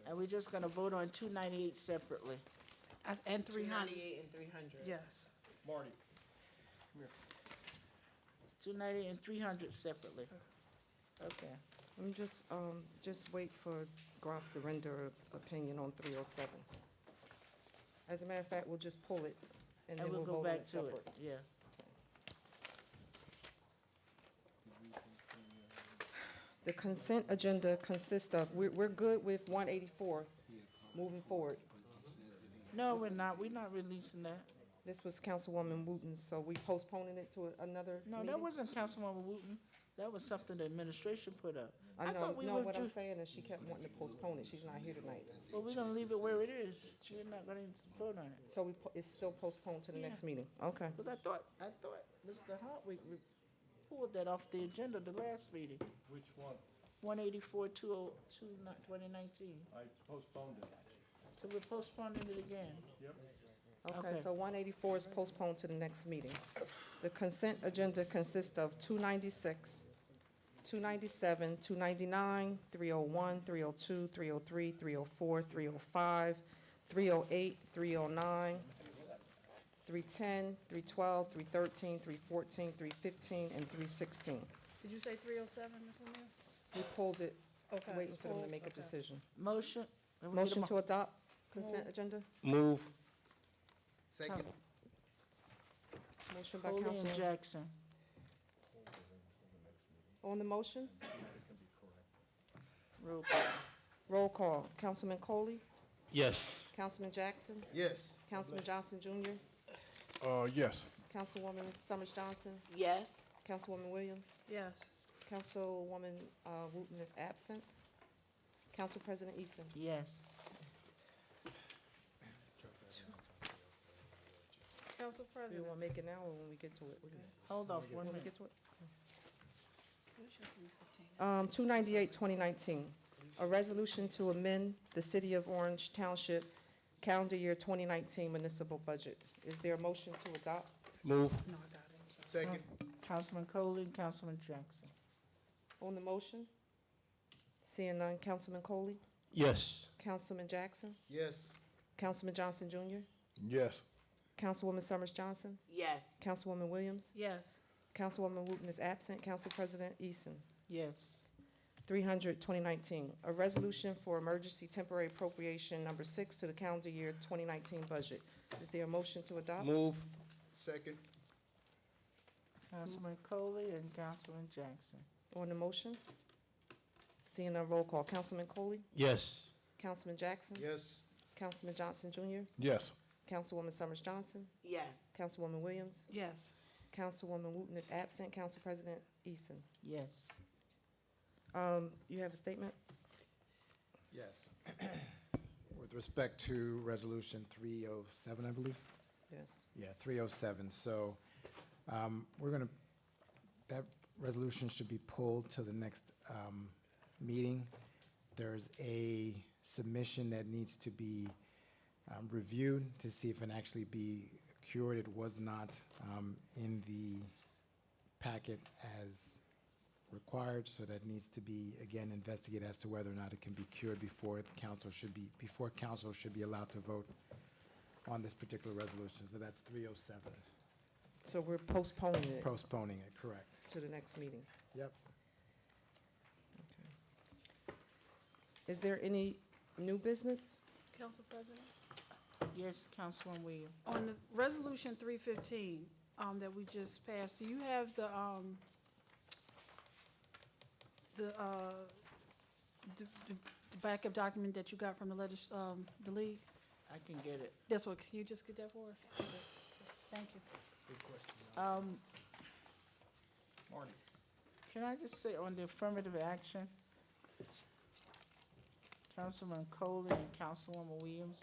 And we're just gonna vote on 298 separately. And 300, 298 and 300. yes. Marty, 298 and 300 separately. Okay. Let me just wait for Gross to render an opinion on 307. As a matter of fact, we'll just pull it, and then And we'll we'll go vote on back it to it, separate. yeah. The consent agenda consists of, we're good with 184 moving forward. No, we're not releasing that. This was Councilwoman Wooten, so we postponing it to another No, meeting? that wasn't Councilwoman Wooten. That was something the administration put up. I know, thought we no, what I'm withdrew- saying is she kept wanting to postpone it. She's not here tonight. Well, we're gonna leave it where it is. We're not gonna vote on it. So it's still postponed to the next meeting? Okay. Because I thought Mr. Hartwick pulled that off the agenda the last meeting. which one? 184, 2019. I postponed it. So we're postponing it again. Yep. Okay, Okay. so 184 is postponed to the next meeting. The consent agenda consists of 296, 297, 299, 301, 302, 303, 304, 305, 308, 309, 310, 312, 313, 314, 315, and 316. Did you say 307, Ms. Lemire? We pulled it, Okay. waiting it's for them to pulled, make a okay. decision. Motion. Let me get a Motion mo- to adopt consent agenda? Move. Second. Motion by Coley and Councilman. Jackson. On the motion? Roll call. Roll call. Councilman Coley? Yes. Councilman Jackson? Yes. Councilman Johnson Jr.? Yes. Councilwoman Summers Johnson? Yes. Councilwoman Williams? Yes. Councilwoman Wooten is absent. Council President Eason? Yes. Council Do you President. want to make it now or when we get to it? Hold off When one we minute. get to it? What's your 315? 298, 2019, a resolution to amend the City of Orange Township calendar year 2019 municipal budget. Is there a motion to adopt? Move. No, I got it, I'm sorry. Second. Councilman Coley and Councilman Jackson. On the motion? Seeing none, Councilman Coley? Yes. Councilman Jackson? Yes. Councilman Johnson Jr.? Yes. Councilwoman Summers Johnson? Yes. Councilwoman Williams? Yes. Councilwoman Wooten is absent. Council President Eason? Yes. 300, 2019, a resolution for emergency temporary appropriation number 6 to the calendar year 2019 budget. Is there a motion to adopt? Move. Second. Councilman Coley and Councilman Jackson. On the motion? Seeing none, roll call. Councilman Coley? Yes. Councilman Jackson? Yes. Councilman Johnson Jr.? Yes. Councilwoman Summers Johnson? Yes. Councilwoman Williams? Yes. Councilwoman Wooten is absent. Council President Eason? Yes. You have a statement? Yes. With respect to Resolution 307, I believe? Yes. Yeah, 307. So we're going to, that resolution should be pulled to the next meeting. There's a submission that needs to be reviewed to see if it can actually be cured. It was not in the packet as required, so that needs to be, again, investigated as to whether or not it can be cured before council should be allowed to vote on this particular resolution. So that's 307. So we're postponing it Postponing it, correct. to the next meeting. Yep. Is there any new business? Council President? Yes, Councilwoman Williams. On the Resolution 315 that we just passed, do you have the backup document that you got from the the league? I can get it. That's what, can you just get that for us? Okay. Thank you. Marty. Can I just say on the affirmative action, Councilman Coley and Councilwoman Williams,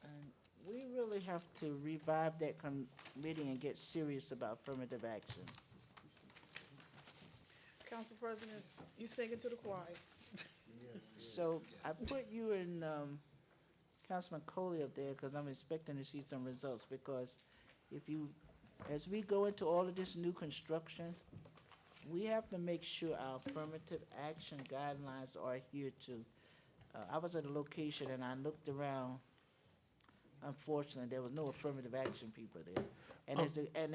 and we really have to revive that committee and get serious about affirmative action. Council President, you singing to the choir. So I put you and Councilman Coley up there because I'm expecting to see some results, because if you, as we go into all of this new construction, we have to make sure our affirmative action guidelines are adhered to. I was at a location and I looked around. Unfortunately, there was no affirmative action people there. And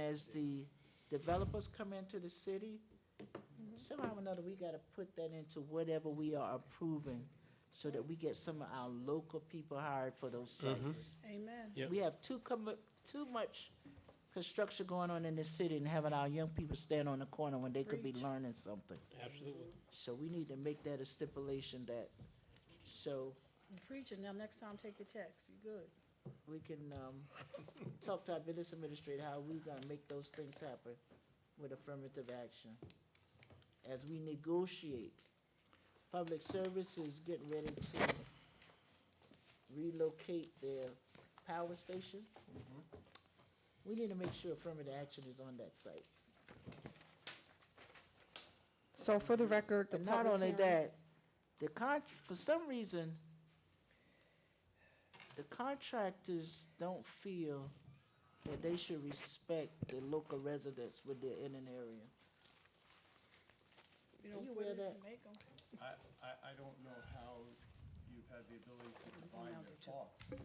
as the developers come into the city, somehow or another, we gotta put that into whatever we are approving so that we get some of our local people hired for those sites. Amen. Yep. We have too much construction going on in this city and having our young people stand on the corner when they could be learning something. Absolutely. So we need to make that a stipulation that, so I'm preaching, now next time take your text, you good. we can talk to our business administrator how we gonna make those things happen with affirmative action. As we negotiate, public services getting ready to relocate their power station. We need to make sure affirmative action is on that site. So for the record, the And not public only hearing- that, for some reason, the contractors don't feel that they should respect the local residents when they're in an area. You Are don't you put aware it, of that? you make 'em. I don't know how you've had the ability to define your thoughts, but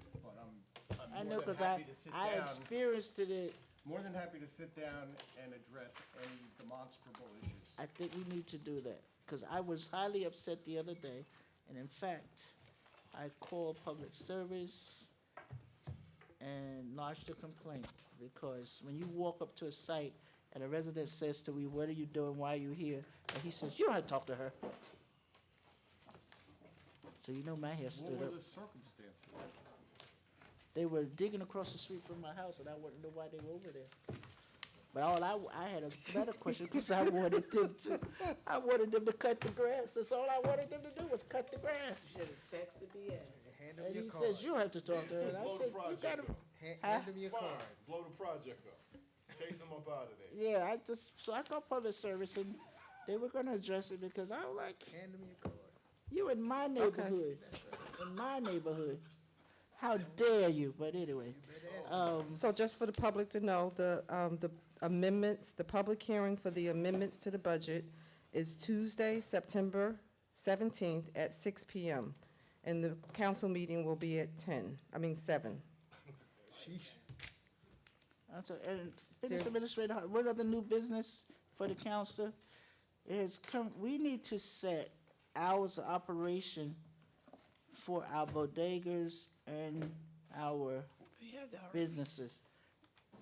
I I'm know, more than because happy to sit I down, experienced it. more than happy to sit down and address any demonstrable issues. I think we need to do that, because I was highly upset the other day, and in fact, I called public service and lodged a complaint, because when you walk up to a site and a resident says to me, "What are you doing, why are you here?" and he says, "You don't have to talk to her." So you know my hair What stood were up. the circumstances? They were digging across the street from my house, and I wanted to know why they were over there. But I had a better question, because I wanted them to cut the grass. That's all I wanted them to do was cut the grass. Should have texted the Hand And them he your says, card. "You don't have to talk to her." And I Blow the said, "You project gotta." up. Hand them your card. Blow the project up. Chase them up out of there. Yeah, so I called public service, and they were gonna address it, because I was like, Hand them your card. "You in my neighborhood, in my neighborhood. How dare you?" But anyway, So just for the public to know, the amendments, the public hearing for the amendments to the budget is Tuesday, September 17th at 6 PM. And the council meeting will be at 7. Sheesh. and business administrator, what other new business for the council? It has come, we need to set hours of operation for our bodegas and our We have that already. businesses.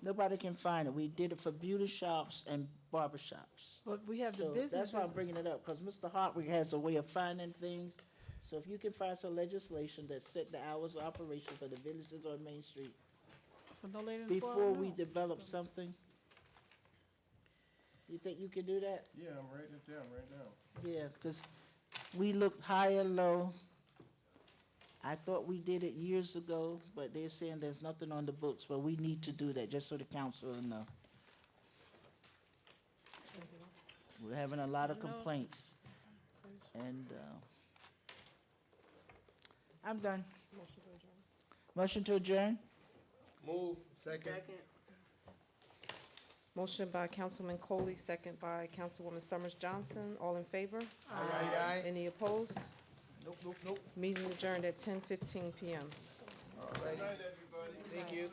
Nobody can find it. We did it for beauty shops and barber shops. But we have the So that's businesses. why I'm bringing it up, because Mr. Hartwig has a way of finding things. So if you can find some legislation that set the hours of operation for the businesses on Main Street For no later than 12 before we noon. develop something, you think you can do that? Yeah, I'm writing it down right now. Yeah, because we looked high and low, I thought we did it years ago, but they're saying there's nothing on the books, but we need to do that, just so the council will know. We're having a lot of complaints, and, I'm done. Motion to adjourn? Move. Second. Motion by Councilman Coley, second by Councilwoman Summers Johnson. All in favor? Aye. Any opposed? Nope, nope, nope. Meeting adjourned at 10:15 PM. Thank you.